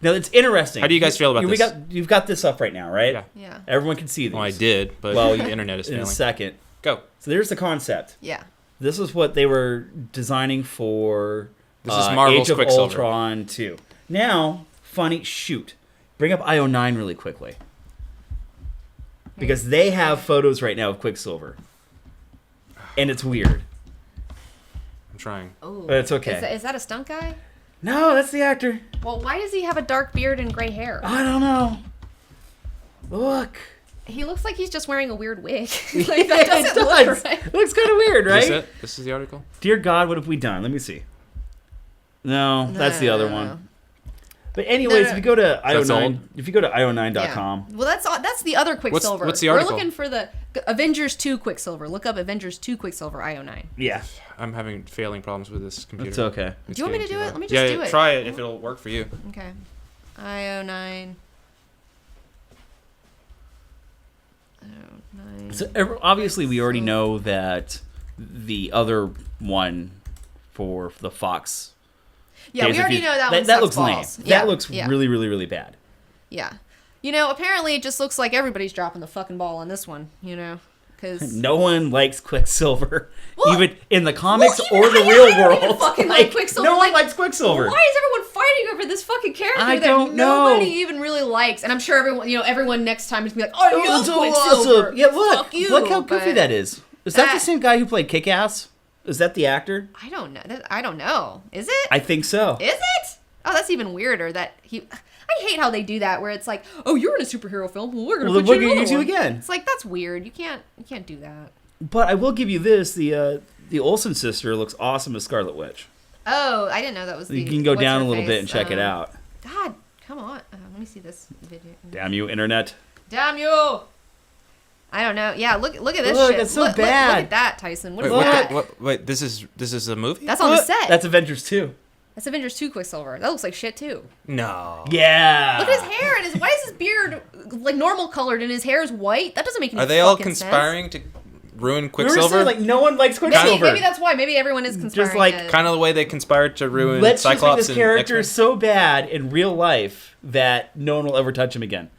Now it's interesting. How do you guys feel about this? You've got this up right now, right? Yeah. Yeah. Everyone can see these. Well, I did, but Well, the internet is in a failing. second. Go. So there's the concept. Yeah. This is what they were designing for This is Marvel's Age of Quicksilver. Ultron 2. Now, funny, shoot. Bring up IO9 really quickly. Because they have photos right now of Quicksilver. And it's weird. I'm trying. Oh. But it's okay. Is that a stunt guy? No, that's the actor. Well, why does he have a dark beard and gray hair? I don't know. Look. He looks like he's just wearing a weird wig. Like, that doesn't It look does. right. It looks kind of weird, Is right? this it? This is the article? Dear God, what have we done? Let me see. No, that's the other one. But anyways, if you go to That's IO9, old. if you go to io9.com, Well, that's the other Quicksilver. What's the article? We're looking for the Avengers 2 Quicksilver. Look up Avengers 2 Quicksilver IO9. yeah, I'm having failing problems with this computer. it's okay. It's Do you want me to getting do too it? loud. Let me just do it. Try it if it'll work for you. Okay. IO9. IO9. So obviously, we already know that the other one for the Fox. Yeah, Days we of already Future- know that one that sucks looks balls. lame. Yeah, That looks yeah. really, really, really bad. Yeah. You know, apparently it just looks like everybody's dropping the fucking ball on this one, you know? Because... No one likes Quicksilver, Well, even in the comics well, or the even real I don't world. even fucking like Quicksilver. No one Like, likes Quicksilver. Why is everyone fighting over this fucking character I that don't know. nobody even really likes? And I'm sure everyone next time is going to be like, I love It's so Quicksilver. awesome. Yeah, look. Fuck you. Look how goofy But that is. Is that the that- same guy who played Kick-Ass? Is that the actor? I don't know. I don't know. Is it? I think so. Is it? Oh, that's even weirder that he... I hate how they do that, where it's like, oh, you're in a superhero film. Well, we're going to Well, put you then in we're another gonna one. use you again. It's like, that's weird. You can't do that. But I will give you this: the Olsen sister looks awesome as Scarlet Witch. Oh, I didn't know that was the... You can go what's down her a little bit and face? check it out. God, come on. Let me see this video. Damn you, internet! Damn you! I don't know. Yeah, look at this Look, shit. it's so Look bad. at that, Tyson. What Wait, is that? wait, this is a movie? That's on the set. That's Avengers 2. That's Avengers 2 Quicksilver. That looks like shit too. No. Yeah. Look at his hair and his... Why is his beard like normal colored and his hair is white? That doesn't make any Are they all fucking conspiring to ruin Remember Quicksilver? saying, like, no one likes sense. Quicksilver. Maybe that's why. Maybe everyone is conspiring. like, Kind of the way they conspired to ruin Let's just make Cyclops this and character X-Men. so bad in real life that no one will ever touch him again.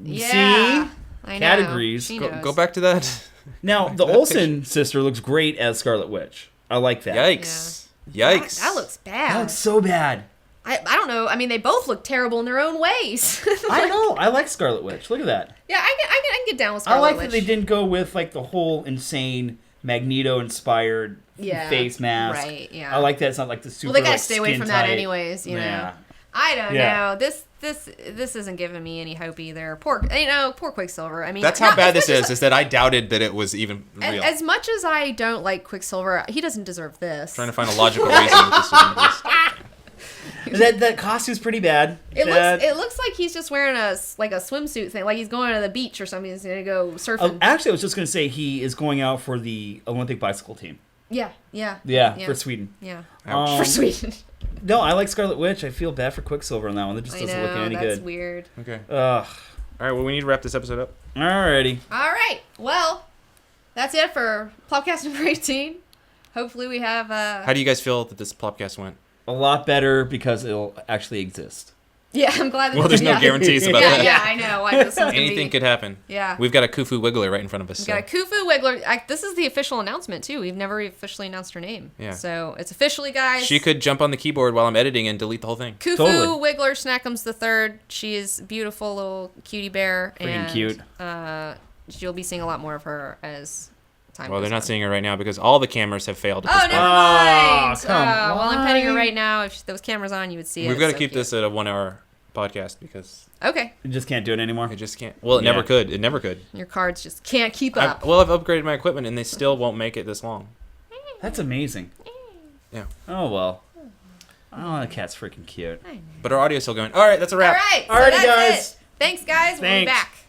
Yeah, See? I know. Categories. She Go, knows. go back to that. Now, the Olsen sister looks great as Scarlet Witch. I like that. Yikes. Yikes. That looks bad. That looks so bad. I don't know. I mean, they both look terrible in their own ways. I know. I like Scarlet Witch. Look at that. Yeah, I can get down with I Scarlet like Witch. that they didn't go with like the whole insane Magneto-inspired face mask. Right, yeah. I like that it's not like the super. Well, they gotta like, stay away skin from that tight. anyways, you know. Yeah. I don't Yeah. know. This isn't giving me any hope either. Poor Quicksilver. I mean, That's how not- bad this especially is that I doubted that it was even real. As much as I don't like Quicksilver, he doesn't deserve this. Trying to find a logical reason that this is That costume's pretty bad. It looks like he's just wearing a swimsuit thing, like he's going to the beach or something. He's gonna go surfing. Actually, I was just going to say he is going out for the Olympic bicycle team. Yeah, For Sweden. Yeah, Ouch. for Sweden. No, I like Scarlet Witch. I feel bad for Quicksilver on that one. That just I doesn't look know, any that's good. weird. Okay. Ugh. All right, well, we need to wrap this episode up. Alrighty. All right, well, that's it for Plopcast number 18. Hopefully we have... How do you guys feel that this Plopcast went? A lot better because it'll actually exist. Yeah, I'm glad that... Well, there's no guarantees about Yeah, that. yeah, I know. This one's gonna Anything be, could happen. Yeah. We've got a Khufu Wiggler right in front of us. We got a Khufu Wiggler. This is the official announcement, too. We've never officially announced her name. Yeah. So it's officially, guys. She could jump on the keyboard while I'm editing and delete the whole thing. Khufu Totally. Wiggler Snackums III. She is a beautiful little cutie bear. Freaking and, cute. You'll be seeing a lot more of her as time Well, goes they're not on. seeing her right now because all the cameras have failed. At Oh, this never point. mind. come Well, I'm petting her on. right now. If those cameras on, you would see it. We've got to It's so keep cute. this at a 1 hour podcast because Okay. You just can't do it anymore. it just can't. Well, it Yeah. never could. It never could. Your cards just can't keep up. I've upgraded my equipment and they still won't make it this long. That's amazing. Yeah. Oh, well. Oh, that cat's freaking cute. I know. But our audio's still going. All right, that's a All wrap. right. So Alrighty, that's guys. it. Thanks, guys. We'll be Thanks. back.